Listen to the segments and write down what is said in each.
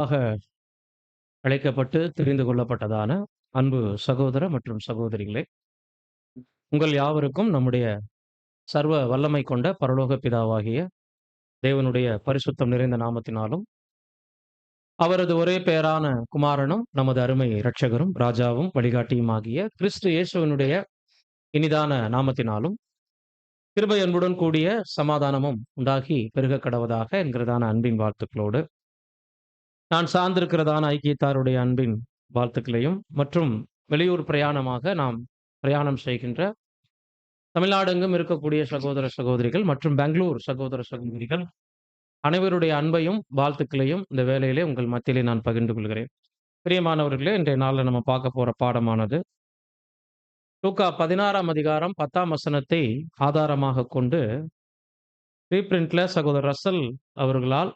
ஆக அழைக்கப்பட்டு தெரிந்து கொள்ளப்பட்டதான அன்பு சகோதர மற்றும் சகோதரிகளே, உங்கள் யாவருக்கும் நம்முடைய சர்வ வல்லமை கொண்ட பரலோக பிதாவாகிய தேவனுடைய பரிசுத்தம் நிறைந்த நாமத்தினாலும், அவரது ஒரே பேரான குமாரனும், நமது அருமை இரட்சகரும், ராஜாவும், வழிகாட்டியுமாகிய கிறிஸ்து இயேசுவினுடைய இனிதான நாமத்தினாலும், கிருபை அன்புடன் கூடிய சமாதானமும் உண்டாகி பெருகக் கடவதாக என்கிறதான அன்பின் வாழ்த்துக்களோடு, நான் சார்ந்திருக்கிறதான ஐக்கியத்தாருடைய அன்பின் வாழ்த்துக்களையும் மற்றும் வெளியூர் பிரயாணமாக நாம் பிரயாணம் செய்கின்ற தமிழ்நாடெங்கும் இருக்கக்கூடிய சகோதர சகோதரிகள் மற்றும் பெங்களூர் சகோதர சகோதரிகள் அனைவருடைய அன்பையும் வாழ்த்துக்களையும் இந்த வேளையிலே உங்கள் மத்தியிலே நான் பகிர்ந்து கொள்கிறேன். பிரியமானவர்களே, இன்றைய நாளில் நம்ம பார்க்க போற பாடமானது லூக்கா 16ஆம் அதிகாரம் 10ஆம் வசனத்தை ஆதாரமாக கொண்டு ரீபிரிண்ட்ல சகோதரர் ரசல் அவர்களால்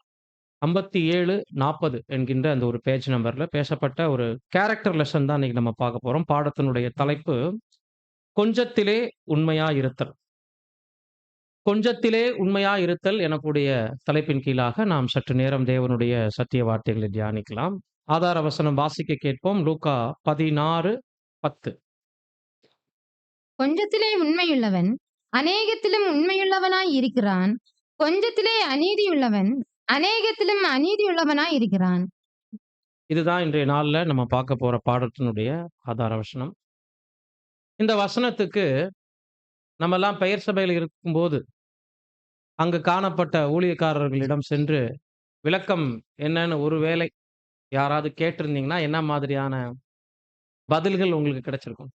5740 என்கின்ற அந்த ஒரு பேஜ் நம்பர்ல பேசப்பட்ட ஒரு கேரக்டர் லெசன் தான் இன்னைக்கு நம்ம பார்க்க போறோம். பாடத்தினுடைய தலைப்பு கொஞ்சத்திலே உண்மையா இருத்தல். கொஞ்சத்திலே உண்மையா இருத்தல் எனக்கூடிய தலைப்பின் கீழாக நாம் சற்று நேரம் தேவனுடைய சத்திய வார்த்தைகளை தியானிக்கலாம். ஆதார வசனம் வாசிக்க கேட்போம். லூக்கா 16:10. கொஞ்சத்திலே உண்மையுள்ளவன் அநேகத்திலும் உண்மையுள்ளவனாய் இருக்கிறான். கொஞ்சத்திலே அநீதியுள்ளவன் அநேகத்திலும் அநீதியுள்ளவனாய் இருக்கிறான். இதுதான் இன்றைய நாள்ல நம்ம பார்க்க போற பாடத்தினுடைய ஆதார வசனம். இந்த வசனத்துக்கு நம்மெல்லாம் பெயர் சபையில் இருக்கும்போது அங்கு காணப்பட்ட ஊழியக்காரர்களிடம் சென்று விளக்கம் என்னன்னு ஒருவேளை யாராவது கேட்டிருந்தீங்கன்னா என்ன மாதிரியான பதில்கள் உங்களுக்கு கிடைச்சிருக்கும்?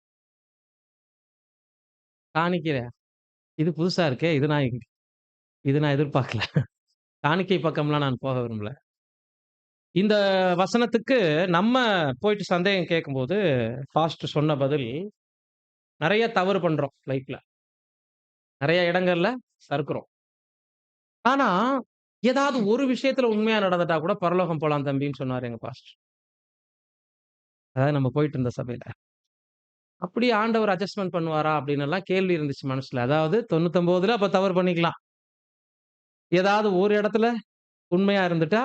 காணிக்கிற இது புதுசா இருக்கே, இது நான் எதிர்பார்க்கல. காணிக்கை பக்கம்லாம் நான் போக விரும்பல. இந்த வசனத்துக்கு நம்ம போயிட்டு சந்தேகம் கேட்கும்போது பாஸ்டர் சொன்ன பதில், நிறைய தவறு பண்றோம் லைஃப்ல. நிறைய இடங்கள்ல சறுக்குறோம். ஆனா ஏதாவது ஒரு விஷயத்துல உண்மையா நடந்துட்டா கூட பரலோகம் போலாம் தம்பின்னு சொன்னாரு எங்க பாஸ்டர். அதாவது நம்ம போயிட்டு இருந்த சபையில. அப்படி ஆண்டவர் அட்ஜஸ்ட்மென்ட் பண்ணுவாரா அப்படின்னு எல்லாம் கேள்வி இருந்துச்சு மனசுல. அதாவது 99ல அப்ப தவறு பண்ணிக்கலாம். ஏதாவது ஒரு இடத்துல உண்மையா இருந்துட்டா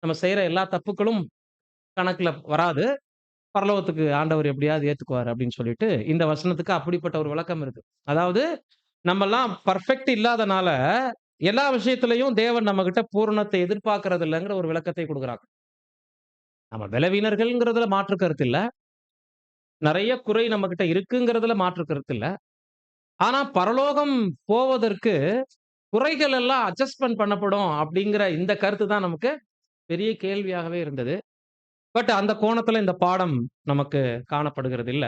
நம்ம செய்யற எல்லா தப்புக்களும் கணக்குல வராது. பரலோகத்துக்கு ஆண்டவர் எப்படியாவது ஏத்துக்குவாரு அப்படின்னு சொல்லிட்டு இந்த வசனத்துக்கு அப்படிப்பட்ட ஒரு விளக்கம் இருக்கு. அதாவது நம்மெல்லாம் பர்ஃபெக்ட் இல்லாதனால எல்லா விஷயத்திலையும் தேவன் நம்ம கிட்ட பூரணத்தை எதிர்பார்க்கறது இல்லைங்கிற ஒரு விளக்கத்தை கொடுக்குறாங்க. நம்ம பலவீனர்கள்ங்கிறதுல மாற்று கருத்து இல்ல. நிறைய குறை நம்ம கிட்ட இருக்குங்கிறதுல மாற்று கருத்து இல்ல. ஆனா பரலோகம் போவதற்கு குறைகள் எல்லாம் அட்ஜஸ்ட்மென்ட் பண்ணப்படும் அப்படிங்கிற இந்த கருத்து தான் நமக்கு பெரிய கேள்வியாகவே இருந்தது. பட் அந்த கோணத்துல இந்த பாடம் நமக்கு காணப்படுகிறது இல்ல.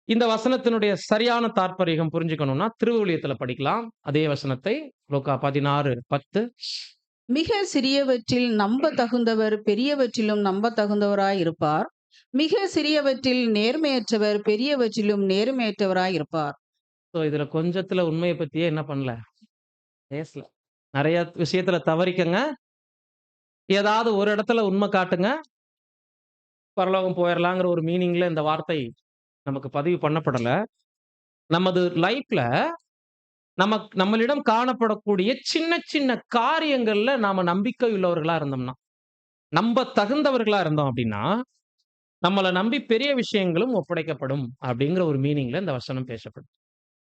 இந்த வசனத்தினுடைய சரியான தாற்பரிகம் புரிஞ்சுக்கணும்னா திருவிவிலியத்துல படிக்கலாம். அதே வசனத்தை லூக்கா 16:10. மிக சிறியவற்றில் நம்ப தகுந்தவர் பெரியவற்றிலும் நம்ப தகுந்தவராய் இருப்பார். மிக சிறியவற்றில் நேர்மையற்றவர் பெரியவற்றிலும் நேர்மையற்றவராய் இருப்பார். ஸோ இதுல கொஞ்சத்துல உண்மையை பத்தியே என்ன பண்ணல, பேசல. நிறைய விஷயத்துல தவறிக்கங்க. ஏதாவது ஒரு இடத்துல உண்மை காட்டுங்க. பரலோகம் போயிடலாங்கிற ஒரு மீனிங்ல இந்த வார்த்தை நமக்கு பதிவு பண்ணப்படல. நமது லைஃப்ல நம்மளிடம் காணப்படக்கூடிய சின்ன சின்ன காரியங்கள்ல நாம நம்பிக்கை உள்ளவர்களா இருந்தோம்னா, நம்ப தகுந்தவர்களா இருந்தோம் அப்படின்னா, நம்மள நம்பி பெரிய விஷயங்களும் ஒப்படைக்கப்படும் அப்படிங்கிற ஒரு மீனிங்ல இந்த வசனம் பேசப்படும்.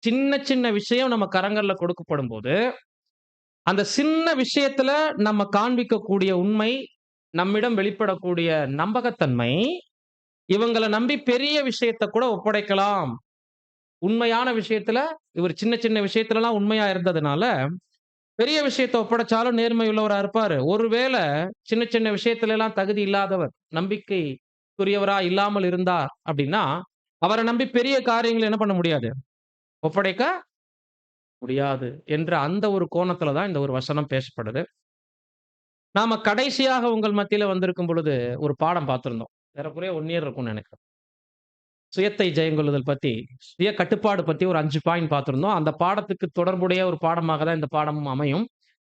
சின்ன சின்ன விஷயம் நம்ம கரங்கள்ல கொடுக்கப்படும் போது, அந்த சின்ன விஷயத்துல நம்ம காண்பிக்கக்கூடிய உண்மை, நம்மிடம் வெளிப்படக்கூடிய நம்பகத்தன்மை, இவங்கள நம்பி பெரிய விஷயத்த கூட ஒப்படைக்கலாம். உண்மையான விஷயத்துல இவர் சின்ன சின்ன விஷயத்துலலாம் உண்மையா இருந்ததுனால, பெரிய விஷயத்த ஒப்படைச்சாலும் நேர்மை உள்ளவரா இருப்பாரு. ஒருவேளை சின்ன சின்ன விஷயத்துல எல்லாம் தகுதி இல்லாதவர், நம்பிக்கைக்குரியவரா இல்லாமல் இருந்தார் அப்படின்னா, அவர நம்பி பெரிய காரியங்கள என்ன பண்ண முடியாது? ஒப்படைக்க முடியாது என்ற அந்த ஒரு கோணத்துல தான் இந்த ஒரு வசனம் பேசப்படுது. நாம கடைசியாக உங்கள் மத்தியில வந்திருக்கும் பொழுது ஒரு பாடம் பார்த்திருந்தோம். ஏறக்குறைய 1 இயர் இருக்கும்னு நினைக்கிறேன். சுயத்தை ஜெயங்கொள்ளுதல் பத்தி, சுய கட்டுப்பாடு பத்தி ஒரு 5 பாயிண்ட் பார்த்திருந்தோம். அந்த பாடத்துக்கு தொடர்புடைய ஒரு பாடமாக தான் இந்த பாடமும் அமையும்.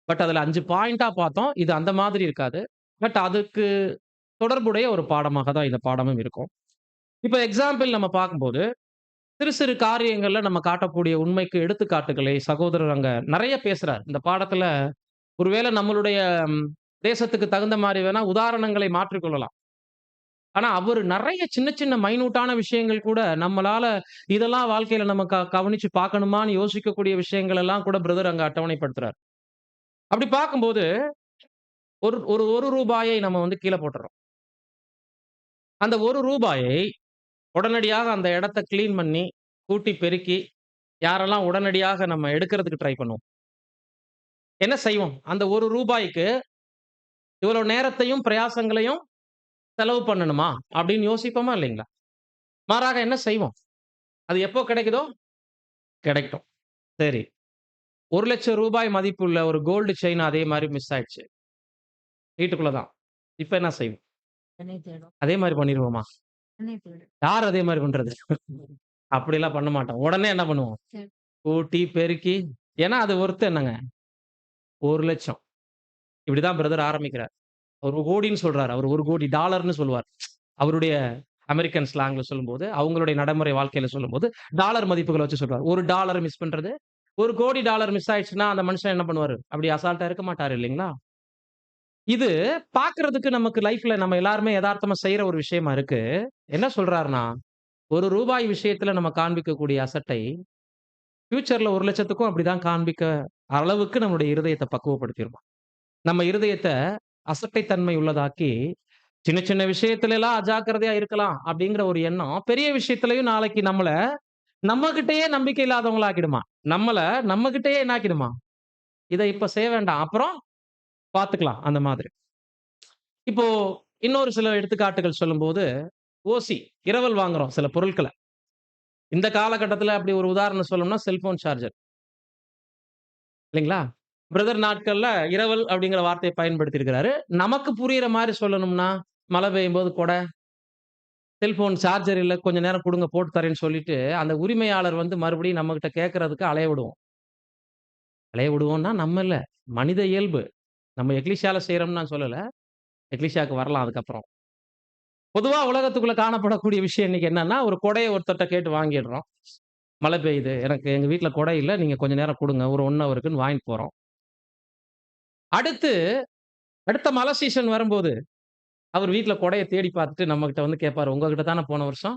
பட் அதுல 5 பாயிண்டா பார்த்தோம். இது அந்த மாதிரி இருக்காது. பட் அதுக்கு தொடர்புடைய ஒரு பாடமாக தான் இந்த பாடமும் இருக்கும். இப்ப எக்ஸாம்பிள் நம்ம பார்க்கும்போது, சிறு சிறு காரியங்கள்ல நம்ம காட்டக்கூடிய உண்மைக்கு எடுத்துக்காட்டுகளை சகோதரர் அங்க நெறைய பேசுறார். இந்த பாடத்துல ஒருவேளை நம்மளுடைய தேசத்துக்கு தகுந்த மாரி வேணா உதாரணங்களை மாற்றிக்கொள்ளலாம். ஆனா, அவரு நெறைய சின்ன சின்ன மைன்யூட்டான விஷயங்கள் கூட நம்மளால இதெல்லாம் வாழ்க்கையில நம்ம கவனிச்சு பார்க்கணுமான்னு யோசிக்கக்கூடிய விஷயங்கள் எல்லாம் கூட பிரதர் அங்க அட்டவணைப்படுத்துறார். அப்படி பார்க்கும்போது ஒரு ஒரு ரூ. 1 நம்ம வந்து கீழ போட்டுர்றோம். அந்த ரூ. 1 உடனடியாக அந்த இடத்த கிளீன் பண்ணி, கூட்டி பெருக்கி, யாரெல்லாம் உடனடியாக நம்ம எடுக்கிறதுக்கு ட்ரை பண்ணுவோம். என்ன செய்வோம்? அந்த ரூ. 1க்கு இவ்வளோ நேரத்தையும், பிரயாசங்களையும் செலவு பண்ணணுமா? அப்படின்னு யோசிப்போமா இல்லைங்களா? மாறாக என்ன செய்வோம்? அது எப்போ கிடைக்குதோ கிடைக்கட்டும். சரி. ரூ. 1,00,000 மதிப்புள்ள ஒரு கோல்டு செயின் அதே மாரி மிஸ் ஆயிடுச்சு. வீட்டுக்குள்ள தான். இப்ப என்ன செய்வோம்? அதே மாரி பண்ணிருவோமா? யார் அதே மாரி பண்றது? அப்படிலாம் பண்ண மாட்டோம். உடனே என்ன பண்ணுவோம்? கூட்டி, பெருக்கி ஏன்னா அது ஒர்த் என்னங்க? 1,00,000 இப்படிதான் பிரதர் ஆரம்பிக்கிறார். அவர் 1,00,00,000ன்னு சொல்றாரு. அவர் $1,00,00,000ன்னு சொல்லுவார். அவருடைய அமெரிக்கன் ஸ்லாங்ல சொல்லும்போது, அவங்களுடைய நடைமுறை வாழ்க்கையில சொல்லும்போது, டாலர் மதிப்புகள வச்சு சொல்றாரு. $1 மிஸ் பண்றது, $1,00,00,000 மிஸ் ஆயிடுச்சுன்னா, அந்த மனுஷன் என்ன பண்ணுவாரு? அப்படி அசால்ட்டா இருக்க மாட்டாரு இல்லைங்களா? இது பார்க்கிறதுக்கு நமக்கு லைஃப்ல நம்ம எல்லாருமே எதார்த்தமா செய்ற ஒரு விஷயமா இருக்கு. என்ன சொல்றாருன்னா, ரூ. 1 விஷயத்துல நம்ம காண்பிக்கக்கூடிய அசட்டை, ஃபியூச்சர்ல 1,00,000க்கும் அப்படிதான் காண்பிக்க அளவுக்கு நம்முடைய இருதயத்த பக்குவப்படுத்திருமா. நம்ம இருதயத்த அசட்டைத்தன்மை உள்ளதாக்கி, சின்ன சின்ன விஷயத்துல எல்லாம் அஜாக்கிரதையா இருக்கலாம் அப்படிங்கிற ஒரு எண்ணம், பெரிய விஷயத்திலயும் நாளைக்கு நம்மள நம்மகிட்டயே நம்பிக்கை இல்லாதவங்களா ஆக்கிடுமா. நம்மள நம்மகிட்டயே என்ன ஆக்கிடுமா? இத இப்ப செய்ய வேண்டாம். அப்புறம் பார்த்துக்கலாம் அந்த மாதிரி. இப்போ இன்னொரு சில எடுத்துக்காட்டுகள் சொல்லும்போது, ஓசி இரவல் வாங்குறோம் சில பொருட்கள. இந்த காலகட்டத்தில அப்படி ஒரு உதாரணம் சொல்லணும்னா, செல்போன் சார்ஜர் இல்லைங்களா? பிரதர் நாட்கள்ல இரவல் அப்படிங்கிற வார்த்தைய பயன்படுத்தியிருக்கிறாரு. நமக்கு புரியிற மாரி சொல்லணும்னா, மழை பெய்யும்போது கொட, செல்போன் சார்ஜர் இல்ல கொஞ்ச நேரம் குடுங்க போட்டு தரேன்னு சொல்லிட்டு, அந்த உரிமையாளர் வந்து மறுபடியும் நம்மகிட்ட கேட்கறதுக்கு அலைய விடுவோம். அலைய விடுவோம்னா நம்ம இல்ல, மனித இயல்பு. நம்ம எக்லிஷியால செய்றோம்னு நான் சொல்லல. எக்லிஷியாக்கு வரலாம் அதுக்கப்புறம். பொதுவா உலகத்துக்குள்ள காணப்படக்கூடிய விஷயம் இன்னைக்கு என்னன்னா, ஒரு கொடைய ஒருத்தர்ட்ட கேட்டு வாங்கிடுறோம். மழை பெய்யுது. எனக்கு எங்க வீட்ல கொடை இல்ல. நீங்க கொஞ்ச நேரம் குடுங்க. ஒரு 1 ஹவருக்குன்னு வாங்கிட்டு போறோம். அடுத்து அடுத்த மழை சீசன் வரும்போது, அவர் வீட்ல கொடைய தேடி பார்த்துட்டு நம்மகிட்ட வந்து கேட்பாரு. உங்ககிட்ட தானே போன வருஷம்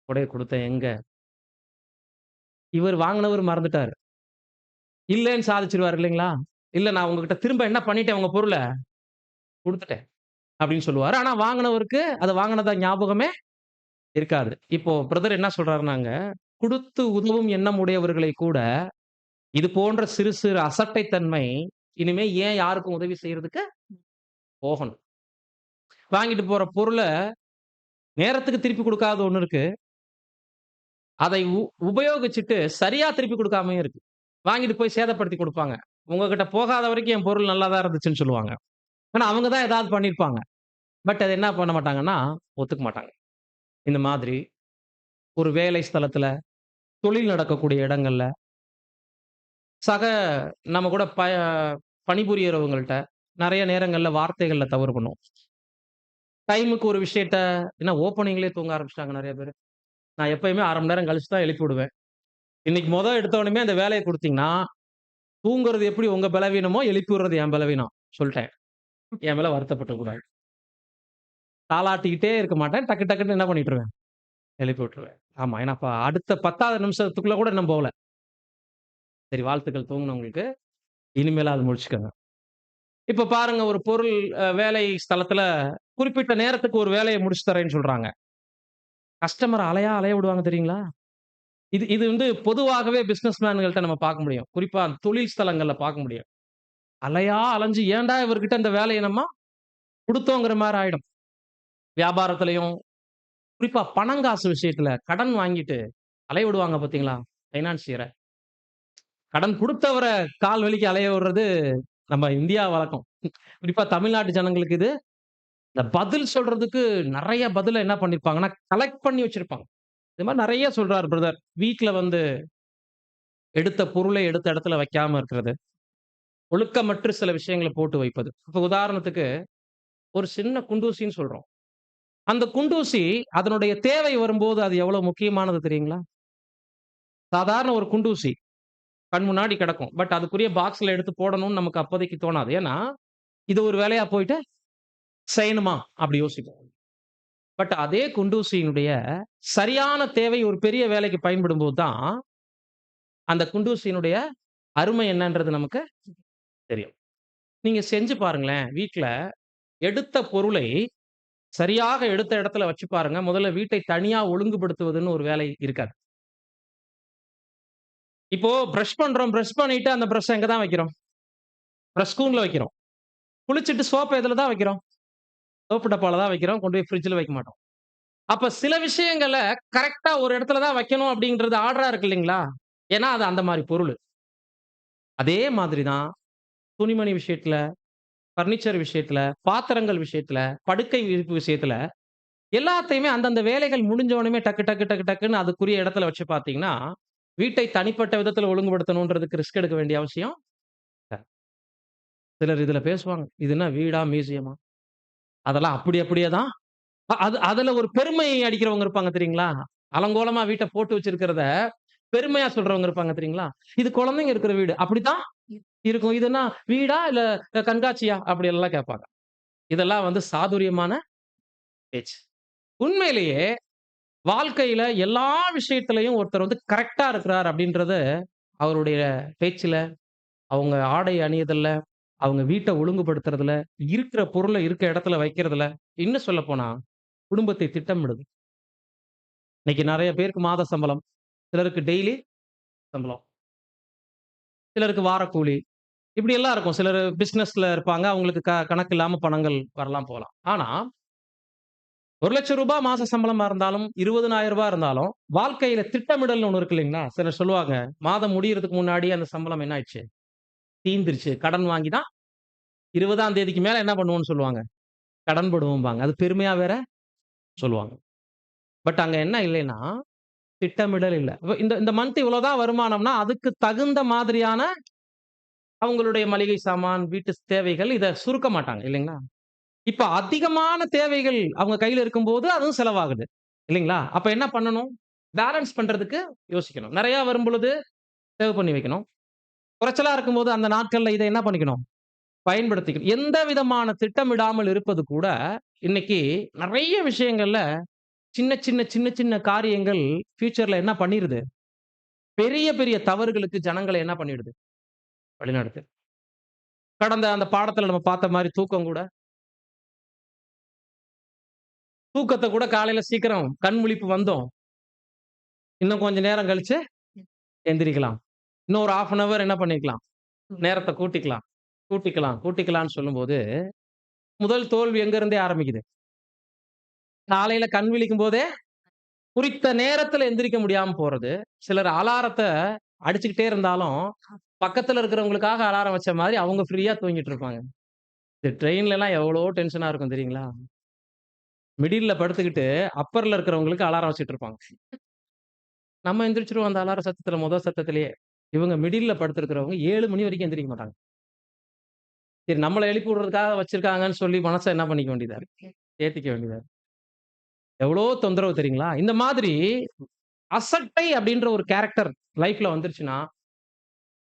கொடைய குடுத்தேன் எங்க? இவர் வாங்குனவரு மறந்துட்டாரு. இல்லன்னு சாதிச்சுருவாரு இல்லைங்களா? இல்ல நான் உங்ககிட்ட திரும்ப என்ன பண்ணிட்டேன் உங்க பொருள? குடுத்துட்டேன். அப்படின்னு சொல்லுவாரு. ஆனா வாங்குனவருக்கு அத வாங்குனதா ஞாபகமே இருக்காது. இப்போ பிரதர் என்ன சொல்றாருன்னாங்க, குடுத்து உதவும் எண்ணம் உடையவர்களை கூட, இது போன்ற சிறு சிறு அசட்டைத்தன்மை, இனிமே ஏன் யாருக்கும் உதவி செய்றதுக்கு போகணும். வாங்கிட்டு போற பொருள நேரத்துக்கு திருப்பி குடுக்காதது ஒண்ணு இருக்கு. அதை உபயோகிச்சுட்டு சரியா திருப்பி குடுக்காமயும் இருக்கு. வாங்கிட்டு போய் சேதப்படுத்தி குடுப்பாங்க. உங்ககிட்ட போகாத வரைக்கும் என் பொருள் நல்லா தான் இருந்துச்சுன்னு சொல்லுவாங்க. ஆனா அவங்க தான் ஏதாவது பண்ணியிருப்பாங்க. பட் அத என்ன பண்ண மாட்டாங்கன்னா, ஒத்துக்க மாட்டாங்க. இந்த மாதிரி ஒரு வேலை ஸ்தலத்துல, தொழில் நடக்கக்கூடிய இடங்கள்ல, சக நம்ம கூட பணிபுரியறவங்கள்ட்ட நெறைய நேரங்கள்ல வார்த்தைகள்ல தவறு பண்ணுவோம். டைமுக்கு ஒரு விஷயத்த என்ன ஓப்பனிங்லயே தூங்க ஆரம்பிச்சுட்டாங்க நெறைய பேரு. நான் எப்பயுமே 1/2 மணி நேரம் கழிச்சு தான் எழுப்பி விடுவேன். இன்னைக்கு எடுத்தோனமே அந்த வேலைய குடுத்தீங்கன்னா, தூங்குறது எப்படி உங்க பலவீனமோ, எழுப்பி விடுறது என் பலவீனம். சொல்ட்டேன். என் மேல வருத்தப்பட்டுறக் கூடாது. தாலாட்டிக்கிட்டே இருக்க மாட்டேன். டக்கு டக்குன்னு என்ன பண்ணிட்டுருவேன், எழுப்பி விட்டுருவேன். ஆமா. ஏன்னா, அப்ப அடுத்த 10வது நிமிஷத்துக்குள்ள கூட இன்னும் போகல. சரி வாழ்த்துக்கள் தூங்குனவங்களுக்கு. இனிமேலாவது முழிச்சுக்கங்க. இப்ப பாருங்க ஒரு பொருள் வேலை ஸ்தலத்துல குறிப்பிட்ட நேரத்துக்கு ஒரு வேலைய முடிச்சு தரேன்னு சொல்றாங்க. கஸ்டமர அலைய விடுவாங்க தெரியுங்களா? இது இது வந்து பொதுவாகவே பிசினஸ் மேன்கள்ட்ட நம்ம பார்க்க முடியும். குறிப்பா தொழில் ஸ்தலங்கள்ல பார்க்க முடியும். அலைஞ்சு ஏன்டா இவர்கிட்ட இந்த வேலைய நம்ம குடுத்தோங்கிற மாரி ஆயிடும். வியாபாரத்திலயும், குறிப்பா பணங்காசு விஷயத்துல கடன் வாங்கிட்டு அலைய விடுவாங்க பார்த்தீங்களா? பைனான்சியர. கடன் குடுத்தவர கால் வலிக்கு அலைய விடுறது நம்ம இந்தியா வழக்கம். குறிப்பா தமிழ்நாட்டு ஜனங்களுக்கு இது இந்த பதில் சொல்றதுக்கு நெறைய பதில என்ன பண்ணியிருப்பாங்கன்னா, கலெக்ட் பண்ணி வச்சிருப்பாங்க. இது மாரி நெறைய சொல்றாரு பிரதர். வீட்ல வந்து எடுத்த பொருளை எடுத்த இடத்துல வைக்காம இருக்கிறது. ஒழுக்கமற்று சில விஷயங்கள போட்டு வைப்பது. இப்ப உதாரணத்துக்கு ஒரு சின்ன குண்டூசின்னு சொல்றோம். அந்த குண்டூசி அதனுடைய தேவை வரும்போது அது எவ்வளவு முக்கியமானது தெரியுங்களா? சாதாரண ஒரு குண்டூசி கண் முன்னாடி கிடக்கும். பட் அதுக்குரிய பாக்ஸ்ல எடுத்து போடணும்னு நமக்கு அப்போதைக்கு தோணாது. ஏன்னா, இது ஒரு வேலையா போயிட்டு செய்யணுமா? அப்படி யோசிப்போம். பட் அதே குண்டூசியினுடைய சரியான தேவை ஒரு பெரிய வேலைக்கு பயன்படும்போது தான், அந்த குண்டூசியினுடைய அருமை என்னன்றது நமக்கு தெரியும். நீங்க செஞ்சு பாருங்களேன். வீட்ல எடுத்த பொருளை சரியாக எடுத்த இடத்துல வச்சு பாருங்க. முதல்ல வீட்டை தனியா ஒழுங்குபடுத்துவதுன்னு ஒரு வேலை இருக்காது. இப்போ பிரஷ் பண்றோம். பிரஷ் பண்ணிட்டு அந்த பிரஷ்ஷ எங்க தான் வைக்கிறோம்? பிரஷ் கூண்ல வைக்கிறோம். குளிச்சுட்டு சோப்ப எதுல தான் வைக்கிறோம்? சோப்பு டப்பால தான் வைக்கிறோம். கொண்டு போய் ஃப்ரிட்ஜ்ல வைக்க மாட்டோம். அப்ப சில விஷயங்கள கரெக்ட்டா ஒரு இடத்துல தான் வைக்கணும் அப்படின்றது ஆர்டரா இருக்கு இல்லைங்களா? ஏன்னா, அது அந்த மாரி பொருளு. அதே மாதிரி தான் துணிமணி விஷயத்துல, பர்னிச்சர் விஷயத்துல, பாத்திரங்கள் விஷயத்துல, படுக்கை விரிப்பு விஷயத்துல, எல்லாத்தையுமே அந்தந்த வேலைகள் முடிஞ்ச உடனே டக்கு, டக்கு, டக்கு, டக்குன்னு அதுக்குரிய இடத்துல வச்சு பார்த்தீங்கன்னா, வீட்டை தனிப்பட்ட விதத்துல ஒழுங்குபடுத்தணுன்றதுக்கு ரிஸ்க் எடுக்க வேண்டிய அவசியம் இல்ல. சிலர் இதுல பேசுவாங்க. இது என்ன வீடா? மியூசியமா? அதெல்லாம் அப்படி அப்படியே தான். அதுல ஒரு பெருமை அடிக்கிறவங்க இருப்பாங்க தெரியுங்களா? அலங்கோலமா வீட்ட போட்டு வச்சிருக்கிறத, பெருமையா சொல்றவங்க இருப்பாங்க தெரியுங்களா? இது குழந்தைங்க இருக்கிற வீடு. அப்படித்தான் இருக்கும். இது என்ன வீடா? இல்ல கண்காட்சியா? அப்படி எல்லாம் கேட்பாங்க. இதெல்லாம் வந்து சாதுரியமான பேச்சு. உண்மையிலேயே வாழ்க்கையில எல்லா விஷயத்திலயும் ஒருத்தர் வந்து கரெக்ட்டா இருக்கிறார் அப்படின்றது, அவருடைய பேச்சுல, அவங்க ஆடை அணியுதல்ல, அவங்க வீட்ட ஒழுங்குபடுத்துறதுல, இருக்கிற பொருள இருக்க இடத்துல வைக்கிறதுல, இன்னும் சொல்லப்போனா குடும்பத்தை திட்டமிடுது. இன்னைக்கு நெறைய பேருக்கு மாத சம்பளம். சிலருக்கு டெய்லி சம்பளம். சிலருக்கு வாரக்கூலி. இப்படி எல்லாம் இருக்கும். சிலர் பிசினஸ்ல இருப்பாங்க. அவங்களுக்கு கணக்கு இல்லாம பணங்கள் வரலாம் போலாம். ஆனா, ரூ. 1,00,000 மாச சம்பளமா இருந்தாலும், ரூ. 20,000 இருந்தாலும், வாழ்க்கையில திட்டமிடல்னு ஒண்ணு இருக்கு இல்லைங்களா? சிலர் சொல்லுவாங்க, மாதம் முடியறதுக்கு முன்னாடி அந்த சம்பளம் என்ன ஆயிடுச்சு? தீர்ந்துருச்சு. கடன் வாங்கி தான் 20ஆம் தேதிக்கு மேல என்ன பண்ணுவோம்னு சொல்லுவாங்க? கடன் படுவோம்பாங்க. அது பெருமையா வேற சொல்லுவாங்க. பட் அங்க என்ன இல்லைன்னா, திட்டமிடல் இல்ல. இந்த இந்த மந்த் இவ்வளவுதான் வருமானம்னா, அதுக்கு தகுந்த மாதிரியான அவங்களுடைய மளிகை சாமான், வீட்டு தேவைகள் இத சுருக்க மாட்டாங்க இல்லைங்களா? இப்ப அதிகமான தேவைகள் அவங்க கையில இருக்கும்போது அதுவும் செலவாகுது. இல்லைங்களா? அப்ப என்ன பண்ணணும்? பேலன்ஸ் பண்றதுக்கு யோசிக்கணும். நெறைய வரும்பொழுது சேவ் பண்ணி வைக்கணும். குறைச்சலா இருக்கும்போது அந்த நாட்கள்ல இத என்ன பண்ணிக்கணும்? பயன்படுத்திக்கணும். எந்த விதமான திட்டமிடாமல் இருப்பது கூட, இன்னைக்கு நெறைய விஷயங்கள்ல சின்ன, சின்ன, சின்ன, சின்ன காரியங்கள் ஃபியூச்சர்ல என்ன பண்ணிருது? பெரிய, பெரிய தவறுகளுக்கு ஜனங்கள என்ன பண்ணிடுது? வழிநடத்துது. கடந்த அந்த பாடத்துல நம்ம பார்த்த மாரி தூக்கம் கூட தூக்கத்த கூட காலையில சீக்கிரம் கண் முழிப்பு வந்தோம். இன்னும் கொஞ்ச நேரம் கழிச்சு எந்திரிக்கலாம். இன்னும் ஒரு 1/2 ஹவர் என்ன பண்ணிக்கலாம்? நேரத்த கூட்டிக்கலாம். கூட்டிக்கலாம்ன்னு சொல்லும்போது, முதல் தோல்வி எங்க இருந்தே ஆரம்பிக்குது. காலையில கண் விழிக்கும்போதே, குறித்த நேரத்துல எந்திரிக்க முடியாம போறது. சிலர் அலாரத்த அடிச்சுக்கிட்டே இருந்தாலும், பக்கத்துல இருக்கிறவங்களுக்காக அலாரம் வச்ச மாரி அவங்க ஃப்ரீயா தூங்கிட்டு இருப்பாங்க. இந்த ட்ரெயின்லலாம் எவ்வளோ டென்ஷனா இருக்கும் தெரியுங்களா? மிடில்ல படுத்துக்கிட்டு, அப்பர்ல இருக்கிறவங்களுக்கு அலாரம் வச்சுட்டு இருப்பாங்க. நம்ம எந்திரிச்சுருவோம் அந்த அலாரம் சத்தத்துல, மொத சத்தத்திலேயே. இவங்க மிடில்ல படுத்திருக்கிறவங்க 7 மணி வரைக்கும் எந்திரிக்க மாட்டாங்க. சரி நம்மள எழுப்பி விடுறதுக்காக வச்சிருக்காங்கன்னு சொல்லி மனச என்ன பண்ணிக்க வேண்டியதா இருக்கு. தேத்திக்க வேண்டியதா இருக்கு. எவ்வளோ தொந்தரவு தெரியுங்களா? இந்த மாதிரி அசட்டை அப்படின்ற ஒரு கேரக்டர் லைஃப்ல வந்துருச்சுன்னா,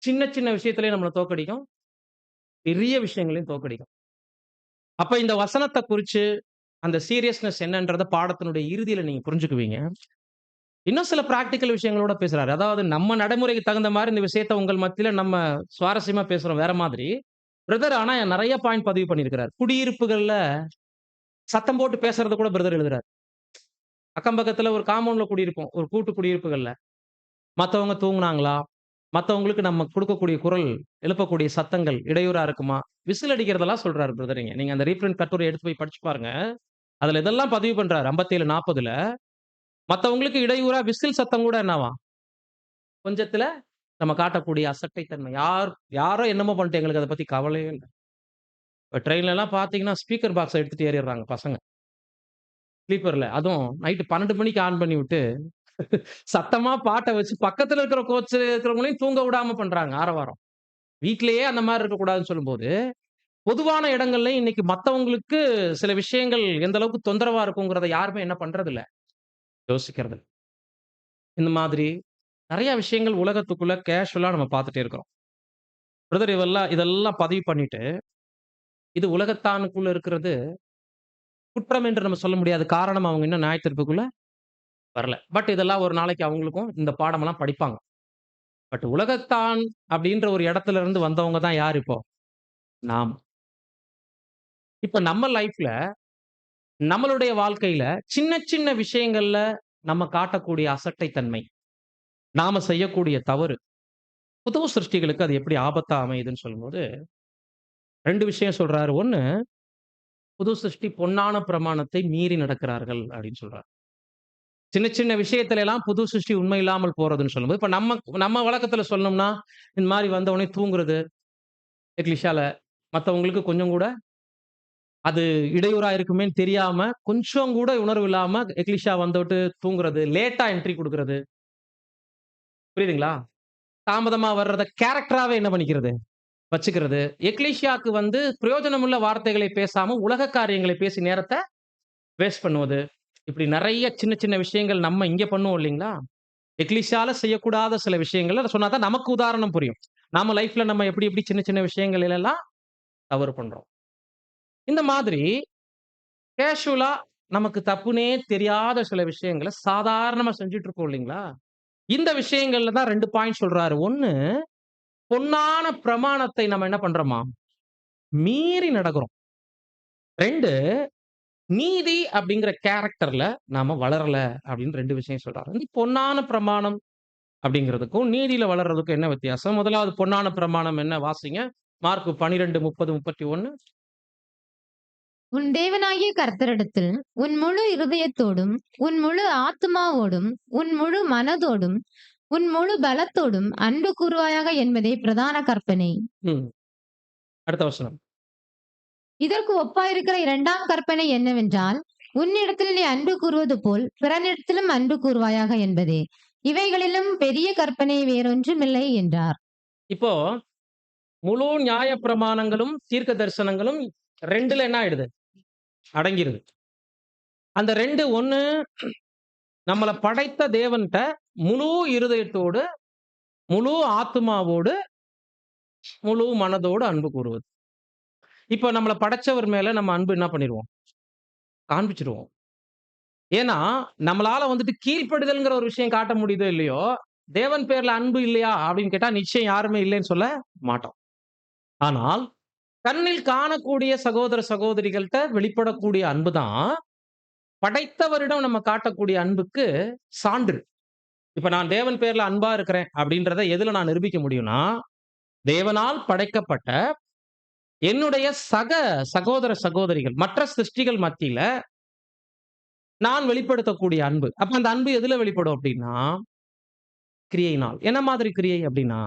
சின்ன சின்ன விஷயத்திலேயே நம்மள தோற்கடிக்கும். பெரிய விஷயங்களையும் தோற்கடிக்கும். அப்ப இந்த வசனத்த குறிச்சு, அந்த சீரியஸ்னஸ் என்னன்றத பாடத்தினுடைய இறுதியில நீங்க புரிஞ்சுக்குவீங்க. இன்னும் சில பிராக்டிகல் விஷயங்களோட பேசுறாரு. அதாவது நம்ம நடைமுறைக்கு தகுந்த மாரி இந்த விஷயத்த உங்கள் மத்தியில நம்ம சுவாரஸ்யமா பேசுறோம் வேற மாதிரி. பிரதர் ஆனா நெறைய பாயிண்ட் பதிவு பண்ணியிருக்கிறார். குடியிருப்புகள்ல சத்தம் போட்டு பேசுறத கூட பிரதர் எழுதுறாரு. அக்கம் பக்கத்துல ஒரு காம்பவுண்ட்ல குடியிருப்போம். ஒரு கூட்டு குடியிருப்புகள்ல. மத்தவங்க தூங்குனாங்களா? மத்தவங்களுக்கு நம்ம குடுக்கக்கூடிய குரல், எழுப்பக்கூடிய சத்தங்கள் இடையூறா இருக்குமா? விசில் அடிக்கிறதெல்லாம் சொல்றாரு பிரதர் இங்க. நீங்க அந்த ரீப்ரிண்ட் கட்டுரைய எடுத்து போய் படிச்சு பாருங்க. அதுல இதெல்லாம் பதிவு பண்றாரு 57, 40ல. மத்தவங்களுக்கு இடையூறா விசில் சத்தம் கூட என்னவாம்? கொஞ்சத்துல நம்ம காட்டக்கூடிய அசட்டைத்தன்மை. யாரோ என்னமோ பண்ணிட்டு எங்களுக்கு அத பத்தி கவலையே இல்ல. இப்ப ட்ரெயின்லலாம் பார்த்தீங்கன்னா, ஸ்பீக்கர் பாக்ஸ எடுத்துட்டு ஏறிடுறாங்க பசங்க. ஸ்லீப்பர்ல. அதுவும் நைட் 12 மணிக்கு ஆன் பண்ணி விட்டு, சத்தமா பாட்ட வச்சு பக்கத்துல இருக்கிற கோச்ல இருக்கிறவங்களையும் தூங்க விடாம பண்றாங்க ஆரவாரம். வீட்லயே அந்த மாரி இருக்கக்கூடாதுன்னு சொல்லும்போது, பொதுவான இடங்கள்லயும் இன்னைக்கு மத்தவங்களுக்கு சில விஷயங்கள் எந்த அளவுக்கு தொந்தரவா இருக்குங்கிறத யாருமே என்ன பண்றதில்ல, யோசிக்கிறது இல்ல. இந்த மாதிரி நெறைய விஷயங்கள் உலகத்துக்குள்ள கேஷுவலா நம்ம பார்த்துட்டே இருக்கிறோம். பிரதர் இதெல்லாம் இதெல்லாம் பதிவு பண்ணிட்டு, இது உலகத்தானுக்குள்ள இருக்கிறது குற்றம் என்று நம்ம சொல்ல முடியாது. காரணம் அவங்க இன்னும் நியாயத்தீர்ப்புக்குள்ள வரல. பட் இதெல்லாம் ஒரு நாளைக்கு அவங்களுக்கும் இந்த பாடமெல்லாம் படிப்பாங்க. பட் உலகத்தான் அப்படின்ற ஒரு இடத்துல இருந்து வந்தவங்க தான் யார் இப்போ? நாம். இப்ப நம்ம லைஃப்ல, நம்மளுடைய வாழ்க்கையில சின்ன சின்ன விஷயங்கள்ல நம்ம காட்டக்கூடிய அசட்டைத்தன்மை, நாம செய்யக்கூடிய தவறு, புது சிருஷ்டிகளுக்கு அது எப்படி ஆபத்தா அமையுதுன்னு சொல்லும்போது, 2 விஷயம் சொல்றாரு. 1 புது சிருஷ்டி பொன்னான பிரமாணத்தை மீறி நடக்கிறார்கள் அப்படின்னு சொல்றாரு. சின்ன சின்ன விஷயத்துல எல்லாம் புது சிருஷ்டி உண்மை இல்லாமல் போறதுன்னு சொல்லும்போது, இப்ப நம்ம நம்ம வழக்கத்துல சொல்லணும்னா, இந்த மாரி வந்த உடனே தூங்குறது, எக்லிஷால மத்தவங்களுக்கு கொஞ்சம் கூட அது இடையூறா இருக்குமேன்னு தெரியாம, கொஞ்சம் கூட உணர்வு இல்லாம எக்லிஷா வந்துட்டு தூங்குறது, லேட்டா என்ட்ரி குடுக்குறது. புரியுதுங்களா? தாமதமா வர்றத கேரக்டராவே என்ன பண்ணிக்கிறது? வச்சுக்கிறது. எக்லிஷியாக்கு வந்து பிரயோஜனமுள்ள வார்த்தைகளை பேசாம, உலக காரியங்களை பேசி நேரத்த வேஸ்ட் பண்ணுவது. இப்படி நெறைய சின்ன சின்ன விஷயங்கள் நம்ம இங்க பண்ணுவோம் இல்லீங்களா? எக்லிஷியால செய்யக்கூடாத சில விஷயங்கள சொன்னா தான் நமக்கு உதாரணம் புரியும். நம்ம லைஃப்ல நம்ம எப்படி எப்படி சின்ன சின்ன விஷயங்களில் எல்லாம் தவறு பண்றோம். இந்த மாதிரி கேஷுவலா நமக்கு தப்புன்னே தெரியாத சில விஷயங்கள சாதாரணமா செஞ்சுட்டு இருக்கோம் இல்லீங்களா? இந்த விஷயங்கள்ல தான் 2 பாயிண்ட் சொல்றாரு. 1 பொன்னான பிரமாணத்தை நம்ம என்ன பண்றோமா? மீறி நடக்கிறோம். 2 நீதி அப்படிங்கிற கேரக்டர்ல நாம வளரல அப்படின்னு 2 விஷயம் சொல்றாரு. இந்த பொன்னான பிரமாணம் அப்படிங்கிறதுக்கும், நீதியில வளர்றதுக்கும் என்ன வித்தியாசம்? முதலாவது பொன்னான பிரமாணம் என்ன வாசிங்க. மார்க் 12, 30, 31. உன் தேவனாகிய கர்த்தரிடத்தில் உன் முழு இருதயத்தோடும், உன் முழு ஆத்துமாவோடும், உன் முழு மனதோடும், உன் முழு பலத்தோடும் அன்பு கூறுவாயாக என்பதே பிரதான கற்பனை. ம். அடுத்த வசனம். இதற்கு ஒப்பாயிருக்கிற 2ஆம் கற்பனை என்னவென்றால், உன்னிடத்தில் நீ அன்பு கூறுவது போல் பிறனிடத்திலும் அன்பு கூறுவாயாக என்பதே. இவைகளிலும் பெரிய கற்பனை வேறொன்றுமில்லை என்றார். இப்போ முழு நியாயப்பிரமாணங்களும், தீர்க்க தரிசனங்களும் 2ல என்ன ஆயிடுது? அடங்கிருது. அந்த 2 1 நம்மள படைத்த தேவன்ட்ட முழு இருதயத்தோடு, முழு ஆத்துமாவோடு, முழு மனதோடு அன்பு கூறுவது. இப்ப நம்மள படைச்சவர் மேல நம்ம அன்பு என்ன பண்ணிருவோம்? காண்பிச்சுருவோம். ஏன்னா, நம்மளால வந்துட்டு கீழ்ப்படிதல்ங்கிற ஒரு விஷயம் காட்ட முடியுதோ இல்லையோ, தேவன் பேர்ல அன்பு இல்லையா? அப்படின்னு கேட்டா நிச்சயம் யாருமே இல்லைன்னு சொல்ல மாட்டோம். ஆனால், கண்ணில் காணக்கூடிய சகோதர சகோதரிகள்ட்ட வெளிப்படக்கூடிய அன்பு தான், படைத்தவரிடம் நம்ம காட்டக்கூடிய அன்புக்கு சான்று. இப்ப நான் தேவன் பேர்ல அன்பா இருக்கிறேன் அப்படின்றத எதுல நான் நிரூபிக்க முடியும்னா, தேவனால் படைக்கப்பட்ட என்னுடைய சக சகோதர சகோதரிகள், மற்ற சிருஷ்டிகள் மத்தியில நான் வெளிப்படுத்தக்கூடிய அன்பு. அப்ப அந்த அன்பு எதுல வெளிப்படும் அப்படின்னா, கிரியையினால். என்ன மாதிரி கிரியை அப்படின்னா,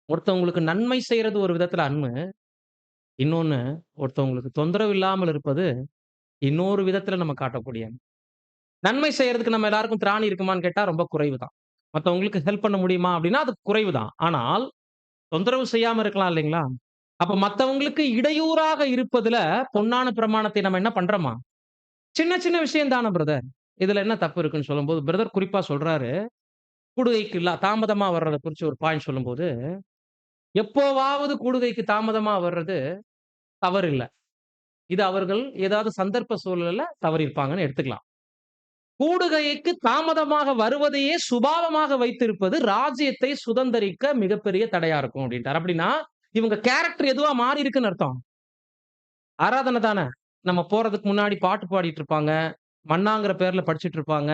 ஒருத்தவங்களுக்கு நன்மை செய்றது ஒரு விதத்துல அன்பு. இன்னொன்னு ஒருத்தவங்களுக்கு தொந்தரவு இல்லாமல் இருப்பது, இன்னொரு விதத்துல நம்ம காட்டக்கூடிய அன்பு. நன்மை செய்யறதுக்கு நம்ம எல்லாருக்கும் திராணி இருக்குமான்னு கேட்டா ரொம்ப குறைவு தான். மத்தவங்களுக்கு ஹெல்ப் பண்ண முடியுமா அப்படின்னா, அது குறைவு தான். ஆனால் தொந்தரவு செய்யாம இருக்கலாம் இல்லைங்களா? அப்ப மத்தவங்களுக்கு இடையூறாக இருப்பதுல பொன்னான பிரமாணத்தை நம்ம என்ன பண்றோமா? சின்ன சின்ன விஷயம் தான பிரதர். இதுல என்ன தப்பு இருக்குன்னு சொல்லும்போது, பிரதர் குறிப்பா சொல்றாரு, கூடுகைக்கு தாமதமா வர்றத குறிச்சு ஒரு பாயிண்ட் சொல்லும்போது, எப்போவாவது கூடுகைக்கு தாமதமா வர்றது தவறில்ல. இது அவர்கள் ஏதாவது சந்தர்ப்ப சூழல்ல தவறியிருப்பாங்கன்னு எடுத்துக்கலாம். கூடுகைக்கு தாமதமாக வருவதையே சுபாவமாக வைத்திருப்பது ராஜ்யத்தை சுதந்தரிக்க மிகப்பெரிய தடையா இருக்கும் அப்படின்ட்டார். அப்படின்னா, இவங்க கேரக்டர் எதுவா மாறி இருக்குன்னு அர்த்தம். ஆராதனை தான. நம்ம போறதுக்கு முன்னாடி பாட்டு பாடிட்டு இருப்பாங்க. மன்னாங்கிற பேர்ல படிச்சுட்டு இருப்பாங்க.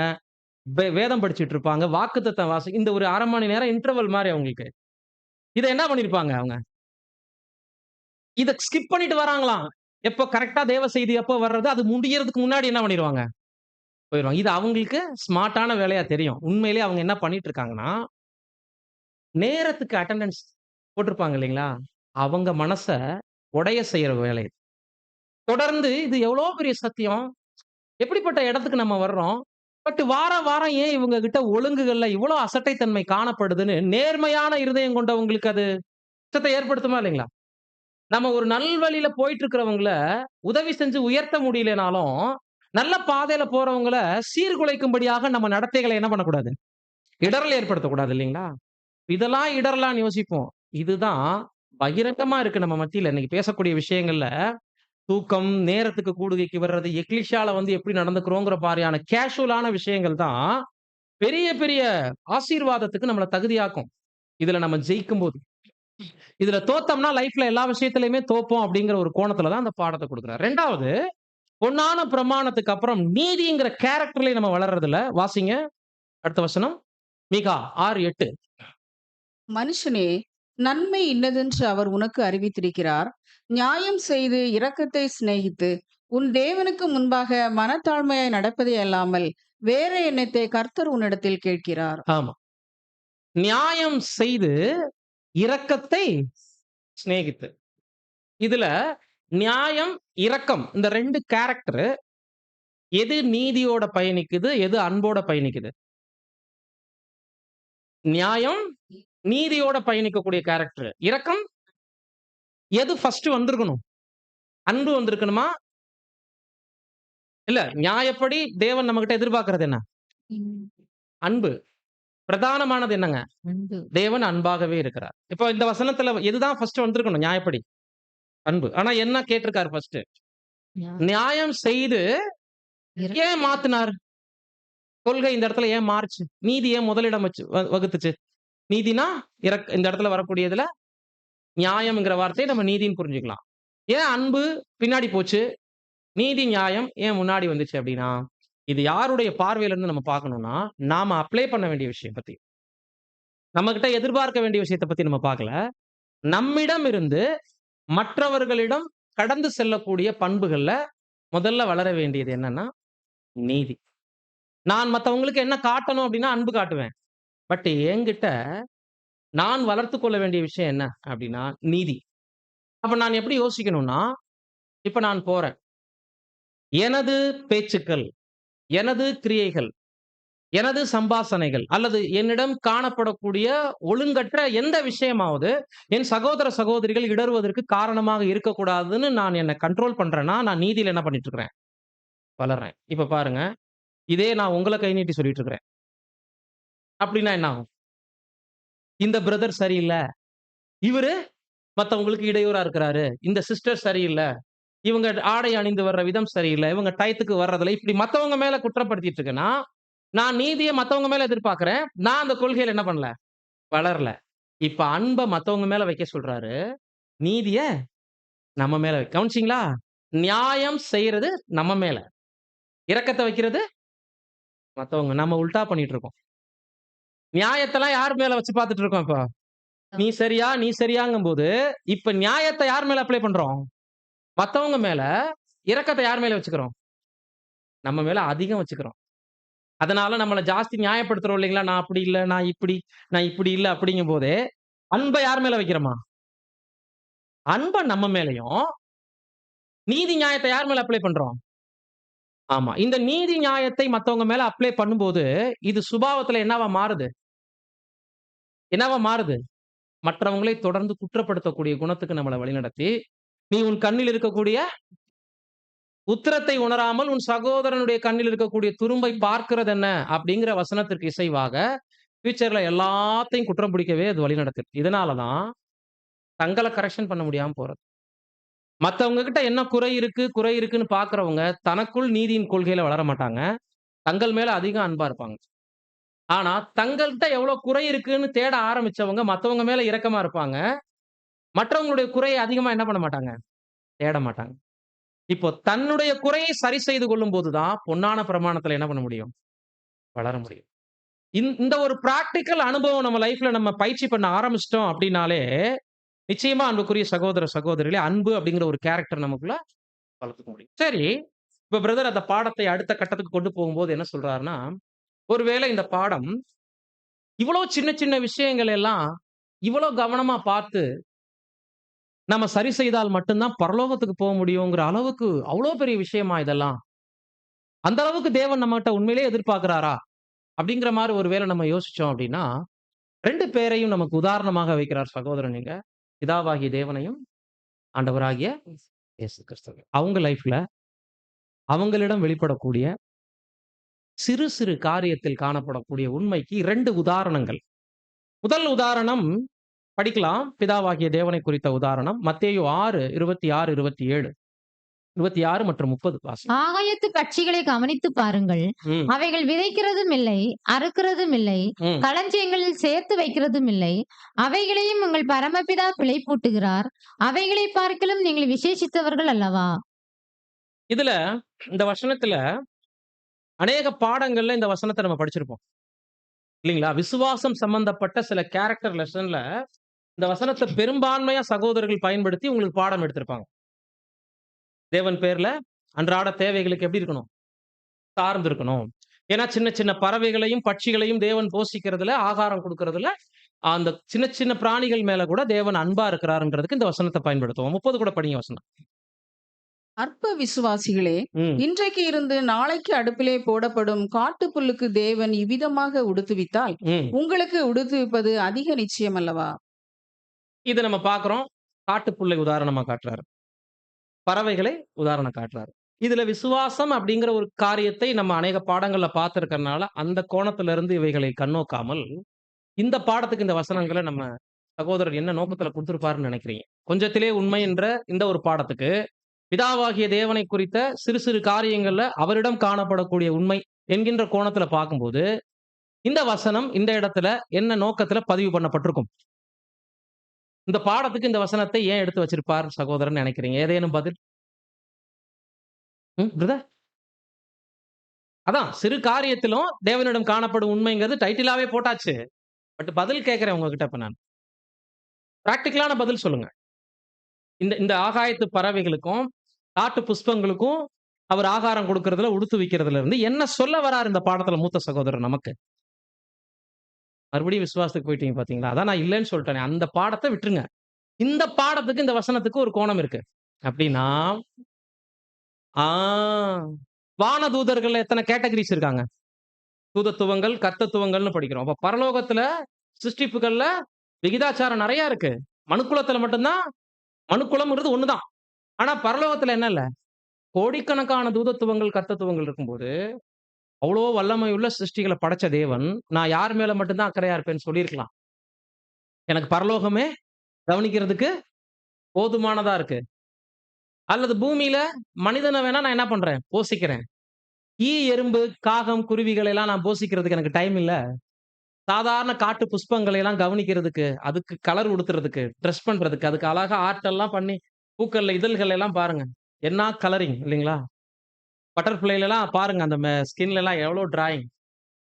வேதம் படிச்சுட்டு இருப்பாங்க. வாக்குத்தத்தம் இந்த ஒரு 1/2 மணி நேரம் இன்டர்வல் மாரி அவங்களுக்கு. இத என்ன பண்ணியிருப்பாங்க அவங்க? இத ஸ்கிப் பண்ணிட்டு வராங்களாம். எப்போ கரெக்ட்டா தேவ செய்தி எப்போ வர்றது, அது முடியறதுக்கு முன்னாடி என்ன பண்ணிருவாங்க? போயிருவாங்க. இது அவங்களுக்கு ஸ்மார்ட்டான வேலையா தெரியும். உண்மையிலேயே அவங்க என்ன பண்ணிட்டு இருக்காங்கன்னா, நேரத்துக்கு அட்டெண்டன்ஸ் போட்டிருப்பாங்க இல்லைங்களா? அவங்க மனச உடைய செய்யற வேலை. தொடர்ந்து இது எவ்வளோ பெரிய சத்தியம். எப்படிப்பட்ட இடத்துக்கு நம்ம வர்றோம். பட் வாரம் வாரம் ஏன் இவங்க கிட்ட ஒழுங்குகள்ல இவ்வளோ அசட்டைத்தன்மை காணப்படுதுன்னு நேர்மையான இருதயம் கொண்டவங்களுக்கு அது கஷ்டத்தை ஏற்படுத்துமா இல்லைங்களா? நம்ம ஒரு நல்வழியில போயிட்டு இருக்கிறவங்கள உதவி செஞ்சு உயர்த்த முடியலனாலும், நல்ல பாதையில போறவங்கள சீர்குலைக்கும்படியாக நம்ம நடத்தைகள என்ன பண்ணக்கூடாது? இடறல் ஏற்படுத்தக்கூடாது இல்லைங்களா? இதெல்லாம் இடறலான்னு யோசிப்போம். இதுதான் பகிரங்கமா இருக்கு நம்ம மத்தியில. இன்னைக்கு பேசக்கூடிய விஷயங்கள்ல, தூக்கம், நேரத்துக்கு கூடுகைக்கு வர்றது, எக்லிஷியால வந்து எப்படி நடந்துக்கிறோங்கிற மாரியான கேஷுவலான விஷயங்கள் தான் பெரிய பெரிய ஆசீர்வாதத்துக்கு நம்மள தகுதியாக்கும். இதுல நம்ம ஜெயிக்கும்போது. இதுல தோத்தோம்னா லைஃப்ல எல்லா விஷயத்திலயுமே தோப்போம் அப்படிங்கிற ஒரு கோணத்துல தான் அந்த பாடத்த குடுக்குறார். 2வது பொன்னான பிரமாணத்துக்கு அப்புறம் நீதிங்கிற கேரக்டர்லயே நம்ம வளர்றதில்ல. வாசிங்க அடுத்த வசனம். மீகா 6:8. மனுஷனே, நன்மை இன்னதென்று அவர் உனக்கு அறிவித்திருக்கிறார். நியாயம் செய்து இரக்கத்தை சிநேகித்து உன் தேவனுக்கு முன்பாக மனத்தாழ்மையாய் நடப்பதே அல்லாமல் வேற எண்ணத்தை கர்த்தர் உன்னிடத்தில் கேட்கிறார். ஆமா. நியாயம் செய்து இரக்கத்தை சிநேகித்து. இதுல நியாயம், இரக்கம் இந்த 2 கேரக்டர் எது நீதியோட பயணிக்குது, எது அன்போட பயணிக்குது? நியாயம் நீதியோட பயணிக்கக்கூடிய கேரக்டர். இரக்கம் எது ஃபர்ஸ்ட் வந்திருக்கணும்? அன்பு வந்திருக்கணுமா? இல்ல நியாயப்படி தேவன் நம்மகிட்ட எதிர்பார்க்கிறது என்ன? அன்பு. பிரதானமானது என்னங்க? அன்பு. தேவன் அன்பாகவே இருக்கிறார். இப்போ இந்த வசனத்துல எதுதான் ஃபர்ஸ்ட் வந்திருக்கணும் நியாயப்படி? அன்பு. ஆனா என்ன கேட்டிருக்காரு ஃபர்ஸ்ட்? நியாயம் செய்து ஏன் மாத்துனார்? கொள்கை இந்த இடத்துல ஏன் மாறுச்சு? நீதி ஏன் முதலிடம் வகுத்துச்சு? நீதினா இந்த இடத்துல வரக்கூடியதுல நியாயம்ங்கிற வார்த்தையை நம்ம நீதின்னு புரிஞ்சுக்கலாம். ஏன் அன்பு பின்னாடி போச்சு? நீதி, நியாயம் ஏன் முன்னாடி வந்துச்சு அப்படின்னா, இது யாருடைய பார்வையில இருந்து நம்ம பார்க்கணும்னா, நாம அப்ளை பண்ண வேண்டிய விஷயம் பத்தி. நம்மகிட்ட எதிர்பார்க்க வேண்டிய விஷயத்த பத்தி நம்ம பார்க்கல. நம்மிடம் இருந்து மற்றவர்களிடம் கடந்து செல்லக்கூடிய பண்புகள்ல முதல்ல வளர வேண்டியது என்னன்னா, நீதி. நான் மத்தவங்களுக்கு என்ன காட்டணும் அப்படின்னா அன்பு காட்டுவேன். பட் என்கிட்ட நான் வளர்த்துக் கொள்ள வேண்டிய விஷயம் என்ன அப்படின்னா, நீதி. அப்ப நான் எப்படி யோசிக்கணும்னா, இப்ப நான் போறேன். எனது பேச்சுக்கள், எனது கிரியைகள், எனது சம்பாஷணைகள் அல்லது என்னிடம் காணப்படக்கூடிய ஒழுங்கற்ற எந்த விஷயமாவது என் சகோதர சகோதரிகள் இடறுவதற்கு காரணமாக இருக்கக்கூடாதுன்னு நான் என்ன கண்ட்ரோல் பண்றேன்னா, நான் நீதியில என்ன பண்ணிட்டு இருக்கிறேன்? வளர்றேன். இப்ப பாருங்க, இதே நான் உங்கள கை நீட்டி சொல்லிட்டு இருக்கிறேன். அப்படின்னா என்ன ஆகும்? இந்த பிரதர் சரியில்ல. இவரு மத்தவங்களுக்கு இடையூறா இருக்கிறாரு. இந்த சிஸ்டர் சரியில்ல. இவங்க ஆடை அணிந்து வர்ற விதம் சரியில்ல. இவங்க டயத்துக்கு வர்றதில்ல. இப்படி மத்தவங்க மேல குற்றப்படுத்திட்டு இருக்கேன்னா, நான் நீதிய மத்தவங்க மேல எதிர்பார்க்கிறேன். நான் அந்த கொள்கையில என்ன பண்ணல? வளரல. இப்ப அன்ப மத்தவங்க மேல வைக்க சொல்றாரு. நீதிய நம்ம மேல கவனிச்சீங்களா? நியாயம் செய்யறது நம்ம மேல. இரக்கத்த வைக்கிறது மத்தவங்க. நம்ம உல்டா பண்ணிட்டு இருக்கோம். நியாயத்தெல்லாம் யார் மேல வச்சு பார்த்துட்டு இருக்கோம் இப்போ? நீ சரியா? நீ சரியாங்கும்போது, இப்ப நியாயத்த யார் மேல அப்ளை பண்றோம்? மத்தவங்க மேல. இரக்கத்த யார் மேல வச்சுக்கிறோம்? நம்ம மேல அதிகம் வச்சுக்கிறோம். அதனால நம்மள ஜாஸ்தி நியாயப்படுத்துறோம் இல்லைங்களா? நான் அப்படி இல்ல, நான் இப்படி இல்ல அப்படிங்கும்போதே, அன்ப யார் மேல வைக்கிறோமா? அன்ப நம்ம மேலயும், நீதி நியாயத்த யார் மேல அப்ளை பண்றோம்? ஆமா. இந்த நீதி நியாயத்தை மத்தவங்க மேல அப்ளை பண்ணும்போது, இது சுபாவத்துல என்னவா மாறுது? என்னவா மாறுது? மற்றவங்களை தொடர்ந்து குற்றப்படுத்தக்கூடிய குணத்துக்கு நம்மள வழிநடத்தி, நீ உன் கண்ணில் இருக்கக்கூடிய உத்திரத்தை உணராமல் உன் சகோதரனுடைய கண்ணில் இருக்கக்கூடிய துரும்பை பார்க்கிறது என்ன? அப்படிங்கிற வசனத்திற்கு இசைவாக, ஃபியூச்சர்ல எல்லாத்தையும் குற்றம் பிடிக்கவே அது வழிநடத்துது. இதனால தான் தங்கள கரெக்ஷன் பண்ண முடியாம போறது. மத்தவங்க கிட்ட என்ன குறை இருக்குன்னு பார்க்கிறவங்க, தனக்குள் நீதியின் கொள்கையில வளர மாட்டாங்க. தங்கள் மேல அதிக அன்பா இருப்பாங்க. ஆனா, தங்கள்ட்ட எவ்வளோ குறை இருக்குன்னு தேட ஆரம்பிச்சவங்க, மத்தவங்க மேல இரக்கமா இருப்பாங்க. மற்றவங்களுடைய குறைய அதிகமா என்ன பண்ண மாட்டாங்க? தேட மாட்டாங்க. இப்போ தன்னுடைய குறையை சரி செய்து கொள்ளும்போது தான், பொன்னான பிரமாணத்துல என்ன பண்ண முடியும்? வளர முடியும். இந்த ஒரு பிராக்டிகல் அனுபவம் நம்ம லைஃப்ல நம்ம பயிற்சி பண்ண ஆரம்பிச்சிட்டோம் அப்படின்னாலே, நிச்சயமா அன்புக்குரிய சகோதர, சகோதரிகளே, அன்பு அப்படிங்கிற ஒரு கேரக்டர் நமக்குள்ள வளர்த்துக்க முடியும். சரி, இப்ப பிரதர் அந்த பாடத்தை அடுத்த கட்டத்துக்கு கொண்டு போகும்போது என்ன சொல்றாருன்னா, ஒருவேளை இந்த பாடம் இவ்வளோ சின்ன சின்ன விஷயங்கள் எல்லாம் இவ்வளோ கவனமா பார்த்து, நம்ம சரி செய்தால் மட்டும் தான் பரலோகத்துக்கு போ முடியுங்கிற அளவுக்கு அவ்வளோ பெரிய விஷயமா இதெல்லாம்? அந்த அளவுக்கு தேவன் நம்மகிட்ட உண்மையிலேயே எதிர்பார்க்கிறாரா? அப்படிங்கிற மாரி ஒரு வேளை நம்ம யோசிச்சோம் அப்படின்னா, 2 பேரையும் நமக்கு உதாரணமாக வைக்கிறார் சகோதரன் இங்க. பிதாவாகிய தேவனையும், ஆண்டவராகிய இயேசு கிறிஸ்துவையும். அவங்க லைஃப்ல அவங்களிடம் வெளிப்படக்கூடிய சிறு சிறு காரியத்தில் காணப்படக்கூடிய உண்மைக்கு 2 உதாரணங்கள். முதல் உதாரணம் படிக்கலாம். பிதாவாகிய தேவனை குறித்த உதாரணம். மத்தேயு 6:26, 27. 26 மற்றும் 30 வாசிங்க. ஆகாயத்து பட்சிகளை கவனித்துப் பாருங்கள். ம். அவைகள் விதைக்கிறதும் இல்லை, அறுக்கிறதும் இல்லை, ம். களஞ்சியங்களில் சேர்த்து வைக்கிறதும் இல்லை. அவைகளையும் உங்கள் பரமபிதா பிழைப்பூட்டுகிறார். அவைகளைப் பார்க்கிலும் நீங்கள் விசேஷித்தவர்கள் அல்லவா? இதுல இந்த வசனத்துல அநேக பாடங்கள்ல இந்த வசனத்த நம்ம படிச்சிருப்போம். இல்லீங்களா? விசுவாசம் சம்பந்தப்பட்ட சில கேரக்டர் லெசன்ல இந்த வசனத்த பெரும்பான்மையா சகோதரர்கள் பயன்படுத்தி உங்களுக்கு பாடம் எடுத்திருப்பாங்க. தேவன் பேர்ல அன்றாட தேவைகளுக்கு எப்படி இருக்கணும்? சார்ந்து இருக்கணும். ஏன்னா சின்ன சின்ன பறவைகளையும், பட்சிகளையும் தேவன் போஷிக்கிறதுல, ஆகாரம் குடுக்கறதுல, அந்த சின்ன சின்ன பிராணிகள் மேல கூட தேவன் அன்பா இருக்கிறார்ன்றதுக்கு இந்த வசனத்த பயன்படுத்துவோம். 30 கூட படிங்க வசனம். அற்ப விசுவாசிகளே, ம். இன்றைக்கு இருந்து நாளைக்கு அடுப்பிலே போடப்படும் காட்டுப்புல்லுக்கு தேவன் இவ்விதமாக உடுத்துவித்தால், ம். உங்களுக்கு உடுத்துவிப்பது அதிக நிச்சயம் அல்லவா? இத நம்ம பார்க்கிறோம். காட்டுப்புல்லை உதாரணமா காட்டுறாரு. பறவைகளை உதாரணம் காட்டுறாரு. இதுல விசுவாசம் அப்படிங்கிற ஒரு காரியத்தை நம்ம அநேக பாடங்கள்ல பார்த்திருக்கிறனால, அந்த கோணத்துல இருந்து இவைகளை கண்ணோக்காமல், இந்த பாடத்துக்கு இந்த வசனங்கள நம்ம சகோதரர் என்ன நோக்கத்துல குடுத்திருப்பாருன்னு நினைக்கிறீங்க? கொஞ்சத்திலே உண்மை என்ற இந்த ஒரு பாடத்துக்கு, பிதாவாகிய தேவனை குறித்த சிறு சிறு காரியங்கள்ல அவரிடம் காணப்படக்கூடிய உண்மை என்கின்ற கோணத்துல பார்க்கும்போது, இந்த வசனம் இந்த இடத்துல என்ன நோக்கத்துல பதிவு பண்ணப்பட்டிருக்கும்? இந்த பாடத்துக்கு இந்த வசனத்தை ஏன் எடுத்து வச்சிருப்பார் சகோதரன் நினைக்கிறீங்க? ஏதேனும் பதில்? பிரதர்? அதான் சிறு காரியத்திலும் தேவனிடம் காணப்படும் உண்மைங்கிறது டைட்டிலாவே போட்டாச்சு. பட் பதில் கேட்கிறேன் உங்ககிட்ட இப்ப நான். பிராக்டிகலான பதில் சொல்லுங்க. இந்த இந்த ஆகாயத்து பறவைகளுக்கும், காட்டு புஷ்பங்களுக்கும் அவர் ஆகாரம் கொடுக்கிறதுல, உடுத்து வைக்கிறதுல இருந்து என்ன சொல்ல வராரு இந்த பாடத்துல மூத்த சகோதரர் நமக்கு? மறுபடியும் விசுவாசத்துக்கு போயிட்டீங்க பாத்தீங்களா? அதான் நான் இல்லன்னு சொல்லிட்டேனே. அந்த பாடத்த விட்டுருங்க. இந்த பாடத்துக்கு, இந்த வசனத்துக்கு ஒரு கோணம் இருக்கு. அப்படின்னா, ஆ வானதூதர்கள்ல எத்தன கேட்டகரிஸ் இருக்காங்க? தூதத்துவங்கள், கர்த்தத்துவங்கள்னு படிக்கிறோம். அப்ப பரலோகத்துல சிருஷ்டிப்புகள்ல விகிதாச்சாரம் நெறைய இருக்கு. மனுக்குலத்துல மட்டும் தான் மனுக்குலம்ங்கிறது ஒண்ணுதான். ஆனா பரலோகத்துல என்ன இல்ல? கோடிக்கணக்கான தூதத்துவங்கள், கர்த்தத்துவங்கள் இருக்கும்போது, அவ்வளோ வல்லமையுள்ள சிருஷ்டிகள படைச்ச தேவன், நான் யார் மேல மட்டும் தான் அக்கறையா இருப்பேன்னு சொல்லியிருக்கலாம். எனக்கு பரலோகமே கவனிக்கிறதுக்கு போதுமானதா இருக்கு. அல்லது பூமியில மனிதன வேணா நான் என்ன பண்றேன்? போஷிக்கிறேன். ஈ, எறும்பு, காகம், குருவிகளை எல்லாம் நான் போஷிக்கிறதுக்கு எனக்கு டைம் இல்ல. சாதாரண காட்டு புஷ்பங்களை எல்லாம் கவனிக்கிறதுக்கு, அதுக்கு கலர் உடுத்துறதுக்கு, டிரெஸ் பண்றதுக்கு, அதுக்கு அழகா ஆர்ட் எல்லாம் பண்ணி, பூக்கள்ல இதழ்கள் எல்லாம் பாருங்க. என்ன கலரிங் இல்லைங்களா? பட்டர்ஃப்ளைல எல்லாம் பாருங்க அந்த ஸ்கின்ல எல்லாம் எவ்வளோ டிராயிங்.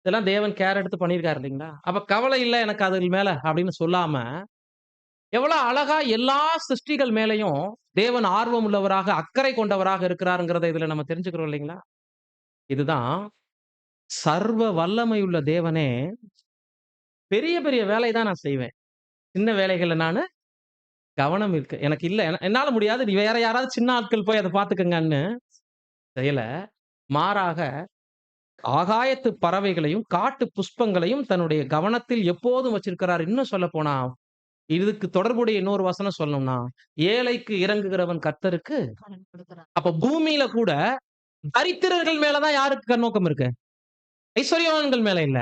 இதெல்லாம் தேவன் கேர் எடுத்து பண்ணியிருக்காரு இல்லைங்களா? அப்ப கவலை இல்ல எனக்கு அது மேல அப்படின்னு சொல்லாம, எவ்வளவு அழகா எல்லா சிருஷ்டிகள் மேலயும் தேவன் ஆர்வம் உள்ளவராக, அக்கறை கொண்டவராக இருக்கிறாருங்கிறத இதுல நம்ம தெரிஞ்சுக்கிறோம் இல்லைங்களா? இதுதான் சர்வ வல்லமையுள்ள தேவனே, பெரிய பெரிய வேலை தான் நான் செய்வேன். சின்ன வேலைகள்ல நானு கவனம் இருக்கு. எனக்கு இல்ல. என்னால முடியாது. நீ வேற யாராவது சின்ன ஆட்கள் போய் அத பார்த்துக்கங்கன்னு செய்யல. மாறாக ஆகாயத்து பறவைகளையும், காட்டு புஷ்பங்களையும் தன்னுடைய கவனத்தில் எப்போதும் வச்சிருக்கிறார். இன்னும் சொல்லப்போனா, இதுக்கு தொடர்புடைய இன்னொரு வசனம் சொல்லணும்னா, ஏழைக்கு இரங்குகிறவன் கர்த்தருக்கு. அப்ப பூமியில கூட தரித்திரர்கள் மேல தான் யாருக்கு கண்ணோக்கம் இருக்கு? ஐஸ்வர்யவான்கள் மேல இல்ல.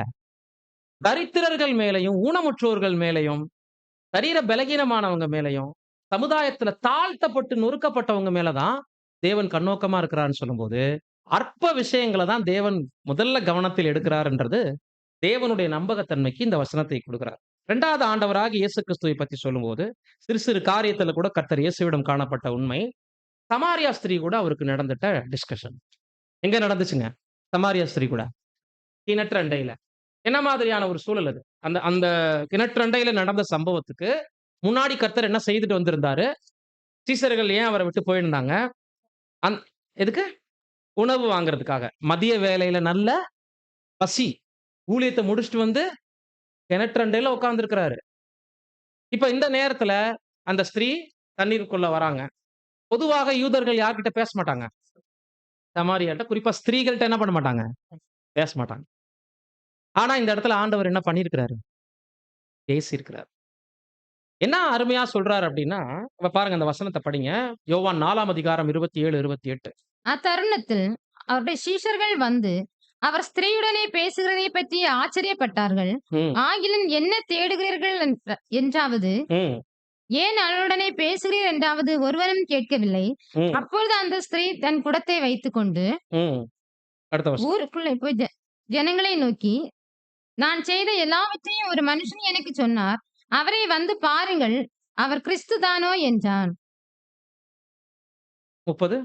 தரித்திரர்கள் மேலயும், ஊனமுற்றோர்கள் மேலயும், சரீர பலகீனமானவங்க மேலயும், சமுதாயத்துல தாழ்த்தப்பட்டு நொறுக்கப்பட்டவங்க மேல தான் தேவன் கண்ணோக்கமா இருக்கிறார்ன்னு சொல்லும்போது, அற்ப விஷயங்கள தான் தேவன் முதல்ல கவனத்தில் எடுக்கிறார்ன்றது, தேவனுடைய நம்பகத்தன்மைக்கு இந்த வசனத்தை குடுக்கிறார். 2வது ஆண்டவராகிய இயேசு கிறிஸ்துவை பத்தி சொல்லும்போது, சிறு சிறு காரியத்துல கூட கர்த்தர் இயேசுவிடம் காணப்பட்ட உண்மை, சமாரியா ஸ்திரீ கூட அவருக்கு நடந்துட்ட டிஸ்கஷன். எங்க நடந்துச்சுங்க? சமாரியா ஸ்திரீ கூட. கிணற்றண்டையில. என்ன மாதிரியான ஒரு சூழல் அது? அந்த அந்த கிணற்றண்டையில நடந்த சம்பவத்துக்கு முன்னாடி கர்த்தர் என்ன செய்துட்டு வந்திருந்தாரு? சீசர்கள் ஏன் அவர விட்டு போயிருந்தாங்க? அந் எதுக்கு? உணவு வாங்குறதுக்காக. மதிய வேளையில நல்ல பசி. ஊழியத்த முடிச்சுட்டு வந்து கிணற்றண்டையில உட்கார்ந்திருக்கிறாரு. இப்ப இந்த நேரத்துல அந்த ஸ்திரீ தண்ணீருக்குள்ள வராங்க. பொதுவாக யூதர்கள் யார்கிட்ட பேச மாட்டாங்க. சமாரியாட்ட குறிப்பா ஸ்திரீகள்ட்ட என்ன பண்ண மாட்டாங்க? பேச மாட்டாங்க. ஆனா இந்த இடத்துல ஆண்டவர் என்ன பண்ணியிருக்கிறாரு? பேசியிருக்கிறார். என்ன அருமையா சொல்றாரு அப்படின்னா, இப்ப பாருங்க அந்த வசனத்த படிங்க. யோவான் 4ஆம் அதிகாரம் 27, 28. அத்தருணத்தில் அவருடைய சீஷர்கள் வந்து அவர் ஸ்திரீயுடனே பேசுகிறதை பற்றி ஆச்சரியப்பட்டார்கள். ம், ஆகிலும் என்ன தேடுகிறீர்கள் என்றாவது ம். ஏன் அவளுடனே பேசுகிறீர் என்றாவது ஒருவனும் கேட்கவில்லை. ம். அப்பொழுது அந்த ஸ்திரீ தன் குடத்தை வைத்துக்கொண்டு ம். அடுத்த வருஷம். ஊருக்குள்ளே போய் ஜனங்களை நோக்கி, நான் செய்த எல்லாவற்றையும் ஒரு மனுஷன் எனக்குச் சொன்னார். அவரை வந்து பாருங்கள். அவர் கிறிஸ்து தானோ என்றான். 30.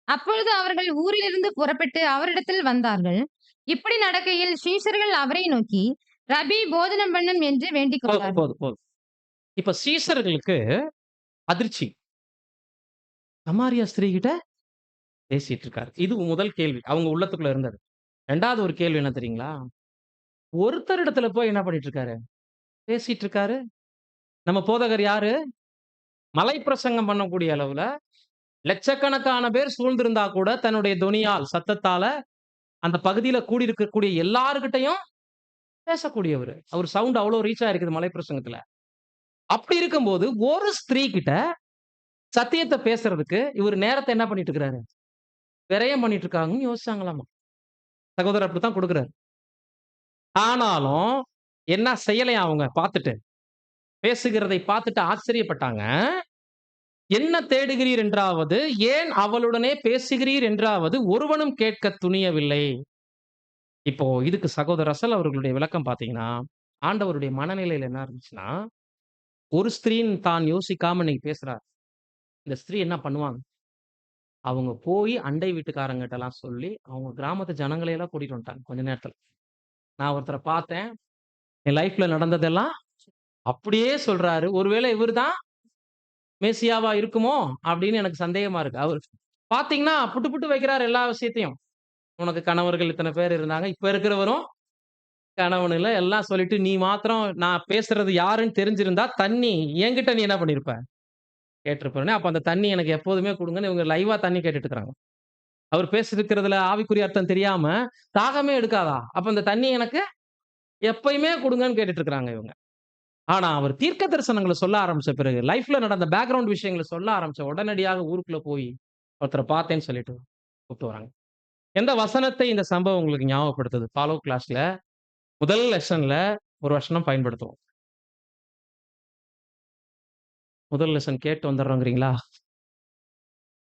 அப்பொழுது அவர்கள் ஊரிலிருந்து புறப்பட்டு அவரிடத்தில் வந்தார்கள். இப்படி நடக்கையில் சீஷர்கள் அவரை நோக்கி, ரபி போஜனம் பண்ணும் என்று வேண்டிக் போதும், கொண்டார்கள். போதும், போதும். இப்ப சீசர்களுக்கு அதிர்ச்சி. சமாரியா ஸ்திரீ கிட்ட பேசிட்டு இருக்காரு. இது முதல் கேள்வி. அவங்க உள்ளத்துக்குள்ள இருந்தது. 2வது ஒரு கேள்வி என்ன தெரியுங்களா? ஒருத்தரிடத்துல போய் என்ன பண்ணிட்டு இருக்காரு? பேசிட்டு இருக்காரு. நம்ம போதகர் யாரு? மலை பிரசங்கம் பண்ணக்கூடிய அளவுல லட்சக்கணக்கான பேர் சூழ்ந்திருந்தா கூட தன்னுடைய தொனியால், சத்தத்தால அந்த பகுதியில கூடியிருக்கக்கூடிய எல்லார்கிட்டயும் பேசக்கூடியவரு. அவர் சவுண்ட் அவ்வளவு ரீச் ஆயிருக்குது மலை பிரசங்கத்துல. அப்படி இருக்கும்போது ஒரு ஸ்திரீ கிட்ட சத்தியத்த பேசுறதுக்கு இவரு நேரத்த என்ன பண்ணிட்டு இருக்கிறாரு? விரயம் பண்ணிட்டு இருக்காங்கன்னு யோசிச்சாங்களாமா. சகோதரர் அப்படித்தான் குடுக்குறாரு. ஆனாலும் என்ன செய்யலையாம் அவங்க பார்த்துட்டு. பேசுகிறதை பார்த்துட்டு ஆச்சரியப்பட்டாங்க. என்ன தேடுகிறீர் என்றாவது, ஏன் அவளுடனே பேசுகிறீர் என்றாவது ஒருவனும் கேட்கத் துணியவில்லை. இப்போ இதுக்கு சகோதரர் ரசல் அவர்களுடைய விளக்கம் பார்த்தீங்கன்னா, ஆண்டவருடைய மனநிலையில என்ன இருந்துச்சுன்னா, ஒரு ஸ்திரீன்னு தான் யோசிக்காம இன்னைக்கு பேசுறார். இந்த ஸ்திரீ என்ன பண்ணுவாங்க? அவங்க போய் அண்டை வீட்டுக்காரங்கட்டலாம் சொல்லி, அவங்க கிராமத்து ஜனங்களை எல்லாம் கூட்டிட்டு வந்துட்டாங்க கொஞ்ச நேரத்துல. நான் ஒருத்தர பார்த்தேன். என் லைஃப்ல நடந்ததெல்லாம் அப்படியே சொல்றாரு. ஒருவேளை இவர்தான் மேசியாவா இருக்குமோ? அப்படின்னு எனக்கு சந்தேகமா இருக்கு. அவரு பார்த்தீங்கன்னா, புட்டு புட்டு வைக்கிறாரு எல்லா விஷயத்தையும். உனக்கு கணவர்கள் இத்தன பேர் இருந்தாங்க. இப்ப இருக்கிறவரும் கணவன் இல்ல. எல்லாம் சொல்லிட்டு, நீ மாத்திரம் நான் பேசுறது யாருன்னு தெரிஞ்சிருந்தா, தண்ணி என்கிட்ட நீ என்ன பண்ணியிருப்ப? கேட்டிருப்பேனே. அப்ப அந்த தண்ணி எனக்கு எப்போதுமே குடுங்கன்னு இவங்க லைவா தண்ணி கேட்டுட்டு இருக்காங்க. அவர் பேசிருக்கிறதுல ஆவிக்குரிய அர்த்தம் தெரியாம, தாகமே எடுக்காதா? அப்ப அந்த தண்ணி எனக்கு எப்பயுமே குடுங்கன்னு கேட்டுட்டு இருக்காங்க இவங்க. ஆனா, அவர் தீர்க்க தரிசனங்கள சொல்ல ஆரம்பிச்ச பிறகு, லைஃப்ல நடந்த பேக்கிரவுண்ட் விஷயங்கள சொல்ல ஆரம்பிச்ச உடனடியாக ஊருக்குள்ள போய் ஒருத்தர பார்த்தேன்னு சொல்லிட்டு கூப்பிட்டு வராங்க. எந்த வசனத்தை இந்த சம்பவம் உங்களுக்கு ஞாபகப்படுத்துது? ஃபாலோ கிளாஸ்ல முதல் லெசன்ல ஒரு வசனம் பயன்படுத்துவோம். முதல் லெசன் கேட்டு வந்துடுறோங்கிறீங்களா?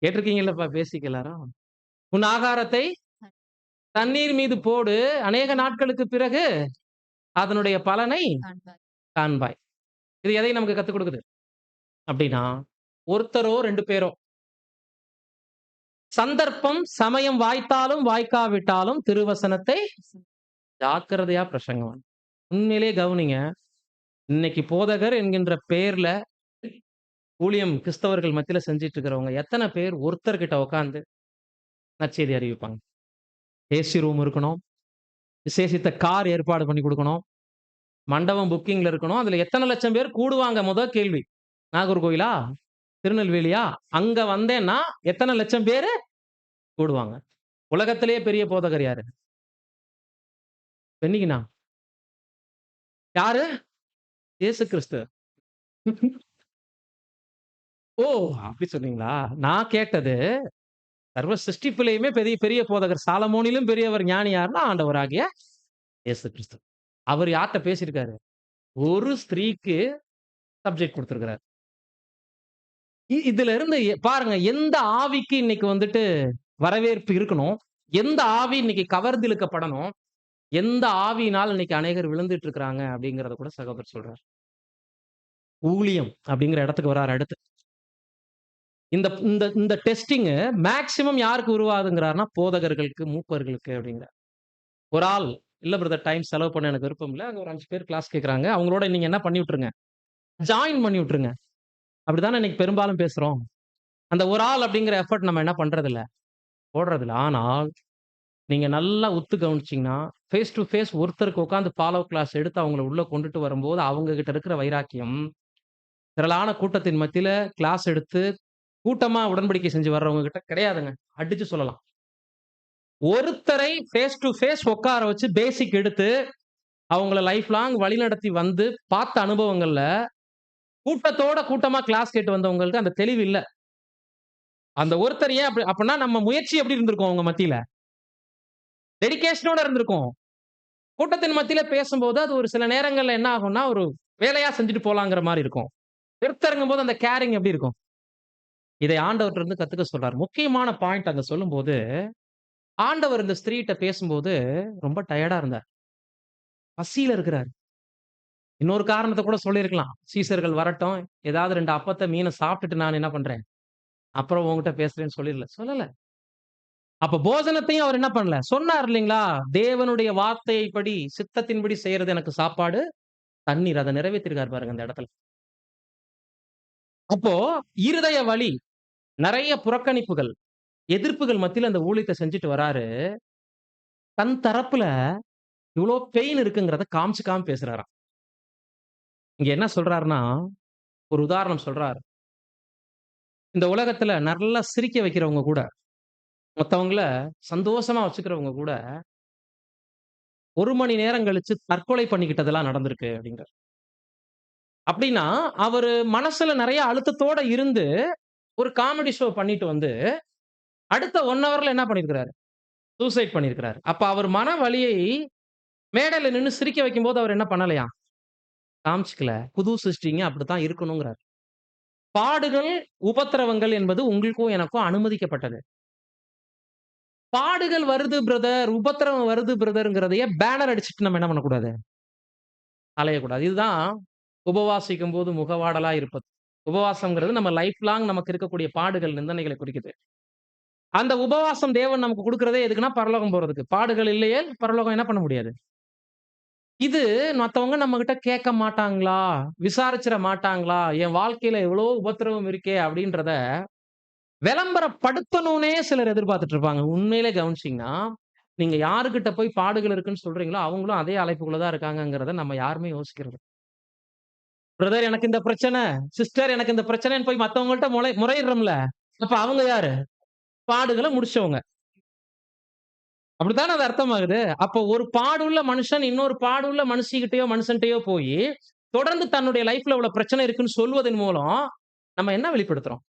கேட்டிருக்கீங்கல்லப்பா பேசிக் எல்லாரும். உன் ஆகாரத்தை தண்ணீர் மீது போடு. அநேக நாட்களுக்கு பிறகு அதனுடைய பலனை காண்பாய். இது எதை நமக்கு கத்துக் கொடுக்குது? அப்படின்னா, ஒருத்தரோ 2 பேரோ சந்தர்ப்பம், சமயம் வாய்த்தாலும், வாய்க்காவிட்டாலும் திருவசனத்தை ஜாக்கிரதையா பிரசங்கம் பண்ணணும். உண்மையிலேயே கவனிங்க. இன்னைக்கு போதகர் என்கின்ற பெயர்ல ஊழியம் கிறிஸ்தவர்கள் மத்தியில செஞ்சுட்டு இருக்கிறவங்க எத்தனை பேர் ஒருத்தர்கிட்ட உட்கார்ந்து நற்செய்தி அறிவிப்பாங்க? ஏசி ரூம் இருக்கணும். விசேஷித்த கார் ஏற்பாடு பண்ணி குடுக்கணும். மண்டபம் புக்கிங்ல இருக்கணும். அதுல எத்தனை லட்சம் பேர் கூடுவாங்க? முதல் கேள்வி. நாகர்கோயிலா? திருநெல்வேலியா? அங்க வந்தேன்னா எத்தனை லட்சம் பேரு கூடுவாங்க? உலகத்திலேயே பெரிய போதகர் யாரு? சொன்னீங்கனா? யாரு? இயேசு கிறிஸ்து. ஓ! அப்படி சொன்னீங்களா? நான் கேட்டது, சர்வ சிருஷ்டிப்பிலேயுமே பெரிய பெரிய போதகர். சாலமோனிலும் பெரியவர் ஞானி யாருன்னா, ஆண்டவராகிய இயேசு கிறிஸ்து. அவர் யார்ட்ட பேசியிருக்காரு? ஒரு ஸ்திரீக்கு சப்ஜெக்ட் குடுத்திருக்கிறார். இதுல இருந்து பாருங்க, எந்த ஆவிக்கு இன்னைக்கு வந்துட்டு வரவேற்பு இருக்கணும்? எந்த ஆவி இன்னைக்கு கவர்ந்து இழுக்கப்படணும்? எந்த ஆவியினால் இன்னைக்கு அநேகர் விழுந்துட்டு இருக்கிறாங்க அப்படிங்கிறத கூட சகோதரர் சொல்றார். ஊழியம் அப்படிங்கிற இடத்துக்கு வராரு அடுத்து. இந்த இந்த இந்த டெஸ்டிங் மேக்ஸிமம் யாருக்கு உருவாகுதுங்கிறாருன்னா, போதகர்களுக்கு, மூப்பர்களுக்கு அப்படிங்கிறார். ஒரு ஆள், இல்ல பிரதர் டைம் செலவு பண்ண எனக்கு விருப்பம் இல்ல. அங்க ஒரு 5 பேர் கிளாஸ் கேட்கறாங்க. அவங்களோட நீங்க என்ன பண்ணி விட்டுருங்க? ஜாயின் பண்ணி விட்டுருங்க. அப்படித்தானே இன்னைக்கு பெரும்பாலும் பேசுறோம். அந்த ஒரு ஆள் அப்படிங்கிற எஃபர்ட் நம்ம என்ன பண்றதில்ல, போடுறதில்ல. ஆனால் நீங்க நல்லா உத்து கவனிச்சீங்கன்னா, ஃபேஸ் டு ஃபேஸ் ஒருத்தருக்கு உட்கார்ந்து ஃபாலோ கிளாஸ் எடுத்து அவங்கள உள்ள கொண்டுட்டு வரும்போது, அவங்க கிட்ட இருக்கிற வைராக்கியம், திரளான கூட்டத்தின் மத்தியில கிளாஸ் எடுத்து கூட்டமா உடன்படிக்கை செஞ்சு வர்றவங்க கிட்ட கிடையாதுங்க. அடிச்சு சொல்லலாம். ஒருத்தரை ஃபேஸ் டு ஃபேஸ் உட்கார வச்சு பேசிக் எடுத்து, அவங்கள லைஃப் லாங் வழிநடத்தி வந்து பார்த்த அனுபவங்கள்ல, கூட்டத்தோட கூட்டமா கிளாஸ் கேட்டு வந்தவங்களுக்கு அந்த தெளிவு இல்ல. அந்த ஒருத்தர் ஏன் அப்படி அப்பன்னா நம்ம முயற்சி எப்படி இருந்திருக்கும் அவங்க மத்தியில? டெடிகேஷனோட இருந்திருக்கும். கூட்டத்தின் மத்தியில பேசும்போது, அது ஒரு சில நேரங்கள்ல என்ன ஆகும்னா, ஒரு வேலையா செஞ்சுட்டு போலாங்கிற மாரி இருக்கும். பெருத்தறங்கும் போது அந்த கேரிங் எப்படி இருக்கும்? இதை ஆண்டவர்ட்ட இருந்து கத்துக்க சொல்றாரு. முக்கியமான பாயிண்ட் அங்க சொல்லும்போது, ஆண்டவர் இந்த ஸ்திரீட்ட பேசும்போது ரொம்ப டயர்டா இருந்தார். பசியில இருக்கிறாரு. இன்னொரு காரணத்த கூட சொல்லியிருக்கலாம். சீசர்கள் வரட்டும், ஏதாவது 2 அப்பத்த, மீன சாப்பிட்டுட்டு நான் என்ன பண்றேன், அப்புறம் உன்கிட்ட பேசுறேன்னு சொல்லல. அப்ப போஜனத்தையும் அவர் என்ன பண்ணல? சொன்னார் இல்லீங்களா? தேவனுடைய வார்த்தைப்படி, சித்தத்தின்படி செய்யறது எனக்கு சாப்பாடு, தண்ணீர். அத நிறைவேத்திருக்காரு பாருங்க அந்த இடத்துல. அப்போ இருதய வலி, நெறைய புறக்கணிப்புகள், எதிர்ப்புகள் மத்தியில அந்த ஊழியத்த செஞ்சுட்டு வராரு. தன் தரப்புல இவ்ளோ பெயின் இருக்குங்கிறத காமிச்சுக்காம பேசுறாராம். இங்க என்ன சொல்றாருன்னா, ஒரு உதாரணம் சொல்றாரு. இந்த உலகத்துல நல்லா சிரிக்க வைக்கிறவங்க கூட, மத்தவங்கள சந்தோஷமா வச்சுக்கிறவங்க கூட, 1 மணி நேரம் கழிச்சு தற்கொலை பண்ணிக்கிட்டதெல்லாம் நடந்திருக்கு அப்படிங்கிறார். அப்படின்னா, அவரு மனசுல நெறைய அழுத்தத்தோட இருந்து, ஒரு காமெடி ஷோ பண்ணிட்டு வந்து, அடுத்த 1 ஹவர்ல என்ன பண்ணியிருக்கிறாரு? சூசைட் பண்ணியிருக்கிறாரு. அப்ப அவர் மன வலியை மேடையில நின்னு சிரிக்க வைக்கும்போது அவர் என்ன பண்ணலையாம்? காமிச்சுக்கல. புது சிருஷ்டிங்க அப்படித்தான் இருக்கணுங்கிறார். பாடுகள், உபத்திரவங்கள் என்பது உங்களுக்கும் எனக்கும் அனுமதிக்கப்பட்டது. பாடுகள் வருது பிரதர், உபத்திரவம் வருது பிரதர்ங்கிறதையே பேனர் அடிச்சுட்டு நம்ம என்ன பண்ணக்கூடாது? அலையக்கூடாது. இதுதான் உபவாசிக்கும்போது முகவாடலா இருப்பது. உபவாசம்ங்கிறது நம்ம லைஃப் லாங் நமக்கு இருக்கக்கூடிய பாடுகள், நிந்தனைகளை குறிக்குது. அந்த உபவாசம் தேவன் நமக்கு குடுக்கிறதே எதுக்குன்னா, பரலோகம் போறதுக்கு. பாடுகள் இல்லையேல் பரலோகம் என்ன பண்ண முடியாது. இது மத்தவங்க நம்மகிட்ட கேட்க மாட்டாங்களா? விசாரிச்சிற மாட்டாங்களா? என் வாழ்க்கையில எவ்வளோ உபத்திரவம் இருக்கே அப்படின்றத விளம்பரப்படுத்தணும்னே சிலர் எதிர்பார்த்துட்டு இருப்பாங்க. உண்மையிலே கவனிச்சீங்கன்னா, நீங்க யாருகிட்ட போய் பாடுகள் இருக்குன்னு சொல்றீங்களோ, அவங்களும் அதே அழைப்புக்குள்ள தான் இருக்காங்கங்கிறத நம்ம யாருமே யோசிக்கிறது. பிரதர் எனக்கு இந்த பிரச்சனை, சிஸ்டர் எனக்கு இந்த பிரச்சனைன்னு போய் மத்தவங்கள்ட்ட முறையிடுறோம்ல. அப்ப அவங்க யாரு? பாடுகள முடிச்சவங்க. அப்படித்தானே அது அர்த்தமாகுது. அப்போ ஒரு பாடுள்ள மனுஷன் இன்னொரு பாடுள்ள மனுஷிகிட்டயோ, மனுஷன்ட்டயோ போயி, தொடர்ந்து தன்னுடைய லைஃப்ல இவ்வளவு பிரச்சனை இருக்குன்னு சொல்வதன் மூலம், நம்ம என்ன வெளிப்படுத்துறோம்?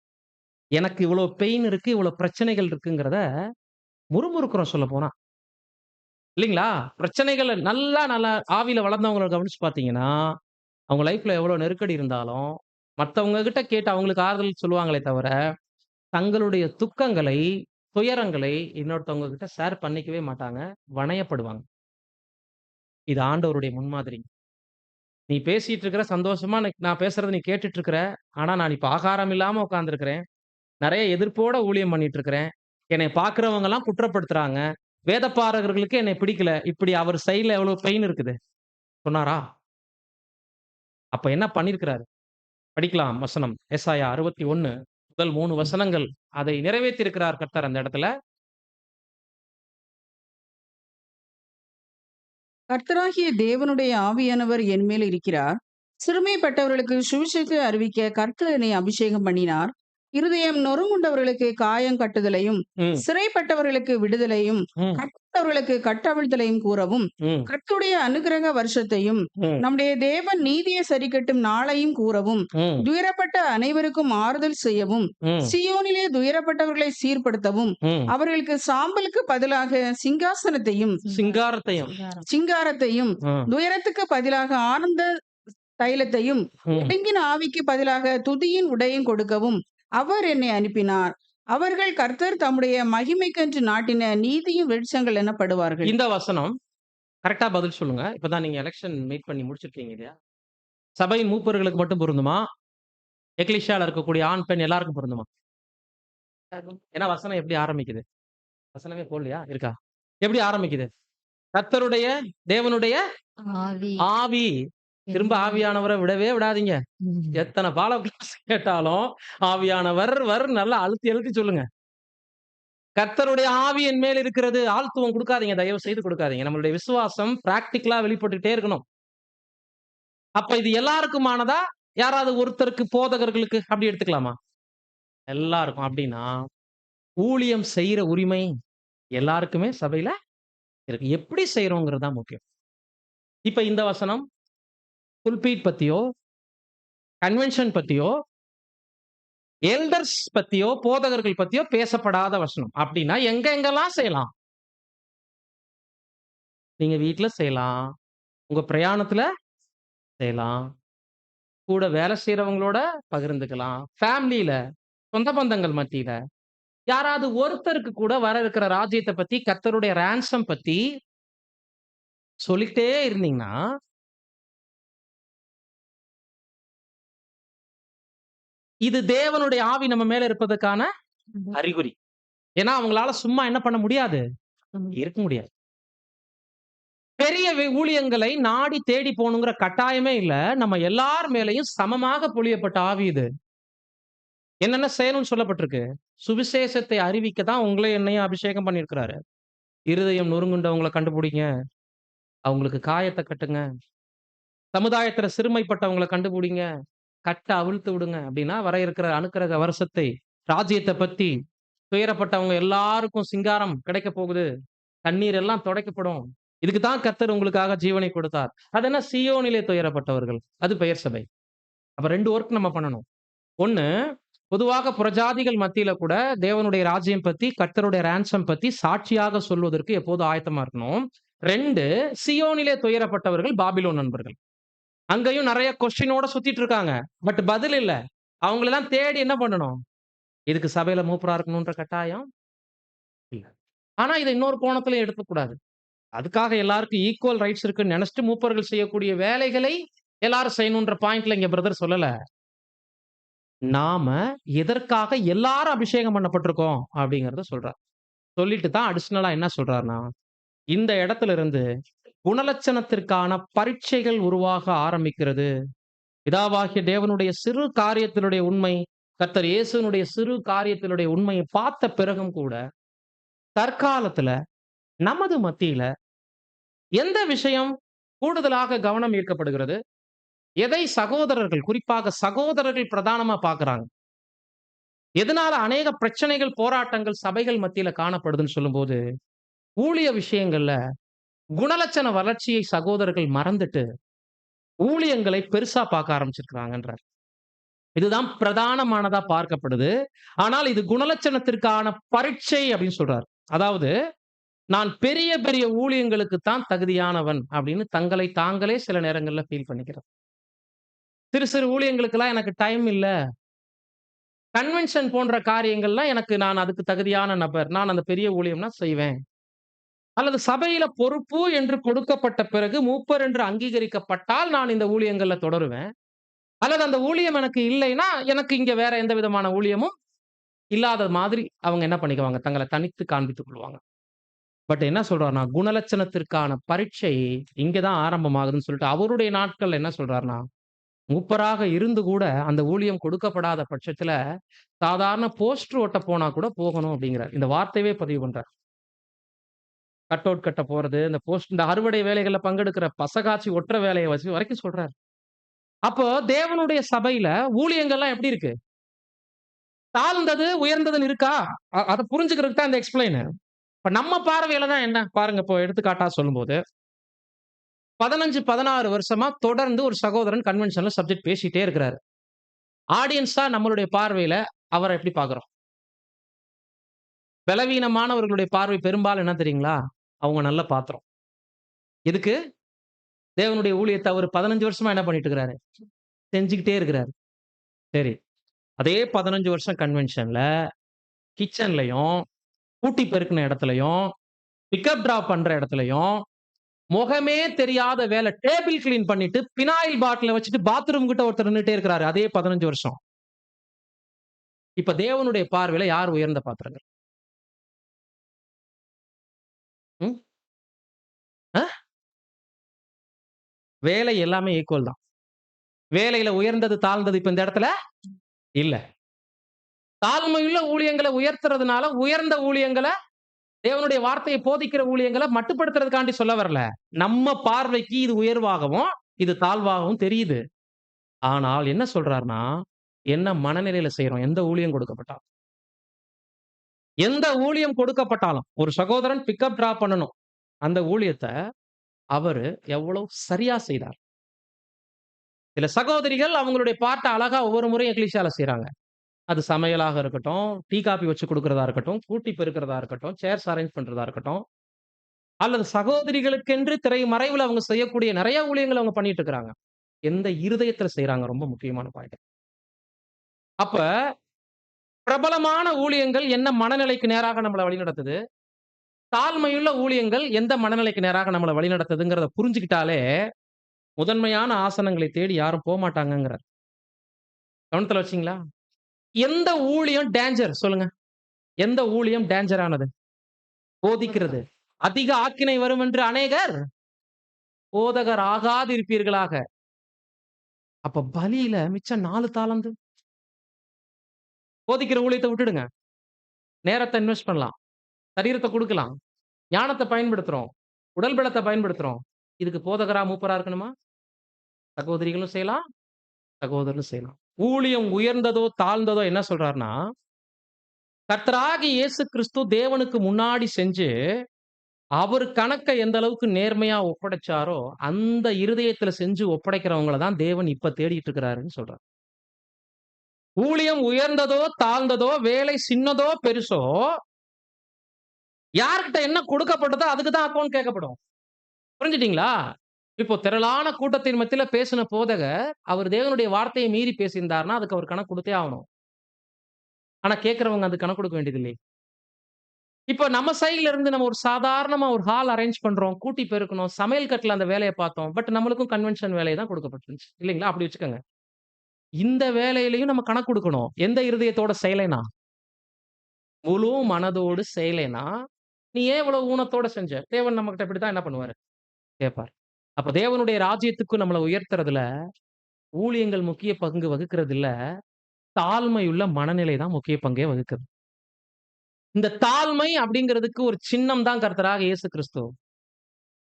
எனக்கு இவ்வளவு பெயின் இருக்கு, இவ்வளவு பிரச்சனைகள் இருக்குங்கிறத முறுமுறுக்கிறோம் சொல்லப்போனா. இல்லீங்களா? பிரச்சனைகள நல்லா ஆவியில வளர்ந்தவங்கள கவனிச்சு பார்த்தீங்கன்னா, அவங்க லைஃப்ல எவ்வளவு நெருக்கடி இருந்தாலும், மத்தவங்க கிட்ட கேட்டு அவங்களுக்கு ஆறுதல் சொல்லுவாங்களே தவிர, தங்களுடைய துக்கங்களை, துயரங்களை இன்னொருத்தவங்க கிட்ட ஷேர் பண்ணிக்கவே மாட்டாங்க. வணையப்படுவாங்க. இது ஆண்டவருடைய முன்மாதிரி. நீ பேசிட்டு இருக்கிற சந்தோஷமா நான் பேசுறத நீ கேட்டுட்டு இருக்கிற. ஆனா நான் இப்ப ஆகாரம் இல்லாம உட்கார்ந்திருக்கிறேன். நெறைய எதிர்ப்போட ஊழியம் பண்ணிட்டு இருக்கிறேன். என்னைய பார்க்கிறவங்கலாம் குற்றப்படுத்துறாங்க. வேதபாரகர்களுக்கு என்னைய பிடிக்கல. இப்படி அவர் சைடுல எவ்வளவு பெயின் இருக்குது. சொன்னாரா? அப்ப என்ன பண்ணியிருக்கிறாரு? படிக்கலாம் வசனம். ஏசாயா 61 முதல் 3 வசனங்கள். அதை நிறைவேத்தியிருக்கிறார் கர்த்தர் அந்த இடத்துல. கர்த்தராகிய தேவனுடைய ஆவியானவர் என்மேல் இருக்கிறார். சிறுமைப்பட்டவர்களுக்கு சுவிசேஷத்தை அறிவிக்க கர்த்தர் என்னை அபிஷேகம் பண்ணினார். இருதயம் நொறுங்குண்டவர்களுக்கு காயம் கட்டுதலையும், ம், சிறைப்பட்டவர்களுக்கு விடுதலையும், ம், கட்டவர்களுக்கு கட்டவிழ்தலையும் கூறவும், ம், கர்த்தருடைய அனுக்கிரக வருஷத்தையும், ம், நம்முடைய தேவன் நீதியை சரிக்கட்டும் நாளையும் கூறவும், ம், துயரப்பட்ட அனைவருக்கும் ஆறுதல் செய்யவும், ம், சியோனிலே துயரப்பட்டவர்களை சீர்படுத்தவும், ம். அவர்களுக்கு சாம்பலுக்கு பதிலாக சிங்காசனத்தையும், சிங்காரத்தையும். சிங்காரத்தையும், ம், துயரத்துக்கு பதிலாக ஆனந்த தைலத்தையும், ம். ஒடுங்கின ஆவிக்கு பதிலாக துதியின் உடையும் கொடுக்கவும் அவர் என்னை அனுப்பினார். அவர்கள் கர்த்தர் தம்முடைய மகிமைக்கென்று நாட்டின நீதியும் வெளிச்சங்கள் எனப்படுவார்கள். இந்த வசனம் கரெக்ட்டா பதில் சொல்லுங்க. இப்பதான் நீங்க எலக்ஷன் மீட் பண்ணி முடிச்சிருக்கீங்க இல்லையா? சபையின் மூப்பர்களுக்கு மட்டும் பொருந்துமா? எக்லீசியால இருக்கக்கூடிய ஆண், பெண் எல்லாருக்கும் பொருந்துமா? ஏன்னா வசனம் எப்படி ஆரம்பிக்குது? வசனமே போடலையா? இருக்கா? எப்படி ஆரம்பிக்குது? கர்த்தருடைய, தேவனுடைய ஆவி. ஆவி. திரும்ப ஆவியானவர விடவே விடாதீங்க. ம். எத்தன பால கிளாஸ் கேட்டாலும், ஆவியானவர் நல்லா அழுத்தி அழுத்தி சொல்லுங்க. கர்த்தருடைய ஆவி என் மேல் இருக்கிறது. ஆள்துவம் குடுக்காதீங்க. தயவு செய்து குடுக்காதீங்க. நம்மளுடைய விசுவாசம் பிராக்டிகலா வெளிப்பட்டுட்டே இருக்கணும். அப்ப இது எல்லாருக்குமானதா? யாராவது ஒருத்தருக்கு, போதகர்களுக்கு அப்படி எடுத்துக்கலாமா? எல்லாருக்கும். அப்படின்னா, ஊழியம் செய்யற உரிமை எல்லாருக்குமே சபையில இருக்கு. எப்படி செய்றோங்கிறது தான் முக்கியம். இப்ப இந்த வசனம் புல்பீட் பத்தியோ, கன்வென்ஷன் பத்தியோ, எல்டர்ஸ் பத்தியோ, போதகர்கள் பத்தியோ பேசப்படாத வசனம். அப்படின்னா எங்கெல்லாம் செய்யலாம்? நீங்க வீட்ல செய்யலாம். உங்க பிரயாணத்துல செய்யலாம். கூட வேலை செய்றவங்களோட பகிர்ந்துக்கலாம். ஃபேமிலில, சொந்த பந்தங்கள் மத்தியில. யாராவது ஒருத்தருக்கு கூட வர இருக்கிற ராஜ்யத்த பத்தி, கர்த்தருடைய ரான்சம் பத்தி சொல்லிக்கிட்டே இருந்தீங்கன்னா, இது தேவனுடைய ஆவி நம்ம மேல இருப்பதற்கான அறிகுறி. ஏன்னா, அவங்களால சும்மா என்ன பண்ண முடியாது? இருக்க முடியாது. பெரிய ஊழியங்களை நாடி தேடி போகணுங்கிற கட்டாயமே இல்ல. நம்ம எல்லார் மேலயும் சமமாக பொழியப்பட்ட ஆவி இது. என்னென்ன செய்யணும்னு சொல்லப்பட்டிருக்கு? சுவிசேஷத்தை அறிவிக்க தான் உங்களையும் என்னையும் அபிஷேகம் பண்ணியிருக்கிறாரு. இருதயம் நொறுங்குண்டவங்கள கண்டுபிடிங்க. அவங்களுக்கு காயத்த கட்டுங்க. சமுதாயத்துல சிறுமைப்பட்டவங்கள கண்டுபிடிங்க. கட்ட அவிழ்த்து விடுங்க. அப்படின்னா வர இருக்கிற அனுக்கிரக வருஷத்தை, ராஜ்யத்த பத்தி, துயரப்பட்டவங்க எல்லாருக்கும் சிங்காரம் கிடைக்கப் போகுது. கண்ணீர் எல்லாம் துடைக்கப்படும். இதுக்கு தான் கர்த்தர் உங்களுக்காக ஜீவனை கொடுத்தார். அது என்ன சீயோனிலே துயரப்பட்டவர்கள். அது பெயர் சபை. அப்ப 2 வொர்க் நம்ம பண்ணணும். 1 பொதுவாக புறஜாதிகள் மத்தியில கூட தேவனுடைய ராஜ்யம் பத்தி, கர்த்தருடைய ரான்சம் பத்தி சாட்சியாக சொல்வதற்கு எப்போதும் ஆயத்தமா இருக்கணும். 2 சீயோனிலே துயரப்பட்டவர்கள் பாபிலோன் நண்பர்கள். அங்கேயும் நிறைய கொஸ்டினோட சுத்திட்டு இருக்காங்க. பட் பதில் இல்ல. அவங்களெல்லாம் தேடி என்ன பண்ணணும்? இதுக்கு சபையில மூப்பரா இருக்கணும்ன்ற கட்டாயம் இல்ல. ஆனா இத இன்னொரு கோணத்திலயும் எடுக்கக்கூடாது. அதுக்காக எல்லாருக்கும் ஈக்குவல் ரைட்ஸ் இருக்குன்னு நினைச்சிட்டு மூப்பர்கள் செய்யக்கூடிய வேலைகளை எல்லாரும் செய்யணும்ன்ற பாயிண்ட்ல இங்க பிரதர் சொல்லல. நாம எதற்காக எல்லாரும் அபிஷேகம் பண்ணப்பட்டிருக்கோம் அப்படிங்கறத சொல்றார். சொல்லிட்டு தான் அடிஷனலா என்ன சொல்றாருன்னா, இந்த இடத்துல இருந்து குணலட்சணத்திற்கான பரீட்சைகள் உருவாக ஆரம்பிக்கிறது. பிதாவாகிய தேவனுடைய சிறு காரியத்தினுடைய உண்மை, கர்த்தர் இயேசுவினுடைய சிறு காரியத்தினுடைய உண்மையை பார்த்த பிறகும் கூட, தற்காலத்துல நமது மத்தியில எந்த விஷயம் கூடுதலாக கவனம் ஈர்க்கப்படுகிறது? எதை சகோதரர்கள், குறிப்பாக சகோதரர்கள் பிரதானமா பார்க்குறாங்க? எதனால அநேக பிரச்சனைகள், போராட்டங்கள் சபைகள் மத்தியில காணப்படுதுன்னு சொல்லும்போது, ஊழிய விஷயங்கள்ல குணலட்சண வளர்ச்சியை சகோதரர்கள் மறந்துட்டு, ஊழியங்களை பெருசா பார்க்க ஆரம்பிச்சிருக்கிறாங்கன்றார். இதுதான் பிரதானமானதா பார்க்கப்படுது. ஆனால் இது குணலட்சணத்திற்கான பரீட்சை அப்படின்னு சொல்றார். அதாவது நான் பெரிய பெரிய ஊழியங்களுக்கு தான் தகுதியானவன் அப்படின்னு தங்களை தாங்களே சில நேரங்கள்ல ஃபீல் பண்ணிக்கிறது. சிறு சிறு ஊழியங்களுக்கெல்லாம் எனக்கு டைம் இல்ல. கன்வென்ஷன் போன்ற காரியங்கள்லாம் நான் அதுக்கு தகுதியான நபர். நான் அந்த பெரிய ஊழியம்னா செய்வேன். அல்லது சபையில பொறுப்பு என்று கொடுக்கப்பட்ட பிறகு மூப்பர் என்று அங்கீகரிக்கப்பட்டால் நான் இந்த ஊழியங்கள்ல தொடருவேன். அல்லது அந்த ஊழியம் எனக்கு இல்லைன்னா, எனக்கு இங்க வேற எந்த விதமான ஊழியமும் இல்லாத மாதிரி அவங்க என்ன பண்ணிக்குவாங்க? தங்கள தனித்து காண்பித்துக் கொள்வாங்க. பட் என்ன சொல்றார்ன்னா, குணலட்சணத்திற்கான பரீட்சை இங்க தான் ஆரம்பமாகுதுன்னு சொல்லிட்டு, அவருடைய நாட்கள்ல என்ன சொல்றார்ன்னா, மூப்பராக இருந்து கூட அந்த ஊழியம் கொடுக்கப்படாத பட்சத்துல, சாதாரண போஸ்டர் ஒட்ட போனா கூட போகணும் அப்படிங்கிறார். இந்த வார்த்தையவே பதிவு பண்றார். கட் அவுட் கட்ட போறது, இந்த அறுவடை வேலைகள்ல பங்கெடுக்கிற பசகாட்சி ஒட்டுற வேலைய வச்சு வரைக்கும் சொல்றாரு. அப்போ தேவனுடைய சபையில ஊழியங்கள்லாம் எப்படி இருக்கு? தாழ்ந்தது, உயர்ந்ததுன்னு இருக்கா? அத புரிஞ்சுக்கிறதுக்கு தான் இந்த எக்ஸ்பிளைன். இப்ப நம்ம பார்வையில தான் என்ன? பாருங்க இப்போ எடுத்துக்காட்டா சொல்லும்போது, 15, 16 வருஷமா தொடர்ந்து ஒரு சகோதரன் கன்வென்ஷன்ல சப்ஜெக்ட் பேசிட்டே இருக்கிறாரு. ஆடியன்ஸா நம்மளுடைய பார்வையில அவர எப்படி பார்க்கிறோம்? பலவீனமானவர்களுடைய பார்வை பெரும்பாலும் என்ன தெரியுங்களா? அவங்க நல்ல பாத்திரம். எதுக்கு? தேவனுடைய ஊழியத்த அவரு 15 வருஷமா என்ன பண்ணிட்டு இருக்கிறாரு? செஞ்சுக்கிட்டே இருக்கிறாரு. சரி. அதே 15 வருஷம் கன்வென்ஷன்ல கிச்சன்லயும், கூட்டி பெருக்குன இடத்துலயும், பிக்கப் டிராப் பண்ற இடத்துலயும், முகமே தெரியாத வேலை டேபிள் கிளீன் பண்ணிட்டு, பினாயில் பாட்டில வச்சுட்டு பாத்ரூம் கிட்ட ஒருத்தர் நின்னுட்டே இருக்கிறாரு. அதே 15 வருஷம். இப்ப தேவனுடைய பார்வையில யார் உயர்ந்த பாத்திரங்கள்? ம்? அ? வேலை எல்லாமே ஈக்குவல் தான். வேலையில உயர்ந்தது, தாழ்ந்தது இப்ப இந்த இடத்துல இல்ல. தாழ்மையுள்ள ஊழியங்கள உயர்த்துறதுனால, உயர்ந்த ஊழியங்கள தேவனுடைய வார்த்தையை போதிக்கிற ஊழியங்கள மட்டுப்படுத்துறதுக்காண்டி சொல்ல வரல. நம்ம பார்வைக்கு இது உயர்வாகவும், இது தாழ்வாகவும் தெரியுது. ஆனால் என்ன சொல்றார்ன்னா, என்ன மனநிலையில செய்றோம்? எந்த ஊழியம் கொடுக்கப்பட்டாலும். எந்த ஊழியம் கொடுக்கப்பட்டாலும், ஒரு சகோதரன் பிக்கப் டிராப் பண்ணணும். அந்த ஊழியத்த அவரு எவ்வளவு சரியா செய்தார். சில சகோதரிகள் அவங்களுடைய பார்ட்ட அழகா ஒவ்வொரு முறையும் எக்லிஷியால செய்றாங்க. அது சமையலாக இருக்கட்டும், டீ, காபி வச்சு குடுக்கிறதா இருக்கட்டும், கூட்டி பெருக்கிறதா இருக்கட்டும், சேர்ஸ் அரேஞ்ச் பண்றதா இருக்கட்டும், அல்லது சகோதரிகளுக்கென்று திரை மறைவுல அவங்க செய்யக்கூடிய நெறைய ஊழியங்கள அவங்க பண்ணிட்டு இருக்கிறாங்க. எந்த இருதயத்துல செய்றாங்க ரொம்ப முக்கியமான பாயிண்ட். அப்ப பிரபலமான ஊழியங்கள் என்ன மனநிலைக்கு நேராக நம்மள வழிநடத்துது? தாழ்மையுள்ள ஊழியங்கள் எந்த மனநிலைக்கு நேராக நம்மள வழிநடத்துதுங்கிறத புரிஞ்சுக்கிட்டாலே, முதன்மையான ஆசனங்களை தேடி யாரும் போமாட்டாங்கங்கிறார். கவனத்துல வச்சீங்களா? எந்த ஊழியம் டேஞ்சர் சொல்லுங்க? எந்த ஊழியம் டேஞ்சரானது? போதிக்கிறது. அதிக ஆக்கினை வரும் என்று அநேகர் போதகர் ஆகாதிருப்பீர்களாக. அப்ப பலியில மிச்சம் 4 தாலந்து. போதிக்கிற ஊழியத்த விட்டுடுங்க. நேரத்த இன்வெஸ்ட் பண்ணலாம். சரீரத்த குடுக்கலாம். ஞானத்த பயன்படுத்துறோம். உடல் பலத்த பயன்படுத்துறோம். இதுக்கு போதகரா, மூப்பரா இருக்கணுமா? சகோதரிகளும் செய்யலாம், சகோதரரும் செய்யலாம். ஊழியம் உயர்ந்ததோ, தாழ்ந்ததோ என்ன சொல்றார்ன்னா, கர்த்தராகிய இயேசு கிறிஸ்து தேவனுக்கு முன்னாடி செஞ்சு, அவரு கணக்க எந்த அளவுக்கு நேர்மையா ஒப்படைச்சாரோ, அந்த இருதயத்துல செஞ்சு ஒப்படைக்கிறவங்கள தான் தேவன் இப்ப தேடிட்டு இருக்கிறாருன்னு சொல்றார். ஊழியம் உயர்ந்ததோ, தாழ்ந்ததோ, வேலை சின்னதோ, பெருசோ, யார்கிட்ட என்ன கொடுக்கப்பட்டதோ அதுக்கு தான் அக்கவுண்ட் கேட்கப்படும். புரிஞ்சுட்டீங்களா? இப்போ திரளான கூட்டத்தின் மத்தியில பேசின போதகர், அவர் தேவனுடைய வார்த்தையை மீறி பேசியிருந்தார்ன்னா, அதுக்கு அவர் கணக்கு குடுத்தே ஆகணும். ஆனா கேட்கிறவங்க அதுக்கு கணக்கு குடுக்க வேண்டியதில்லை. இப்ப நம்ம சைடுல இருந்து நம்ம ஒரு சாதாரணமா ஒரு ஹால் அரேஞ்ச் பண்றோம். கூட்டி பெருக்கணும். சமையல் கட்டுல அந்த வேலைய பார்த்தோம். பட் நம்மளுக்கும் கன்வென்ஷன் வேலை தான் கொடுக்கப்பட்டிருந்துச்சு. இல்லைங்களா? அப்படி வச்சுக்கங்க. இந்த வேலையிலயும் நம்ம கணக்கு குடுக்கணும். எந்த இருதயத்தோட செய்யலைன்னா? முழு மனதோடு செய்யலைன்னா, நீ ஏன் இவ்வளவு ஊனத்தோட செஞ்ச? தேவன் நம்மகிட்ட இப்படித்தான் என்ன பண்ணுவாரு? கேட்பார். அப்ப தேவனுடைய ராஜ்யத்துக்கு நம்மள உயர்த்துறதுல, ஊழியங்கள் முக்கிய பங்கு வகுக்கிறது இல்ல. தாழ்மையுள்ள மனநிலை தான் முக்கிய பங்கே வகுக்குது. இந்த தாழ்மை அப்படிங்கிறதுக்கு ஒரு சின்னம் தான் கர்த்தராகிய இயேசு கிறிஸ்து.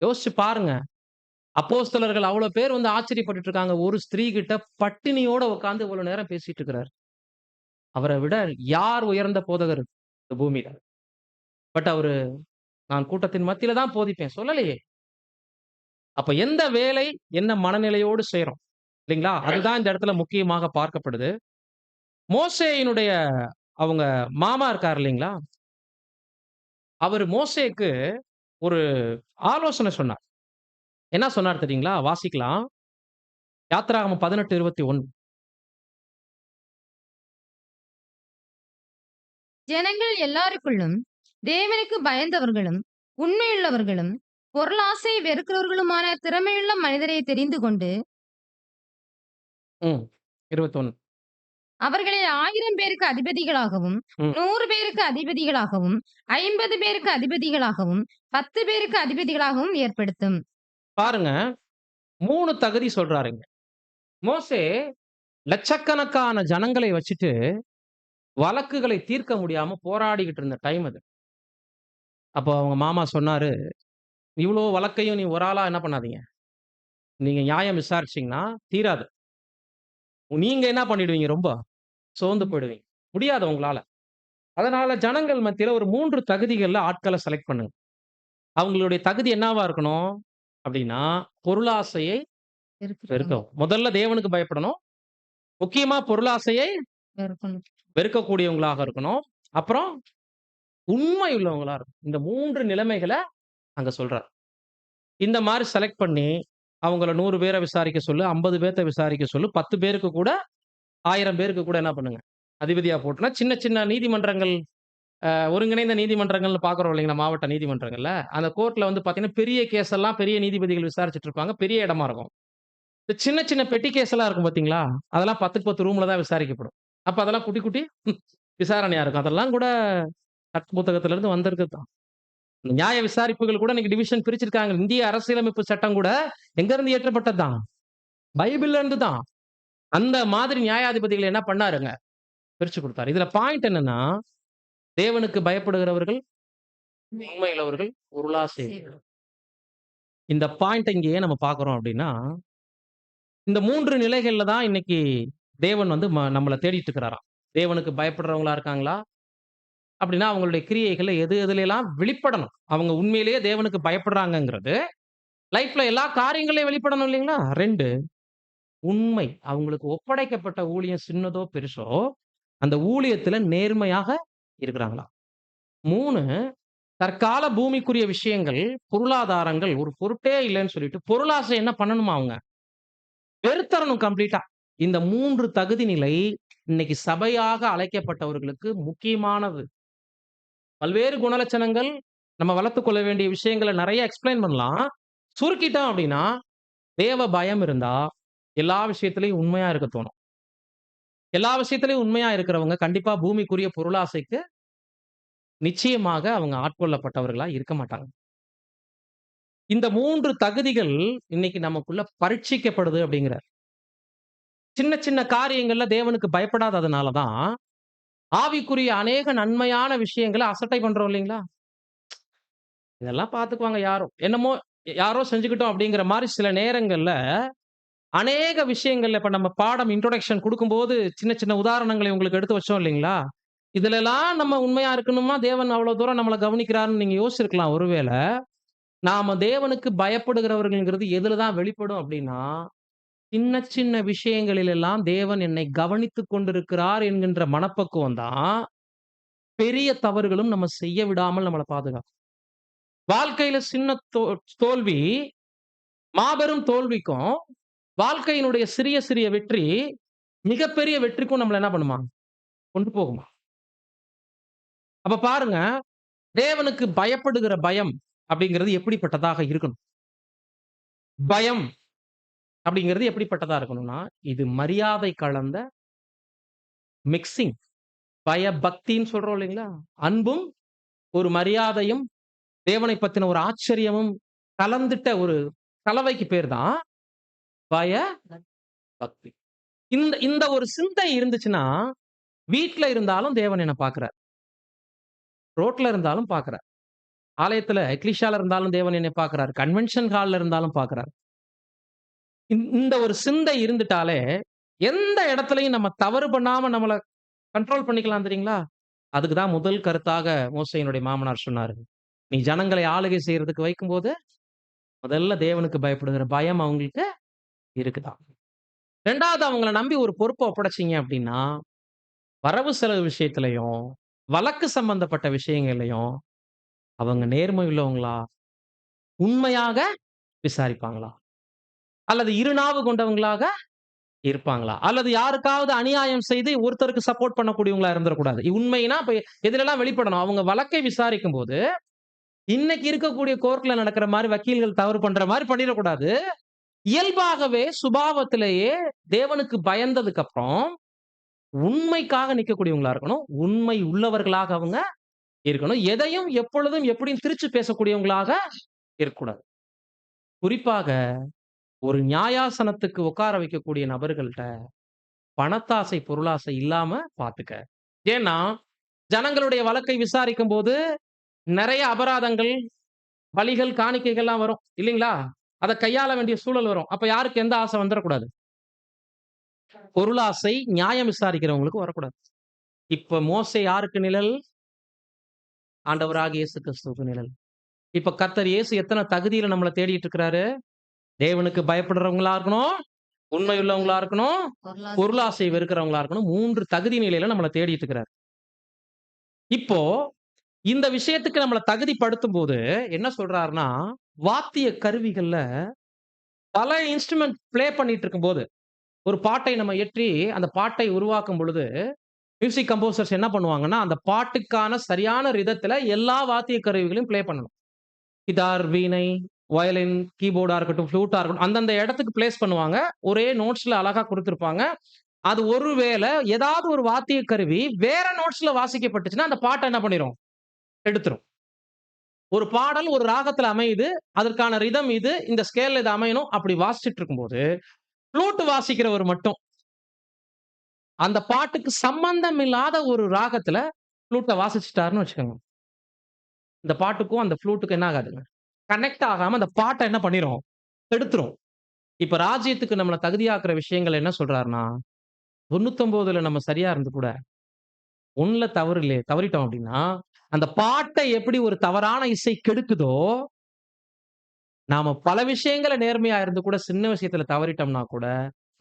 யோசிச்சு பாருங்க. அப்போஸ்தலர்கள் அவ்வளவு பேர் வந்து ஆச்சரியப்பட்டுட்டு இருக்காங்க. ஒரு ஸ்திரீ கிட்ட பட்டினியோட உட்கார்ந்து இவ்வளவு நேரம் பேசிட்டு இருக்கிறார். அவரை விட யார் உயர்ந்த போதகர் இந்த பூமியில? பட் அவரு நான் கூட்டத்தின் மத்தியில தான் போதிப்பேன் சொல்லலையே. அப்ப எந்த வேலை என்ன மனநிலையோடு செய்றோம் இல்லைங்களா? அதுதான் இந்த இடத்துல முக்கியமாக பார்க்கப்படுது. மோசேயினுடைய அவங்க மாமா இருக்கார் இல்லைங்களா? அவரு மோசேக்கு ஒரு ஆலோசனை சொன்னார். என்ன சொன்னார் தெரியுங்களா? வாசிக்கலாம். யாத்திராகமம் 18:21. ஜனங்கள் எல்லாருக்குள்ளும் தேவனுக்கு பயந்தவர்களும் உண்மையுள்ளவர்களும் பொருளாசை வெறுக்கிறவர்களுமான திறமையுள்ள மனிதரை தெரிந்து கொண்டு 21. அவர்களை 1000 பேருக்கு அதிபதிகளாகவும் ம். 100 பேருக்கு அதிபதிகளாகவும் 50 பேருக்கு அதிபதிகளாகவும் 10 பேருக்கு அதிபதிகளாகவும் ஏற்படுத்தும். பாருங்க 3 தகுதி சொல்றாருங்க. மோசே லட்சக்கணக்கான ஜனங்களை வச்சுட்டு வழக்குகளை தீர்க்க முடியாம போராடிக்கிட்டு இருந்த டைம் அது. அப்போ அவங்க மாமா சொன்னாரு, "இவ்ளோ வழக்கையும் நீ ஒரு ஆளா என்ன பண்ணாதீங்க. நீங்க நியாயம் விசாரிச்சீங்கன்னா தீராது. நீங்க என்ன பண்ணிடுவீங்க ரொம்ப சோர்ந்து போயிடுவீங்க. முடியாது உங்களால. அதனால ஜனங்கள் மத்தியில ஒரு 3 தகுதிகள்ல ஆட்கள செலக்ட் பண்ணுங்க. அவங்களுடைய தகுதி என்னவா இருக்கணும் அப்படின்னா, பொருளாசையை வெறுக்கவும். முதல்ல தேவனுக்கு பயப்படணும். முக்கியமா பொருளாசையை வெறுக்கணும். வெறுக்கக்கூடியவங்களாக இருக்கணும். அப்புறம் உண்மை உள்ளவங்களா இருக்கணும். இந்த 3 நிலைமைகள அங்க சொல்றார். இந்த மாரி செலக்ட் பண்ணி, அவங்கள 100 பேர விசாரிக்க சொல்லு, 50 பேத்த விசாரிக்க சொல்லு, 10 பேருக்கு கூட 1000 பேருக்கு கூட என்ன பண்ணுங்க, அதிபதியா போட்டுனா, சின்ன சின்ன நீதிமன்றங்கள் ஒருங்கிணைந்த நீதிமன்றங்கள்னு பார்க்குறோம் இல்லைங்களா? மாவட்ட நீதிமன்றங்கள்ல. அந்த கோர்ட்ல வந்து பார்த்தீங்கன்னா, பெரிய கேஸ் எல்லாம் பெரிய நீதிபதிகள் விசாரிச்சுட்டு இருப்பாங்க. பெரிய இடமா இருக்கும். இந்த சின்ன சின்ன பெட்டி கேஸ் எல்லாம் இருக்கும் பார்த்தீங்களா? அதெல்லாம் 10க்கு 10 ரூம்ல தான் விசாரிக்கப்படும். அப்ப அதெல்லாம் குட்டி குட்டி விசாரணையா இருக்கும். அதெல்லாம் கூட சட்ட புத்தகத்துல இருந்து வந்திருக்குது தான். நியாய விசாரிப்புகள் கூட இன்னைக்கு டிவிஷன் பிரிச்சிருக்காங்க. இந்திய அரசியலமைப்பு சட்டம் கூட எங்க இருந்து இயற்றப்பட்டது தான்? பைபிள்ல இருந்து தான். அந்த மாதிரி நியாயாதிபதிகள் என்ன பண்ணாருங்க? பிரிச்சு குடுத்தாரு. இதுல பாயிண்ட் என்னன்னா, தேவனுக்கு பயப்படுகிறவர்கள், உண்மையுள்ளவர்கள், பொருளாசை. இந்த பாயிண்ட் இங்க ஏன் நம்ம பார்க்கிறோம் அப்படின்னா, இந்த 3 நிலைகள்ல தான் இன்னைக்கு தேவன் வந்து நம்மள தேடிட்டு இருக்கிறாராம். தேவனுக்கு பயப்படுறவங்களா இருக்காங்களா? அப்படின்னா அவங்களுடைய கிரியைகள்ல எது எதுலலாம் வெளிப்படணும். அவங்க உண்மையிலேயே தேவனுக்கு பயப்படுறாங்கங்கிறது, லைஃப்ல எல்லா காரியங்களையும் வெளிப்படணும் இல்லைங்களா? 2 உண்மை. அவங்களுக்கு ஒப்படைக்கப்பட்ட ஊழியம் சின்னதோ, பெருசோ, அந்த ஊழியத்துல நேர்மையாக இருக்கிறாங்களா? 3 தற்கால பூமிக்குரிய விஷயங்கள், பொருளாதாரங்கள் ஒரு பொருட்டே இல்லன்னு சொல்லிட்டு, பொருளாசை என்ன பண்ணணுமா அவங்க? வெறுத்தரணும் கம்ப்ளீட்டா. இந்த 3 தகுதி நிலை இன்னைக்கு சபையாக அழைக்கப்பட்டவர்களுக்கு முக்கியமானது. பல்வேறு குணலட்சணங்கள், நம்ம வளர்த்துக் கொள்ள வேண்டிய விஷயங்கள நெறைய எக்ஸ்ப்ளைன் பண்ணலாம். சுருக்கிட்டோம் அப்டின்னா, தேவ பயம் இருந்தா, எல்லா விஷயத்திலயும் உண்மையா இருக்க தோணும். எல்லா விஷயத்திலயும் உண்மையா இருக்கிறவங்க கண்டிப்பா பூமிக்குரிய பொருளாசைக்கு நிச்சயமாக அவங்க ஆட்கொள்ளப்பட்டவர்களா இருக்க மாட்டாங்க. இந்த 3 தகுதிகள் இன்னைக்கு நமக்குள்ள பரீட்சிக்கப்படுது அப்டிங்கிறார். சின்ன சின்ன காரியங்கள்ல தேவனுக்கு பயப்படாததுனால தான், ஆவிக்குரிய அநேக நன்மையான விஷயங்கள அசட்டை பண்றோம் இல்லைங்களா? இதெல்லாம் பார்த்துக்குவாங்க யாரோ. என்னமோ யாரோ செஞ்சுக்கிட்டோம் அப்படிங்கிற மாரி சில நேரங்கள்ல, அநேக விஷயங்கள்ல இப்ப நம்ம பாடம் இன்ட்ரோடக்ஷன் குடுக்கும்போது, சின்ன சின்ன உதாரணங்களை உங்களுக்கு எடுத்து வச்சோம் இல்லைங்களா? இதுலலாம் நம்ம உண்மையா இருக்கணுமா, தேவன் அவ்வளோ தூரம் நம்மள கவனிக்கிறார்ன்னு நீங்க யோசிச்சிருக்கலாம் ஒருவேள. நாம தேவனுக்கு பயப்படுகிறவர்கள்ங்கிறது எதுல தான் வெளிப்படும் அப்படின்னா, சின்ன சின்ன விஷயங்களிலெல்லாம் தேவன் என்னை கவனித்துக் கொண்டிருக்கிறார் என்கின்ற மனப்பக்குவம் தான், பெரிய தவறுகளும் நம்ம செய்ய விடாமல் நம்மள பாதுகாக்கும். வாழ்க்கையில சின்ன தோல்வி, மாபெரும் தோல்விக்கும், வாழ்க்கையினுடைய சிறிய சிறிய வெற்றி, மிகப்பெரிய வெற்றிக்கும் நம்மள என்ன பண்ணுமா? கொண்டு போகுமா? அப்ப பாருங்க, தேவனுக்கு பயப்படுகிற பயம் அப்படிங்கிறது எப்படிப்பட்டதாக இருக்கணும்? பயம் அப்படிங்கிறது எப்படிப்பட்டதா இருக்கணும்னா, இது மரியாதை கலந்த மிக்ஸிங். பயபக்தின்னு சொல்றோம் இல்லைங்களா? அன்பும், ஒரு மரியாதையும், தேவனை பத்தின ஒரு ஆச்சரியமும் கலந்துட்ட ஒரு கலவைக்கு பேர் தான் பயபக்தி. இந்த இந்த ஒரு சிந்தை இருந்துச்சுன்னா, வீட்ல இருந்தாலும் தேவன் என்ன பார்க்கிறார். ரோட்ல இருந்தாலும் பார்க்கிறார். ஆலயத்துல எக்லிஷியால இருந்தாலும் தேவன் என்னை பார்க்கிறார். கன்வென்ஷன் ஹால்ல இருந்தாலும் பார்க்கிறார். இந்த ஒரு சிந்தை இருந்துட்டாலே, எந்த இடத்துலயும் நம்ம தவறு பண்ணாம நம்மள கண்ட்ரோல் பண்ணிக்கலாம் தெரியுங்களா? அதுக்கு தான் முதல் கருத்தாக மோசேயினுடைய மாமனார் சொன்னாரு. நீ ஜனங்களை ஆளுகை செய்யறதுக்கு வைக்கும்போது, முதல்ல தேவனுக்கு பயப்படுகிற பயம் அவங்களுக்கு இருக்குதாம். 2வது அவங்கள நம்பி ஒரு பொறுப்ப ஒப்படைச்சீங்க அப்படின்னா, வரவு செலவு விஷயத்திலயும், வழக்கு சம்பந்தப்பட்ட விஷயங்கள்லயும், அவங்க நேர்மை உள்ளவங்களா, உண்மையாக விசாரிப்பாங்களா? அல்லது இருநாவு கொண்டவங்களாக இருப்பாங்களா? அல்லது யாருக்காவது அநியாயம் செய்து ஒருத்தருக்கு சப்போர்ட் பண்ணக்கூடியவங்களா இருந்துறக்கூடாது. உண்மைனா இப்ப எதுலலாம் வெளிப்படணும்? அவங்க வழக்கை விசாரிக்கும்போது, இன்னைக்கு இருக்கக்கூடிய கோர்ட்ல நடக்கிற மாரி வக்கீல்கள் தவறு பண்ற மாரி பண்ணிறக்கூடாது. இயல்பாகவே சுபாவத்திலேயே தேவனுக்கு பயந்ததுக்கு அப்புறம், உண்மைக்காக நிக்கக்கூடியவங்களா இருக்கணும். உண்மை உள்ளவர்களாக அவங்க இருக்கணும். எதையும் எப்பொழுதும் எப்படியும் திரிச்சு பேசக்கூடியவங்களாக இருக்கக்கூடாது. குறிப்பாக ஒரு நியாயாசனத்துக்கு உட்கார வைக்கக்கூடிய நபர்கள்ட்ட பணத்தாசை, பொருளாசை இல்லாம பாத்துக்க. ஏன்னா, ஜனங்களுடைய வழக்கை விசாரிக்கும்போது நெறைய அபராதங்கள், பலிகள், காணிக்கைகள்லாம் வரும். இல்லீங்களா? அத கையாள வேண்டிய சூழல் வரும். அப்ப யாருக்கு எந்த ஆசை வந்துறக்கூடாது? பொருளாசை நியாயம் விசாரிக்கிறவங்களுக்கு வரக்கூடாது. இப்ப மோசே யாருக்கு நிழல்? ஆண்டவராகிய இயேசு கிறிஸ்துவுக்கு நிழல். இப்ப கர்த்தர் இயேசு எத்தன தகுதியில நம்மள தேடிட்டு இருக்கிறாரு? தேவனுக்கு பயப்படுறவங்களா இருக்கணும், உண்மை உள்ளவங்களா இருக்கணும், பொருளாசை வெறுக்கிறவங்களா இருக்கணும். 3 தகுதி நிலையில நம்மள தேடிட்டு இருக்கிறாரு. இப்போ இந்த விஷயத்துக்கு நம்மள தகுதிப்படுத்தும்போது என்ன சொல்றாருன்னா, வாத்திய கருவிகள்ல பல இன்ஸ்ட்ருமென்ட் ப்ளே பண்ணிட்டு இருக்கும்போது, ஒரு பாட்டை நம்ம இயற்றி அந்த பாட்டை உருவாக்கும் பொழுது, மியூசிக் கம்போசர்ஸ் என்ன பண்ணுவாங்கன்னா, அந்த பாட்டுக்கான சரியான ரிதத்துல எல்லா வாத்திய கருவிகளையும் ப்ளே பண்ணணும். கிட்டார், வீணை, வயலின், கீபோர்டா இருக்கட்டும், ஃப்ளூட்டா இருக்கட்டும், அந்தந்த இடத்துக்கு பிளேஸ் பண்ணுவாங்க. ஒரே நோட்ஸ்ல அழகா குடுத்திருப்பாங்க. அது ஒருவேள ஏதாவது ஒரு வாத்திய கருவி வேற நோட்ஸ்ல வாசிக்கப்பட்டுச்சுன்னா, அந்த பாட்ட என்ன பண்ணிரும்? எடுத்துரும். ஒரு பாடல் ஒரு ராகத்துல அமையுது. அதற்கான ரிதம் இது. இந்த ஸ்கேல்ல இது அமையணும். அப்படி வாசிச்சுட்டு இருக்கும்போது, ஃப்ளூட் வாசிக்கிறவர் மட்டும், அந்த பாட்டுக்கு சம்பந்தம் இல்லாத ஒரு ராகத்துல ஃப்ளூட்ட வாசிச்சுட்டாருன்னு வச்சுக்கோங்க. இந்த பாட்டுக்கும், அந்த ஃப்ளூட்டுக்கும் என்ன ஆகாதுங்க? கனெக்ட் ஆகாம அந்த பாட்ட என்ன பண்ணிரும்? எடுத்துரும். இப்ப ராஜ்யத்துக்கு நம்மள தகுதியாக்குற விஷயங்கள் என்ன சொல்றாருன்னா, 99ல நம்ம சரியா இருந்து கூட, 1ல தவறிட்டோம் அப்படின்னா, அந்த பாட்ட எப்படி ஒரு தவறான இசை கெடுக்குதோ, நாம பல விஷயங்கள நேர்மையா இருந்து கூட சின்ன விஷயத்துல தவறிட்டோம்னா கூட,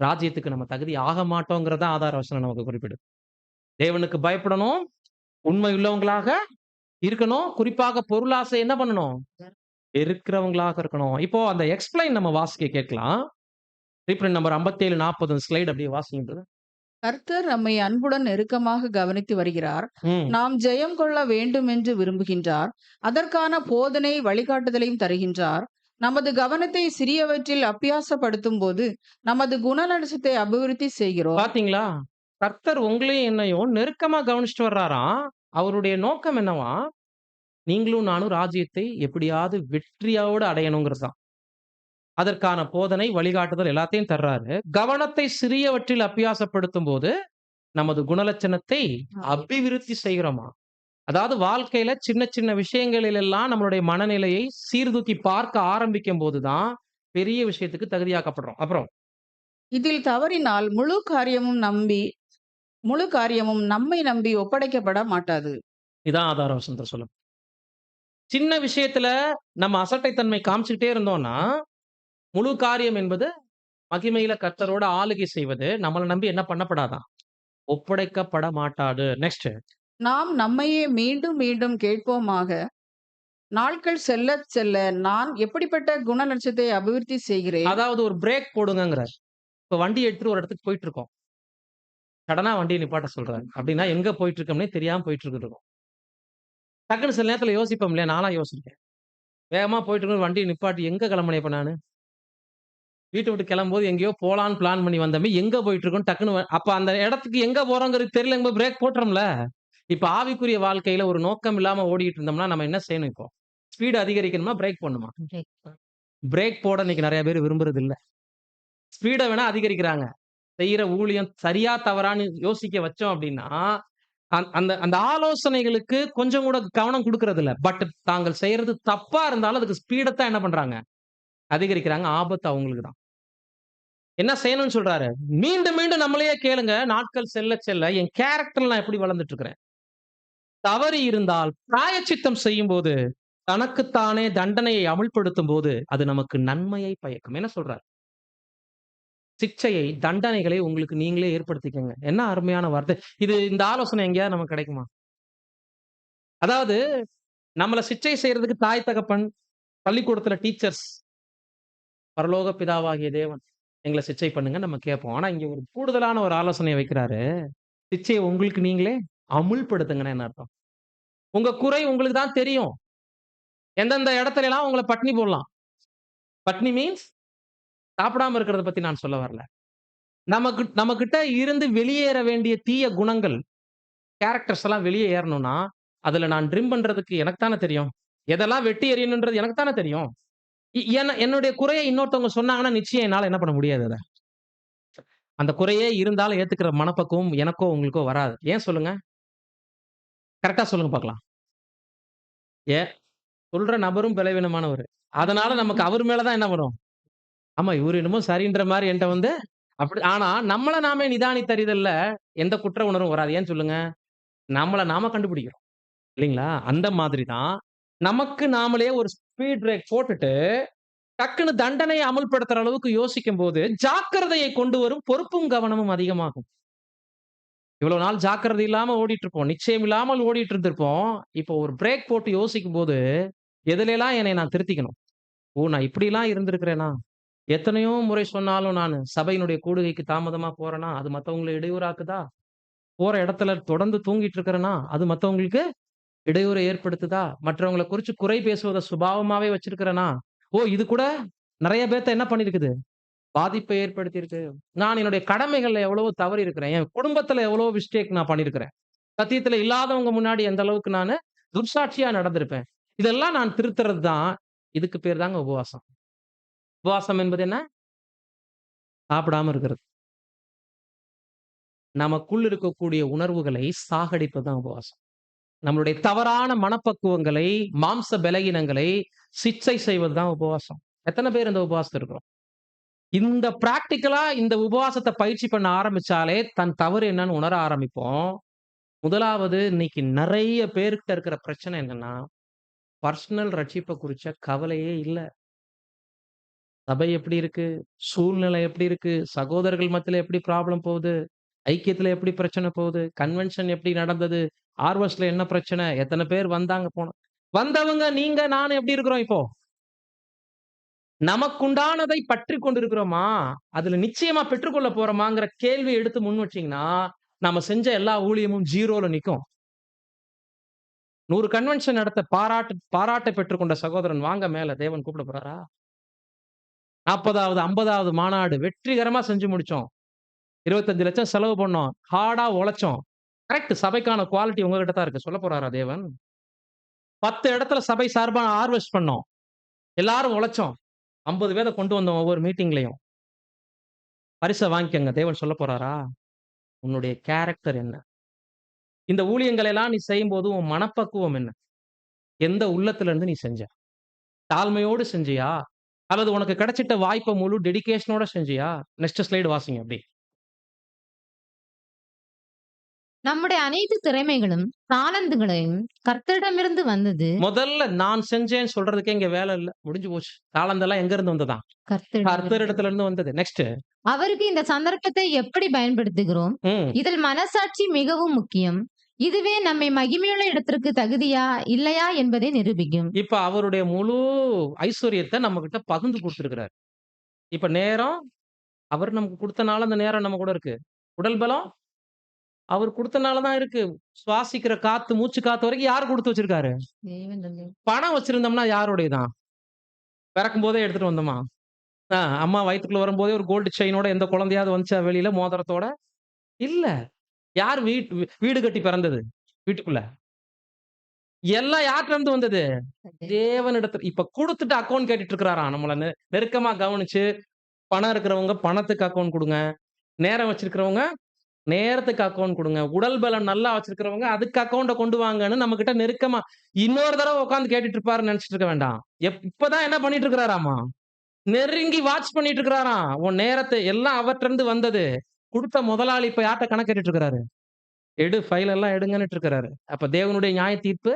ராஜ்யத்துக்கு நம்ம தகுதி ஆக மாட்டோம்ங்கிறத ஆதார வசனம் நமக்கு குறிப்பிடுது. தேவனுக்கு பயப்படணும், உண்மை உள்ளவங்களாக இருக்கணும். குறிப்பாக பொருளாசை என்ன பண்ணணும்? இருக்கிறவங்களாக இருக்கணும். இப்போ அந்த எக்ஸ்பிளைன் நம்ம வாசிக்க கேட்கலாம். ரீப்ரிண்ட் நம்பர் 57, 40 ஸ்லைடு அப்படியே வாசிங்க brother. கர்த்தர் நம்மை அன்புடன் நெருக்கமாக கவனித்து வருகிறார். ம். நாம் ஜெயம் கொள்ள வேண்டும் என்று விரும்புகின்றார். அதற்கான போதனை வழிகாட்டுதலையும் தருகின்றார். நமது கவனத்தை சிறியவற்றில் அபியாசப்படுத்தும் போது நமது குணநலசத்தை அபிவிருத்தி செய்கிறோம். பாத்தீங்களா? கர்த்தர் உங்களையும் என்னையும் நெருக்கமா கவனிச்சுட்டு வர்றாராம். அவருடைய நோக்கம் என்னவா? நீங்களும் நானும் ராஜ்யத்தை எப்படியாவது வெற்றியோடு அடையணுங்கிறது தான். அதற்கான போதனை, வழிகாட்டுதல் எல்லாத்தையும் தர்றாரு. கவனத்தை சிறியவற்றில் அபியாசப்படுத்தும் போது நமது குணலட்சணத்தை அபிவிருத்தி செய்கிறோமா? அதாவது வாழ்க்கையில சின்ன சின்ன விஷயங்களில் எல்லாம் நம்மளுடைய மனநிலையை சீர்தூக்கி பார்க்க ஆரம்பிக்கும் போதுதான் பெரிய விஷயத்துக்கு தகுதியாக்கப்படுறோம். அப்புறம் இதில் தவறினால் முழு காரியமும் நம்மை நம்பி ஒப்படைக்கப்பட மாட்டாது. இதான் ஆதார வசனத்துல சொல்லும். சின்ன விஷயத்துல நம்ம அசட்டைத்தன்மை காமிச்சுக்கிட்டே இருந்தோம்னா முழு காரியம் என்பது மகிமையில கர்த்தரோட ஆளுகை செய்வது நம்மளை நம்பி என்ன பண்ணப்படாதான்? ஒப்படைக்கப்பட மாட்டாது. நெக்ஸ்ட். நாம் நம்மையே மீண்டும் மீண்டும் கேட்போமாக, நாட்கள் செல்லச் செல்ல நான் எப்படிப்பட்ட குணநலசத்தை அபிவிருத்தி செய்கிறேன். அதாவது ஒரு பிரேக் போடுங்கங்கிறார். இப்ப வண்டி எடுத்துட்டு ஒரு இடத்துக்கு போயிட்டு இருக்கோம். சடனா வண்டியை நிப்பாட்ட சொல்றாரு. அப்படின்னா எங்க போயிட்டு இருக்கோம்னே தெரியாம போயிட்டு இருக்கோம். டக்குன்னு சில நேரத்துல யோசிப்போம் இல்லையா? நான்லாம் யோசிச்சிருக்கேன். வேகமா போயிட்டு இருக்கும் வண்டியை நிப்பாட்டி எங்க கிளம்புனேன் இப்ப நானு? வீட்டை விட்டு கிளம்பும்போது எங்கேயோ போலான்னு பிளான் பண்ணி வந்தோமே, எங்க போயிட்டு இருக்கோம் டக்குன்னு அப்ப அந்த இடத்துக்கு எங்க போறோங்கிறது தெரியல பிரேக் போட்டுறோம்ல. இப்ப ஆவிக்குரிய வாழ்க்கையில ஒரு நோக்கம் இல்லாம ஓடிட்டு இருந்தோம்னா நம்ம என்ன செய்யணும் இப்போ? ஸ்பீடு அதிகரிக்கணுமா? பிரேக் போடணுமா? பிரேக் போட இன்னைக்கு நிறைய பேர் விரும்புறது இல்ல. ஸ்பீட வேணா அதிகரிக்கிறாங்க. செய்யற ஊழியம் சரியா தவறான்னு யோசிக்க வச்சோம் அப்படின்னா, அந்த அந்த ஆலோசனைகளுக்கு கொஞ்சம் கூட கவனம் குடுக்கறது இல்ல. பட் தாங்கள் செய்யறது தப்பா இருந்தாலும் அதுக்கு ஸ்பீடத்தான் என்ன பண்றாங்க? அதிகரிக்கிறாங்க. ஆபத்து அவங்களுக்கு தான். என்ன செய்யணும்னு சொல்றாரு? மீண்டும் மீண்டும் நம்மளையே கேளுங்க. நாட்கள் செல்ல செல்ல என் கேரக்டர்ல நான் எப்படி வளர்ந்துட்டு இருக்கிறேன்? தவறு இருந்தால் பிராயச்சித்தம் செய்யும்போது தனக்குத்தானே தண்டனையை அமுல்படுத்தும் போது அது நமக்கு நன்மையை பயக்கும். என்ன சொல்றார்? சிக்ஷையை, தண்டனைகளை உங்களுக்கு நீங்களே ஏற்படுத்திக்கங்க. என்ன அருமையான வார்த்தை. இந்த ஆலோசனை எங்கேயாவது நமக்கு கிடைக்குமா? அதாவது நம்மள சிக்ஷை செய்யறதுக்கு தாய் தகப்பன், பள்ளிக்கூடத்துல டீச்சர்ஸ், பரலோக பிதாவாகிய தேவன் எங்கள சிக்ஷை பண்ணுங்க நம்ம கேட்போம். ஆனா இங்க ஒரு கூடுதலான ஒரு ஆலோசனையை வைக்கிறாரு. சிக்ஷையை உங்களுக்கு நீங்களே அமுல்படுத்துங்கன்னு என்ன அர்த்தம்? உங்க குறை உங்களுக்கு தான் தெரியும். எந்தெந்த இடத்துல எல்லாம் உங்கள பட்னி போடலாம். பட்னி மீன்ஸ் சாப்பிடாம இருக்கிறத பத்தி நான் சொல்ல வரல. நம்மகிட்ட இருந்து வெளியேற வேண்டிய தீய குணங்கள், கேரக்டர்ஸ் எல்லாம் வெளியே ஏறணும்னா, அதுல நான் ட்ரிம் பண்றதுக்கு எனக்கு தானே தெரியும். எதெல்லாம் வெட்டி எறியணும்ன்றது எனக்கு தானே தெரியும். என்னுடைய குறைய இன்னொருத்தவங்க சொன்னாங்கன்னா நிச்சயம் என்னால என்ன பண்ண முடியாது அத. அந்த குறையே இருந்தாலும் ஏத்துக்கிற மனப்பக்குவம் எனக்கோ உங்களுக்கோ வராது. ஏன் சொல்லுங்க? கரெக்ட்டா சொல்லுங்க பார்க்கலாம். ஏன் சொல்ற நபரும் பலவீனமானவரு. அதனால நமக்கு அவர் மேல தான் என்ன வரும்? ஆமா இவரு என்னமோ சரின்ற மாரி என்ட்ட வந்து அப்படி ஆனா நம்மள நாமே நிதானித்தறிதல்ல எந்த குற்ற உணர்வும் வராது. ஏன் சொல்லுங்க? நம்மள நாம கண்டுபிடிக்கிறோம். இல்லைங்களா? அந்த மாதிரி தான் நமக்கு நாமளே ஒரு ஸ்பீட் பிரேக் போட்டுட்டு டக்குன்னு தண்டனையை அமல்படுத்துற அளவுக்கு யோசிக்கும்போது ஜாக்கிரதையை கொண்டு வரும் பொறுப்பும் கவனமும் அதிகமாகும். இவ்வளவு நாள் ஜாக்கிரதை இல்லாம ஓடிட்டு இருப்போம். நிச்சயம் இல்லாமல் ஓடிட்டு இருந்திருப்போம். இப்போ ஒரு பிரேக் போட்டு யோசிக்கும்போது எதுலலாம் என்னை நான் திருத்திக்கணும்? ஓ! நான் இப்படிலாம் இருந்திருக்கிறேனா? எத்தனையோ முறை சொன்னாலும் நானு சபையினுடைய கூடுகைக்கு தாமதமா போறேனா, அது மத்தவங்கள இடையூறாக்குதா? போற இடத்துல தொடர்ந்து தூங்கிட்டு இருக்கிறேனா, அது மத்தவங்களுக்கு இடையூறை ஏற்படுத்துதா? மற்றவங்கள குறிச்சு குறை பேசுவத சுபாவமாவே வச்சிருக்கிறேனா? ஓ! இது கூட நெறைய பேத்த என்ன பண்ணியிருக்குது? பாதிப்பை ஏற்படுத்தியிருக்கு. நான் என்னுடைய கடமைகள்ல எவ்வளவோ தவறி இருக்கிறேன். என் குடும்பத்துல எவ்வளவோ மிஸ்டேக் நான் பண்ணியிருக்கிறேன். சத்தியத்துல இல்லாதவங்க முன்னாடி எந்த அளவுக்கு நானு துர்சாட்சியா நடந்திருப்பேன். இதெல்லாம் நான் திருத்துறது தான். இதுக்கு பேர் தாங்க உபவாசம். உபவாசம் என்பது என்ன? சாப்பிடாம இருக்கிறது. நமக்குள் இருக்கக்கூடிய உணர்வுகளை சாகடிப்பது தான் உபவாசம். நம்மளுடைய தவறான மனப்பக்குவங்களை, மாம்ச பலகீனங்களை சிக்ஷை செய்வது தான் உபவாசம். எத்தன பேர் இந்த உபவாசத்துல இருக்கிறோம்? இந்த பிராக்டிகலா இந்த உபவாசத்த பயிற்சி பண்ண ஆரம்பிச்சாலே, தன் தவறு என்னன்னு உணர ஆரம்பிப்போம். முதலாவது இன்னைக்கு நெறைய பேர்கிட்ட இருக்கிற பிரச்சனை என்னன்னா, பர்சனல் ரட்சிப்ப குறிச்ச கவலையே இல்ல. சபை எப்படி இருக்கு? சூழ்நிலை எப்படி இருக்கு? சகோதரர்கள் மத்தியில எப்படி ப்ராப்ளம் போகுது? ஐக்கியத்துல எப்படி பிரச்சனை போகுது? கன்வென்ஷன் எப்படி நடந்தது? ஹார்வெஸ்ட்ல என்ன பிரச்சனை? எத்தன பேர் வந்தாங்க, போனா வந்தவங்க நீங்க, நானு எப்படி இருக்கிறோம் இப்போ? நமக்குண்டானதை பற்றிக் கொண்டிருக்கிறோமா? அதுல நிச்சயமா பெற்றுக்கொள்ள போறோமாங்கிற கேள்விய எடுத்து முன் வச்சீங்கன்னா, நாம செஞ்ச எல்லா ஊழியமும் 0ல நிக்கும். 100 கன்வென்ஷன் நடத்த பாராட்ட பெற்றுக்கொண்ட சகோதரன் வாங்க மேல தேவன் கூப்பிட போறாரா? 40வது, 50வது மாநாடு வெற்றிகரமா செஞ்சு முடிச்சோம். 25,00,000 செலவு பண்ணோம். ஹார்டா உழைச்சோம். கரெக்ட். சபைக்கான குவாலிட்டி உங்ககிட்ட தான் இருக்கு. சொல்லப் போறாரா தேவன்? 10 இடத்துல சபை சார்பா ஹார்வெஸ்ட் பண்ணோம். எல்லாரும் உழைச்சோம். 50 பேர கொண்டு வந்தோம் ஒவ்வொரு மீட்டிங்லயும். பரிச வாங்கிக்கங்க. தேவன் சொல்லப் போறாரா? உன்னுடைய கேரக்டர் என்ன? இந்த ஊழியங்களை எல்லாம் நீ செய்யும்போது உன் மனப்பக்குவம் என்ன? எந்த உள்ளத்துல இருந்து நீ செஞ்ச? தாழ்மையோடு செஞ்சியா? அல்லது உனக்கு கிடைச்சிட்ட வாய்ப்ப முழு டெடிகேஷனோட செஞ்சியா? நெக்ஸ்ட் ஸ்லைடு வாசிங்க அப்படியே. நம்முடைய அனைத்து திறமைகளும், தாளந்துகளையும் கர்த்தரிடமிருந்து வந்தது. முதல்ல நான் செஞ்சேன்னு சொல்றதுக்கே இங்க வேலை இல்ல. முடிஞ்சு போச்சு. தாளந்தெல்லாம் எங்க இருந்து வந்ததாம்? கர்த்தரிடமிருந்து. கர்த்தரிடத்துல இருந்து வந்தது. நெக்ஸ்ட். அவருக்கு இந்த சந்தர்ப்பத்தை எப்படி பயன்படுத்துகிறோம்? ம். இதில் மனசாட்சி மிகவும் முக்கியம். இதுவே நம்மை மகிமையுள்ள இடத்திற்கு தகுதியா, இல்லையா என்பதை நிரூபிக்கும். இப்ப அவருடைய முழு ஐஸ்வரியத்த நம்மகிட்ட பகிர்ந்து குடுத்திருக்கிறார். இப்ப நேரம், அவர் நமக்கு குடுத்தனால அந்த நேரம் நம்ம கூட இருக்கு. உடல் பலம், அவர் குடுத்தனால தான் இருக்கு. சுவாசிக்கிற காத்து, மூச்சு காத்து வரைக்கும் யார் குடுத்து வச்சிருக்காரு? தேவன் தந்தை. பணம் வச்சிருந்தோம்னா யாருடையதான்? பிறக்கும்போதே எடுத்துட்டு வந்தோமா? அம்மா வயித்துக்குள்ள வரும்போதே ஒரு கோல்டு செயினோட எந்த குழந்தையாவது வந்துச்சா வெளியில மோதிரத்தோட? இல்ல. யார் வீடு கட்டி பிறந்தது? வீட்டுக்குள்ள. எல்லாம் யார்ட்ட இருந்து வந்தது? தேவனிடத்துல. இப்ப குடுத்துட்டு அக்கவுண்ட் கேட்டுட்டு இருக்கிறாராம். நம்மள நெருக்கமா கவனிச்சு, பணம் இருக்கிறவங்க பணத்துக்கு அக்கவுண்ட் குடுங்க. நேரம் வச்சிருக்கிறவங்க நேரத்துக்கு அக்கவுண்ட் குடுங்க. உடல் பலம் நல்லா வச்சிருக்கிறவங்க அதுக்கு அக்கவுண்ட்ட கொண்டு வாங்கன்னு நம்மகிட்ட நெருக்கமா இன்னொரு தடவ உட்கார்ந்து கேட்டுட்டு இருப்பாருன்னு நெனச்சுட்டு இருக்க வேண்டாம். இப்பதான் என்ன பண்ணிட்டு இருக்கிறாராமா? நெருங்கி வாட்ச் பண்ணிட்டு இருக்கிறாராம். உன் நேரத்தை எல்லாம் அவர்ட்ட இருந்து வந்தது. குடுத்த முதலாளி இப்ப யார்ட்ட கணக்கு கேட்டுட்டு இருக்கிறாரு? எடு ஃபைல் எல்லாம் எடுங்கன்னுட்டு இருக்கிறாரு. அப்ப தேவனுடைய நியாய தீர்ப்பு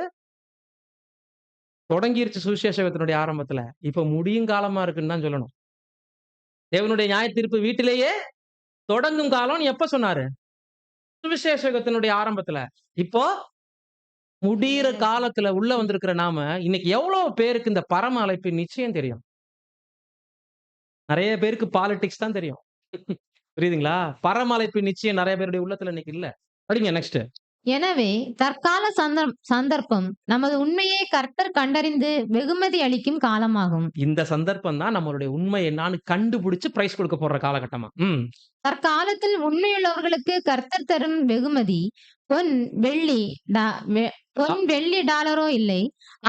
தொடங்கிருச்சு சுவிசேஷத்தினுடைய ஆரம்பத்துல. இப்ப முடியும் காலமா இருக்குன்னு தான் சொல்லணும். தேவனுடைய நியாய தீர்ப்பு வீட்டிலேயே தொடங்கும் காலம்னு எப்ப சொன்னாரு? சுவிசேஷகத்தினுடைய ஆரம்பத்துல. இப்போ முடியிற காலத்துல உள்ள வந்திருக்கிற நாம, இன்னைக்கு எவ்வளவு பேருக்கு இந்த பரம அழைப்பின் நிச்சயம் தெரியும்? நெறைய பேருக்கு பாலிடிக்ஸ் தான் தெரியும். புரியுதுங்களா? பரம அழைப்பின் நிச்சயம் நெறைய பேருடைய உள்ளத்துல இன்னைக்கு இல்ல. படிங்க நெக்ஸ்ட். எனவே தற்கால சந்தர்ப்பம் நமது உண்மையை கர்த்தர் கண்டறிந்து வெகுமதி அளிக்கும் காலமாகும். இந்த சந்தர்ப்பம் தான் நம்மளுடைய உண்மை என்னான்னு கண்டுபிடிச்சு பிரைஸ் கொடுக்க போற காலகட்டமா. தற்காலத்தில் உண்மையுள்ளவர்களுக்கு கர்த்தர் தரும் வெகுமதி பொன், வெள்ளி, டாலரோ இல்லை.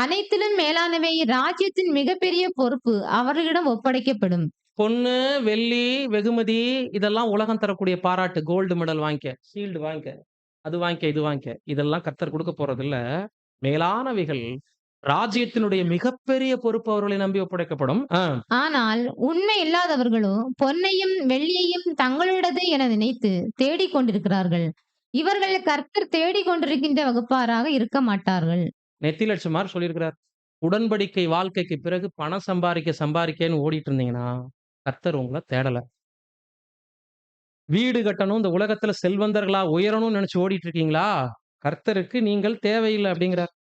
அனைத்திலும் மேலானவை ராஜ்யத்தின் மிகப்பெரிய பொறுப்பு அவர்களிடம் ஒப்படைக்கப்படும். பொண்ணு, வெள்ளி, வெகுமதி இதெல்லாம் உலகம் தரக்கூடிய பாராட்டு. கோல்டு மெடல் வாங்கிக்க, ஷீல்டு வாங்கிக்க, அது வாங்கிக்க, இது வாங்கிக்க. இதெல்லாம் கர்த்தர் கொடுக்க போறதில்ல. மேலானவைகள் ராஜ்யத்தினுடைய மிகப்பெரிய பொறுப்பு அவர்களை நம்பி ஒப்படைக்கப்படும். ஆனால் உண்மை இல்லாதவர்களோ பொன்னையும் வெள்ளியையும் தங்களுடையது என நினைத்து தேடிக் கொண்டிருக்கிறார்கள். இவர்கள் கர்த்தர் தேடிக் கொண்டிருக்கின்ற வகுப்பாராக இருக்க மாட்டார்கள். நெத்திலட்சுமார் சொல்லியிருக்கிறார். உடன்படிக்கை வாழ்க்கைக்கு பிறகு பணம் சம்பாதிக்கன்னு ஓடிட்டு இருந்தீங்கன்னா கர்த்தர் உங்களை தேடல. வீடு கட்டணும், இந்த உலகத்துல செல்வந்தர்களா உயரணும்னு நினைச்சு ஓடிட்டு இருக்கீங்களா? கர்த்தருக்கு நீங்கள் தேவையில்லை அப்படிங்கிறார்.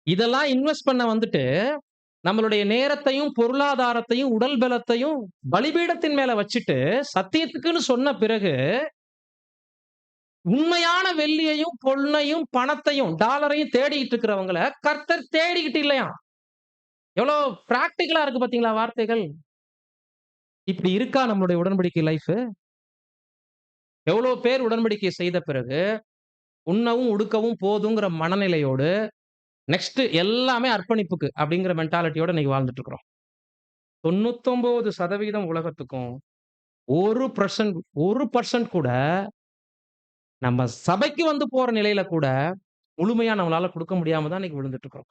இதெல்லாம் இன்வெஸ்ட் பண்ண வந்துட்டு நம்மளுடைய நேரத்தையும், பொருளாதாரத்தையும், உடல் பலத்தையும் பலிபீடத்தின் மேல வச்சுட்டு சத்தியத்துக்குன்னு சொன்ன பிறகு உண்மையான வெள்ளியையும், பொன்னையும், பணத்தையும், டாலரையும் தேடிக்கிட்டு இருக்கிறவங்கள கர்த்தர் தேடிக்கிட்டு இல்லையாம். எவ்வளவு பிராக்டிகலா இருக்கு பாத்தீங்களா வார்த்தைகள்? இப்படி இருக்கா நம்மளுடைய உடன்படிக்கை லைஃப்? எவ்வளவு பேர் உடன்படிக்கை செய்த பிறகு உண்ணவும் உடுக்கவும் போதுங்கிற மனநிலையோடு நெக்ஸ்ட் எல்லாமே அர்ப்பணிப்புக்கு அப்படிங்கிற மென்டாலிட்டியோட இன்னைக்கு வாழ்ந்துட்டு இருக்கிறோம். 99% உலகத்துக்கும் 1% கூட நம்ம சபைக்கு வந்து போற நிலையில கூட முழுமையா நம்மளால கொடுக்க முடியாம தான் இன்னைக்கு விழுந்துட்டு இருக்கிறோம்.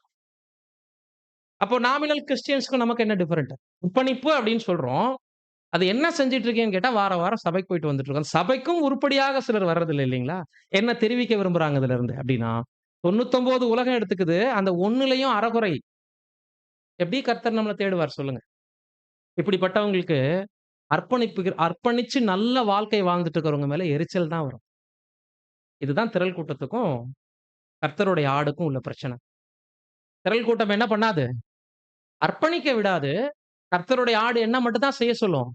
அப்போ நாமினல் கிறிஸ்டியன்ஸ்க்கும் நமக்கு என்ன டிஃபரெண்ட்? அர்ப்பணிப்பு அப்படின்னு சொல்றோம். அது என்ன செஞ்சுட்டு இருக்கேன்னு கேட்டா வாரம் சபைக்கு போயிட்டு வந்துட்டு இருக்கோம். சபைக்கும் உருப்படியாக சிலர் வர்றதில்லை இல்லைங்களா? என்ன தெரிவிக்க விரும்புறாங்க இதுல இருந்து அப்படின்னா 99 உலகம் எடுத்துக்குது. அந்த ஒண்ணுலயும் அறகுறை. எப்படி கர்த்தர் நம்மள தேடுவார் சொல்லுங்க? இப்படிப்பட்டவங்களுக்கு அர்ப்பணிச்சு நல்ல வாழ்க்கை வாழ்ந்துட்டு இருக்கிறவங்க மேல எரிச்சல் தான் வரும். இதுதான் திரள் கூட்டத்துக்கும் கர்த்தருடைய ஆடுக்கும் உள்ள பிரச்சனை. திரள் கூட்டம் என்ன பண்ணாது? அர்ப்பணிக்க விடாது. கர்த்தருடைய ஆடு என்ன மட்டும் தான் செய்ய சொல்லும்?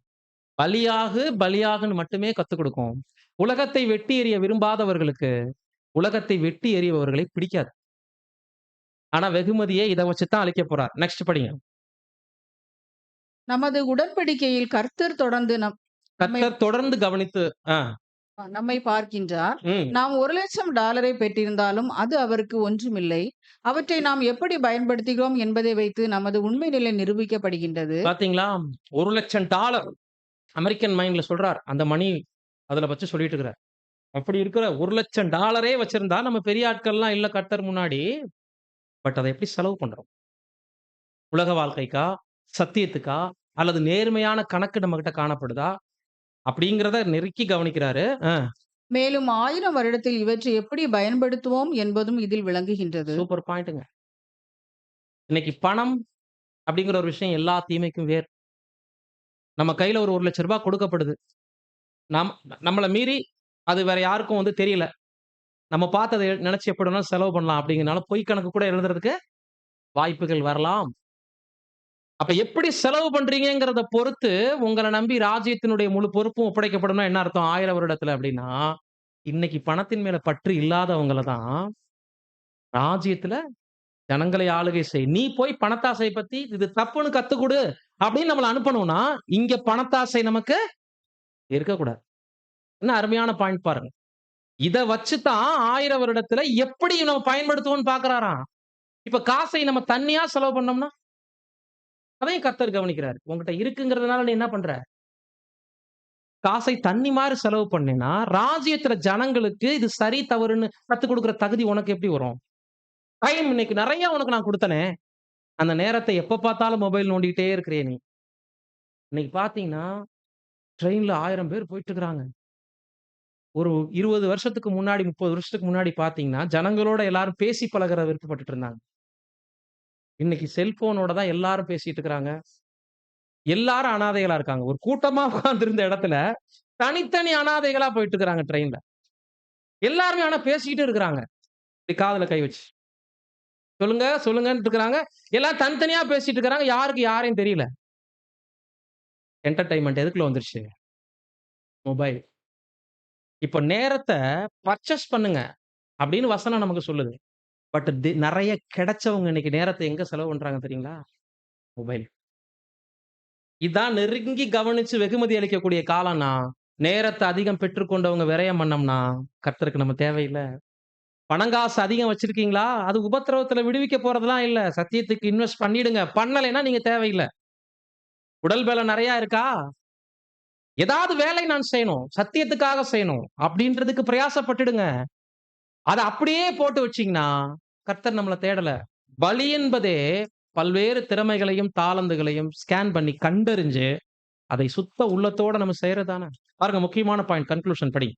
பலியாகு, பலியாகுன்னு மட்டுமே கத்துக் கொடுக்கும். உலகத்தை வெட்டி எறிய விரும்பாதவர்களுக்கு, உலகத்தை வெட்டி எறிபவர்களை பிடிக்காது. ஆனா வெகுமதியே இத வச்சு தான் அளிக்கப் போறார். நெக்ஸ்ட் படிங்க. நமது உடன்படிக்கையில் கர்த்தர் தொடர்ந்து நம்மை கர்த்தர் தொடர்ந்து கவனித்து ஆ. நம்மை பார்க்கின்றார். ம். நாம் $1,00,000 பெற்றிருந்தாலும் அது அவருக்கு ஒன்றுமில்லை. அவற்றை நாம் எப்படி பயன்படுத்துகிறோம் என்பதை வைத்து நமது உண்மை நிலை நிரூபிக்கப்படுகின்றது. பாத்தீங்களா? $1,00,000 அமெரிக்கன் மைண்ட்ல சொல்றார். அந்த மணி அதுல வச்சு சொல்லிட்டு இருக்கிறார். அப்படி இருக்கிற $1,00,000 வச்சிருந்தா நம்ம பெரிய ஆட்கள்லாம் இல்ல கர்த்தர் முன்னாடி. பட் அத எப்படி செலவு பண்றோம்? உலக வாழ்க்கைக்கா? சத்தியத்துக்கா? அல்லது நேர்மையான கணக்கு நம்மகிட்ட காணப்படுதா? அப்படிங்கிறத நெருக்கி கவனிக்கிறாரு. மேலும் 1000 வருடத்தில் இவற்றை எப்படி பயன்படுத்துவோம் என்பதும் இதில் விளங்குகின்றது. சூப்பர் பாயிண்ட்ங்க. இன்னைக்கு பணம் அப்படிங்கிற ஒரு விஷயம் எல்லா தீமைக்கும் வேர். நம்ம கையில ஒரு $1,00,000 கொடுக்கப்படுது. நம்மள மீறி அது வேற யாருக்கும் வந்து தெரியல. நம்ம பார்த்து அத நினைச்சு எப்படி வேணாலும் செலவு பண்ணலாம் அப்படிங்கிறனால பொய் கணக்கு கூட எழுதுறதுக்கு வாய்ப்புகள் வரலாம். அப்ப எப்படி செலவு பண்றீங்கங்கிறத பொறுத்து உங்கள நம்பி ராஜ்யத்தினுடைய முழு பொறுப்பும் ஒப்படைக்கப்படும்னா என்ன அர்த்தம்? 1000 வருடத்துல அப்படின்னா, இன்னைக்கு பணத்தின் மேல பற்று இல்லாதவங்கள தான் ராஜ்யத்துல ஜனங்களை ஆளுகை செய். நீ போய் பணத்தாசை பத்தி இது தப்புன்னு கத்துக் குடு அப்படின்னு நம்மள அனுப்பணும்னா, இங்க பணத்தாசை நமக்கு இருக்கக்கூடாது. என்ன அருமையான பாயிண்ட் பாருங்க. இத வச்சு தான் 1000 வருடத்துல எப்படி நம்ம பயன்படுத்துவோம்னு பார்க்கிறாராம். இப்ப காசை நம்ம தண்ணியா செலவு பண்ணோம்னா, அதையும் கர்த்தர் கவனிக்கிறாரு. உன்கிட்ட இருக்குங்கிறதுனால நீ என்ன பண்ற? காசை தண்ணி மாரி செலவு பண்ணீன்னா, ராஜ்யத்துல ஜனங்களுக்கு இது சரி, தவறுன்னு கத்துக் குடுக்குற தகுதி உனக்கு எப்படி வரும்? டைம் இன்னைக்கு நெறைய உனக்கு நான் குடுத்தனே. அந்த நேரத்த எப்ப பார்த்தாலும் மொபைல் நோண்டிக்கிட்டே இருக்கிறியே நீ. இன்னைக்கு பார்த்தீங்கன்னா, ட்ரெயின்ல 1000 பேர் போயிட்டு இருக்கிறாங்க. ஒரு 20 வருஷத்துக்கு முன்னாடி, 30 வருஷத்துக்கு முன்னாடி பார்த்தீங்கன்னா, ஜனங்களோட எல்லாரும் பேசி பழகுற விருப்பப்பட்டுட்டு இருந்தாங்க. இன்னைக்கு செல்போனோட தான் எல்லாரும் பேசிட்டு இருக்கிறாங்க. எல்லாரும் அனாதைகளா இருக்காங்க. ஒரு கூட்டமா உட்கார்ந்திருந்த இடத்துல, தனித்தனி அனாதைகளா போயிட்டு இருக்கிறாங்க ட்ரெயின்ல. எல்லாருமே ஆனா பேசிக்கிட்டு இருக்கிறாங்க. இப்டி காதுல கை வச்சு. சொல்லுங்க, சொல்லுங்கன்ட்டு இருக்கிறாங்க. எல்லாம் தனித்தனியா பேசிட்டு இருக்கிறாங்க. யாருக்கு யாரையும் தெரியல. என்டர்டெயின்மென்ட் எதுக்குள்ள வந்துருச்சு? மொபைல். இப்ப நேரத்த பர்ச்சேஸ் பண்ணுங்க அப்படின்னு வசனம் நமக்கு சொல்லுது. பட் நெறைய கிடைச்சவங்க இன்னைக்கு நேரத்த எங்க செலவு பண்றாங்க தெரியுங்களா? மொபைல். இதான் நெருங்கி கவனிச்சு வெகுமதி அளிக்கக்கூடிய காலம்னா, நேரத்த அதிகம் பெற்றுக்கொண்டவங்க விரயம் பண்ணோம்னா, கர்த்தருக்கு நம்ம தேவையில்ல. பணங்காசு அதிகம் வச்சிருக்கீங்களா? அது உபத்திரவத்துல விடுவிக்க போறதெல்லாம் இல்ல. சத்தியத்துக்கு இன்வெஸ்ட் பண்ணிடுங்க. பண்ணலைன்னா நீங்க தேவையில்ல. உடல் பலம் நெறையா இருக்கா? ஏதாவது வேலை நான் செய்யணும். சத்தியத்துக்காக செய்யணும். அப்படின்றதுக்கு பிரயாசப்பட்டுடுங்க. அத அப்படியே போட்டு வச்சீங்கன்னா, கர்த்தர் நம்மள தேடல. பலி என்பதே பல்வேறு திறமைகளையும், தாளந்துகளையும் ஸ்கேன் பண்ணி கண்டறிஞ்சு, அதை சுத்த உள்ளத்தோட நம்ம செய்றது தானே. பாருங்க முக்கியமான பாயிண்ட் கன்க்ளூஷன் படிங்க.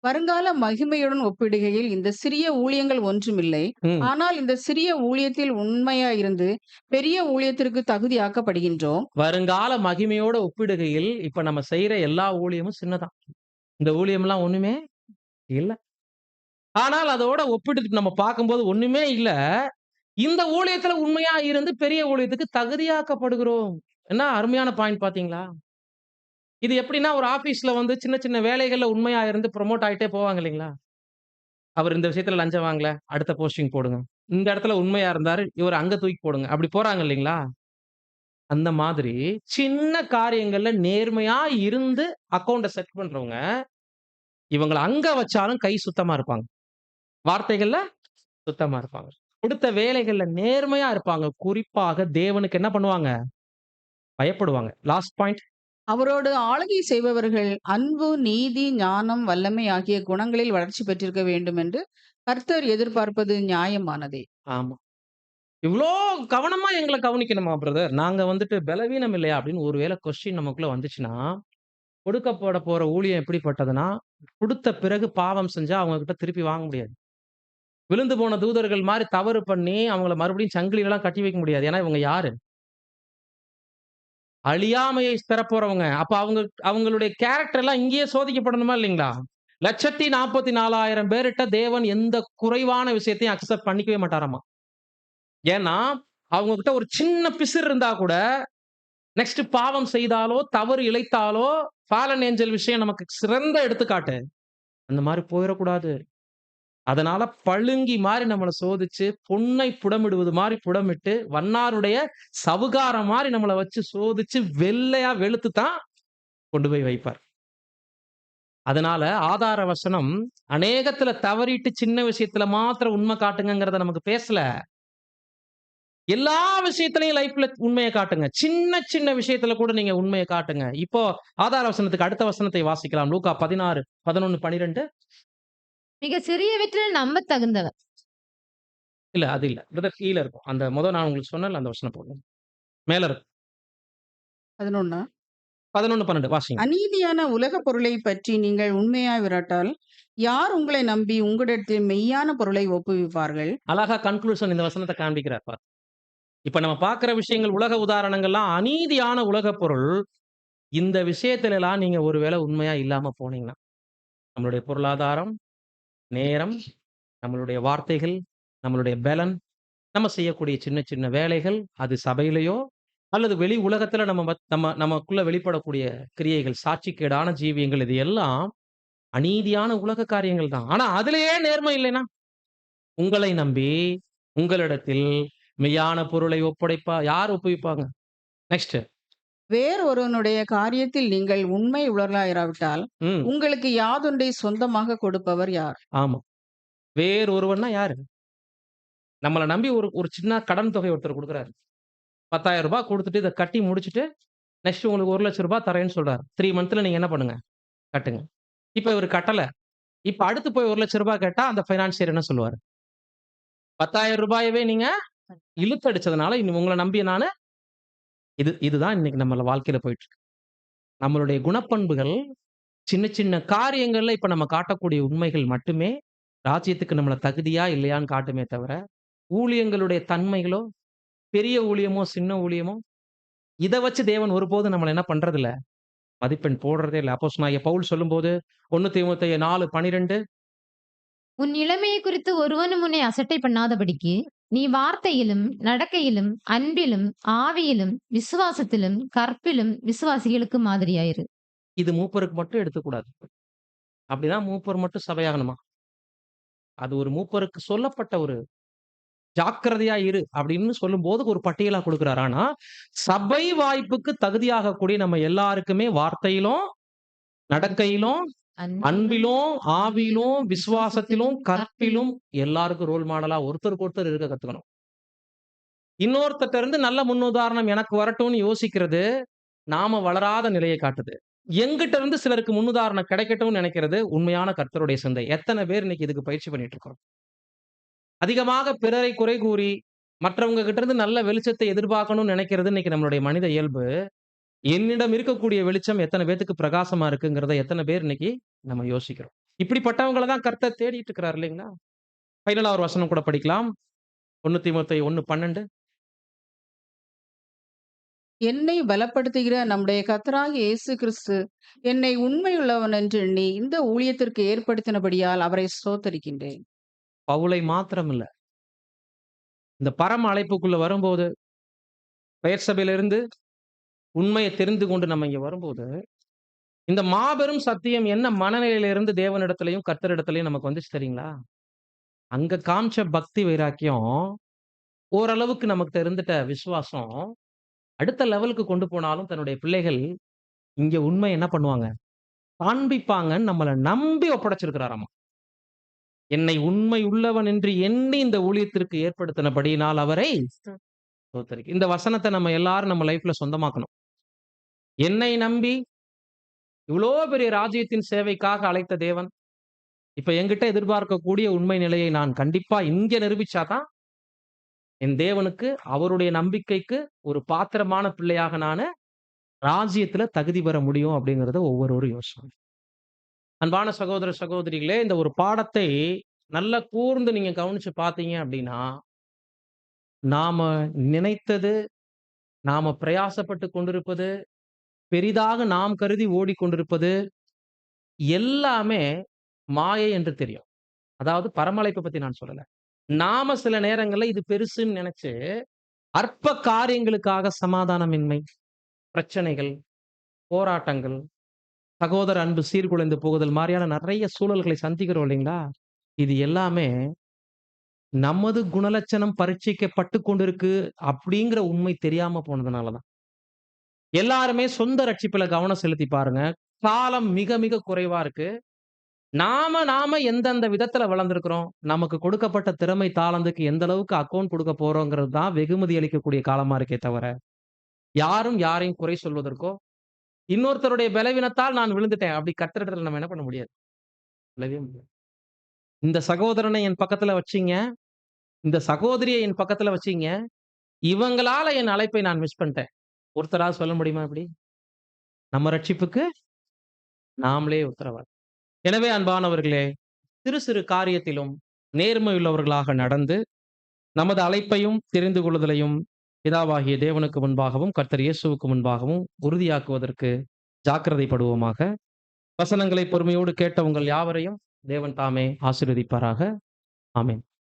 வருங்கால மகிமையுடன் ஒப்பிடுகையில் இந்த சிறிய ஊழியங்கள் ஒன்றுமில்லை. ம். ஆனால் இந்த சிறிய ஊழியத்தில் உண்மையாயிருந்து பெரிய ஊழியத்திற்கு தகுதியாக்கப்படுகின்றோம். வருங்கால மகிமையோட ஒப்பிடுகையில், இப்ப நம்ம செய்ற எல்லா ஊழியமும் சின்னதான். இந்த ஊழியம்லாம் ஒண்ணுமே இல்ல. ஆனால் அதோட ஒப்பிட்டு நம்ம பார்க்கும்போது ஒண்ணுமே இல்ல. இந்த ஊழியத்துல உண்மையா இருந்து பெரிய ஊழியத்துக்கு தகுதியாக்கப்படுகிறோம். என்ன அருமையான பாயிண்ட் பார்த்தீங்களா? இது எப்படின்னா ஒரு ஆபீஸ்ல வந்து சின்ன சின்ன வேலைகள்ல உண்மையா இருந்து புரமோட் ஆயிட்டே போவாங்க இல்லைங்களா? அவர் இந்த விஷயத்துல லஞ்சம் வாங்கல, அடுத்த போஸ்டிங் போடுங்க. இந்த இடத்துல உண்மையா இருந்தாரு, இவர அங்க தூக்கி போடுங்க. அப்படி போறாங்க இல்லைங்களா? அந்த மாதிரி சின்ன காரியங்கள்ல நேர்மையா இருந்து அக்கவுண்ட்ட செட் பண்றவங்க, இவங்கள அங்க வச்சாலும் கை சுத்தமா இருப்பாங்க. வார்த்தைகள்ல சுத்தமா இருப்பாங்க. குடுத்த வேலைகள்ல நேர்மையா இருப்பாங்க. குறிப்பாக தேவனுக்கு என்ன பண்ணுவாங்க? பயப்படுவாங்க. Last point. அவரோடு ஆளுகை செய்பவர்கள் அன்பு, நீதி, ஞானம், வல்லமை ஆகிய குணங்களில் வளர்ச்சி பெற்றிருக்க வேண்டும் என்று கர்த்தர் எதிர்பார்ப்பது நியாயமானதே. ஆமா. இவ்ளோ கவனமா எங்கள கவனிக்கணுமா பிரதர்? நாங்க வந்துட்டு பலவீனம் இல்லையா? அப்படின்னு ஒரு வேள கொஸ்டின் நமக்குள்ள வந்துச்சுன்னா, கொடுக்கப்பட போற ஊழியம் எப்படிப்பட்டதுன்னா, குடுத்த பிறகு பாவம் செஞ்சா அவங்க கிட்ட திருப்பி வாங்க முடியாது. விழுந்து போன தூதர்கள் மாரி தவறு பண்ணி, அவங்கள மறுபடியும் சங்கிலிலலாம் கட்டி வைக்க முடியாது. ஏன்னா இவங்க யாரு? அழியாமையை பெறப்போறவங்க. அப்ப அவங்களுடைய கேரக்டர் எல்லாம் இங்கேயே சோதிக்கப்படணுமா இல்லைங்களா? 1,44,000 பேர்ட்ட தேவன் எந்த குறைவான விஷயத்தையும் அக்செப்ட் பண்ணிக்கவே மாட்டாராமா. ஏன்னா, அவங்க கிட்ட ஒரு சின்ன பிசிறு இருந்தா கூட, நெக்ஸ்ட் பாவம் செய்தாலோ, தவறு இழைத்தாலோ, ஃபாலன் ஏஞ்சல் விஷயம் நமக்கு சிறந்த எடுத்துக்காட்டு. அந்த மாரி போயிறக்கூடாது. அதனால பழுங்கி மாரி நம்மள சோதிச்சு, பொன்னை புடமிடுவது மாரி புடமிட்டு, வண்ணாருடைய சவுகாரம் மாரி நம்மள வச்சு சோதிச்சு, வெள்ளையா வெளுத்து தான் கொண்டு போய் வைப்பார். அதனால ஆதார வசனம் அநேகத்துல தவறிட்டு சின்ன விஷயத்துல மாத்திரம் உண்மை காட்டுங்கங்கிறத நமக்கு பேசல. எல்லா விஷயத்திலயும் லைஃப்ல உண்மைய காட்டுங்க. சின்ன சின்ன விஷயத்துல கூட நீங்க உண்மைய காட்டுங்க. இப்போ ஆதார வசனத்துக்கு அடுத்த வசனத்தை வாசிக்கலாம். லூக்கா 16, 11, 12. மிக சிறியவற்றில் நம்பத் தகுந்தவர். இல்ல அது இல்ல. பிரதர் கீழ இருக்கும். அந்த நான் உங்களுக்கு சொன்னேன்ல அந்த வசனம் போடுங்க. மேல இருக்கும். 11. 11, 12 வாசிங்க. அநீதியான உலகப் பொருளைப் பற்றி நீங்கள் உண்மையாவிராட்டால், யார் உங்களை நம்பி உங்களிடத்தில் மெய்யான பொருளை ஒப்புவிப்பார்கள்? அழகா கன்க்ளூஷன் இந்த வசனத்த காண்பிக்கிறார் பாருங்க. இப்ப நம்ம பார்க்கிற விஷயங்கள் உலக உதாரணங்கள்லாம் அநீதியான உலகப் பொருள். இந்த விஷயத்துல எல்லாம் நீங்க ஒருவேளை உண்மையா இல்லாம போனீங்கன்னா, நம்மளுடைய பொருளாதாரம், நேரம், நம்மளுடைய வார்த்தைகள், நம்மளுடைய பலன், நம்ம செய்யக்கூடிய சின்ன சின்ன வேலைகள், அது சபையிலயோ அல்லது வெளி உலகத்துல நமக்குள்ள வெளிப்படக்கூடிய கிரியைகள், சாட்சிக்கேடான ஜீவியங்கள் இது எல்லாம் அநீதியான உலக காரியங்கள் தான். ஆனா அதிலேயே நேர்மை இல்லைன்னா, உங்களை நம்பி உங்களிடத்தில் மெய்யான பொருளை யார் ஒப்புவிப்பாங்க? நெக்ஸ்ட். வேறொருவனுடைய காரியத்தில் நீங்கள் உண்மை உள்ளவர்களாயிராவிட்டால், ம். உங்களுக்கு யாதொன்றை சொந்தமாகக் கொடுப்பவர் யார்? ஆமா. வேறொருவன்னா யாரு? நம்மள நம்பி ஒரு ஒரு சின்ன கடன் தொகை ஒருத்தர் குடுக்குறாரு. ரூ. 10,000 குடுத்துட்டு இத கட்டி முடிச்சுட்டு, நெக்ஸ்ட் உங்களுக்கு ரூ. 1,00,000 தரேன்னு சொல்றாரு. 3 மந்த்ல நீங்க என்ன பண்ணுங்க? கட்டுங்க. இப்ப இவரு கட்டல. இப்ப அடுத்து போய் ரூ. 1,00,000 கேட்டா அந்த பைனான்சியர் என்ன சொல்லுவாரு? ரூ. 10,000வே நீங்க இழுத்தடிச்சதுனால உங்கள நம்பி நானு இதுதான் இன்னைக்கு நம்ம வாழ்க்கையில போயிட்டு இருக்கு. நம்மளுடைய குணப்பண்புகள் சின்ன சின்ன காரியங்கள்ல இப்ப நம்ம காட்டக்கூடிய உண்மைகள் மட்டுமே ராஜ்யத்துக்கு நம்மள தகுதியா இல்லையான்னு காட்டுமே தவிர, ஊழியங்களுடைய தன்மைகளோ, பெரிய ஊழியமோ, சின்ன ஊழியமோ, இத வச்சு தேவன் ஒருபோதும் நம்மள என்ன பண்றதில்ல, மதிப்பெண் போடுறதே இல்ல. அப்போஸ்தலனாகிய பவுல் சொல்லும்போது 1 தீமோத்தேயு 4:12. உன் இளமையை குறித்து ஒருவனும் உன்னை அசட்டை பண்ணாதபடிக்கு, நீ வார்த்தையிலும், நடக்கையிலும், அன்பிலும், ஆவியிலும், விசுவாசத்திலும், கற்பிலும் விசுவாசிகளுக்கு மாதிரியாயிரு. இது மூப்பருக்கு மட்டும் எடுத்துக்கூடாது. அப்படிதான் மூப்பர் மட்டும் சபையாகணுமா? அது ஒரு மூப்பருக்கு சொல்லப்பட்ட ஒரு ஜாக்கிரதையா இரு அப்படின்னு சொல்லும்போது ஒரு பட்டியலா குடுக்குறாரு. ஆனா, சபை வாய்ப்புக்கு தகுதியாகக்கூடிய நம்ம எல்லாருக்குமே வார்த்தையிலும், நடக்கையிலும், அன்பிலும், ஆவியிலும், விசுவாசத்திலும், கற்பிலும் எல்லாருக்கும் ரோல் மாடலா ஒருத்தருக்கு ஒருத்தர் இருக்க கத்துக்கணும். இன்னொருத்தர்ட்ட இருந்து நல்ல முன்னுதாரணம் எனக்கு வரட்டும்னு யோசிக்கிறது, நாம வளராத நிலையை காட்டுது. எங்கிட்ட இருந்து சிலருக்கு முன்னுதாரணம் கிடைக்கட்டும்னு நினைக்கிறது உண்மையான கர்த்தருடைய சிந்தை. எத்தன பேர் இன்னைக்கு இதுக்கு பயிற்சி பண்ணிட்டு இருக்கோம்? அதிகமாக பிறரை குறை கூறி, மற்றவங்க கிட்ட இருந்து நல்ல வெளிச்சத்தை எதிர்பார்க்கணும்னு நினைக்கிறது இன்னைக்கு நம்மளுடைய மனித இயல்பு. என்னிடம் இருக்கக்கூடிய வெளிச்சம் எத்தன பேத்துக்கு பிரகாசமா இருக்குங்கிறத எத்தன பேர் இன்னைக்கு நம்ம யோசிக்கிறோம். இப்படிப்பட்டவங்கள தான் கர்த்தர் தேடிட்டு இருக்கிறார் இல்லைங்களா? ஃபைனலா ஒரு வசனம் கூட படிக்கலாம். 1 தீமோத்தேயு 1:12. என்னை பலப்படுத்துகிற நம்முடைய கர்த்தராகிய இயேசு கிறிஸ்து என்னை உண்மையுள்ளவன் என்று எண்ணி இந்த ஊழியத்திற்கு ஏற்படுத்தினபடியால் அவரை ஸ்தோத்தரிக்கின்றேன். பவுலை மாத்திரம் இல்ல. இந்த பரம அழைப்புக்குள்ள வரும்போது, பெயர் சபையிலிருந்து உண்மைய தெரிந்து கொண்டு நம்ம இங்க வரும்போது, இந்த மாபெரும் சத்தியம் என்ன மனநிலையில இருந்து தேவனிடத்திலயும், கர்த்தரிடத்திலயும் நமக்கு வந்துச்சு தெரியுங்களா? அங்க காமிச்ச பக்தி வைராக்கியம், ஓரளவுக்கு நமக்கு இருந்துட்ட விசுவாசம், அடுத்த லெவலுக்கு கொண்டு போனாலும் தன்னுடைய பிள்ளைகள் இங்க உண்மை என்ன பண்ணுவாங்க? காண்பிப்பாங்கன்னு நம்மள நம்பி ஒப்படைச்சிருக்கிறாராமா. என்னை உண்மை உள்ளவன் என்று எண்ணி இந்த ஊழியத்திற்கு ஏற்படுத்தினபடியினால் அவரை ஸ்தோத்தரிக்கிறேன். இந்த வசனத்த நம்ம எல்லாரும் நம்ம லைஃப்ல சொந்தமாக்கணும். என்னை நம்பி இவ்ளோ பெரிய ராஜ்யத்தின் சேவைக்காக அழைத்த தேவன், இப்ப என்கிட்ட எதிர்பார்க்கக்கூடிய உண்மை நிலையை நான் கண்டிப்பா இங்க நிரூபிச்சா தான், என் தேவனுக்கு அவருடைய நம்பிக்கைக்கு ஒரு பாத்திரமான பிள்ளையாக நானு ராஜ்யத்துல தகுதி பெற முடியும் அப்படிங்கிறத ஒவ்வொருவரும் யோசிக்கணும். அன்பான சகோதர, சகோதரிகளே, இந்த ஒரு பாடத்தை நல்லா கூர்ந்து நீங்க கவனிச்சு பார்த்தீங்க அப்படின்னா, நாம நினைத்தது, நாம பிரயாசப்பட்டு கொண்டிருப்பது, பெரிதாக நாம் கருதி ஓடிக்கொண்டிருப்பது எல்லாமே மாயை என்று தெரியும். அதாவது பரமழைப்ப பத்தி நான் சொல்லல. நாம சில நேரங்கள்ல இது பெருசுன்னு நெனச்சு, அற்ப காரியங்களுக்காக சமாதானமின்மை, பிரச்சனைகள், போராட்டங்கள், சகோதர அன்பு சீர்குலைந்து போகுதல் மாரியான நெறைய சூழல்களை சந்திக்கிறோம் இல்லைங்களா? இது எல்லாமே நமது குணலட்சணம் பரீட்சிக்கப்பட்டு கொண்டிருக்கு அப்படிங்கிற உண்மை தெரியாம போனதுனால தான். எல்லாருமே சொந்த ரட்சிப்புல கவனம் செலுத்தி பாருங்க. காலம் மிக மிக குறைவா இருக்கு. நாம எந்தெந்த விதத்துல வளர்ந்திருக்கிறோம், நமக்கு கொடுக்கப்பட்ட திறமை, தாளந்துக்கு எந்த அளவுக்கு அக்கவுண்ட் குடுக்க போறோங்கிறது தான் வெகுமதி அளிக்கக்கூடிய காலமா இருக்கே தவிர, யாரும் யாரையும் குறை சொல்வதற்கோ, இன்னொருத்தருடைய பலவீனத்தால் நான் விழுந்துட்டேன் அப்படி கர்த்தரிடத்துல நம்ம என்ன பண்ண முடியாது. சொல்லவே முடியாது. இந்த சகோதரனை என் பக்கத்துல வச்சீங்க, இந்த சகோதரிய என் பக்கத்துல வச்சீங்க, இவங்களால என் அழைப்பை நான் மிஸ் பண்ணிட்டேன். ஒருத்தராவது சொல்ல முடியுமா இப்படி? நம்ம ரட்சிப்புக்கு நாமளே உத்தரவாதி. எனவே அன்பானவர்களே, சிறு சிறு காரியத்திலும் நேர்மையுள்ளவர்களாக நடந்து, நமது அழைப்பையும் தெரிந்து கொள்ளுதலையும் பிதாவாகிய தேவனுக்கு முன்பாகவும், கர்த்தர் இயேசுவுக்கு முன்பாகவும் உறுதியாக்குவதற்கு ஜாக்கிரதைப்படுவோமாக. வசனங்களை பொறுமையோடு கேட்ட உங்கள் யாவரையும் தேவன் தாமே ஆசீர்வதிப்பாராக. ஆமென்.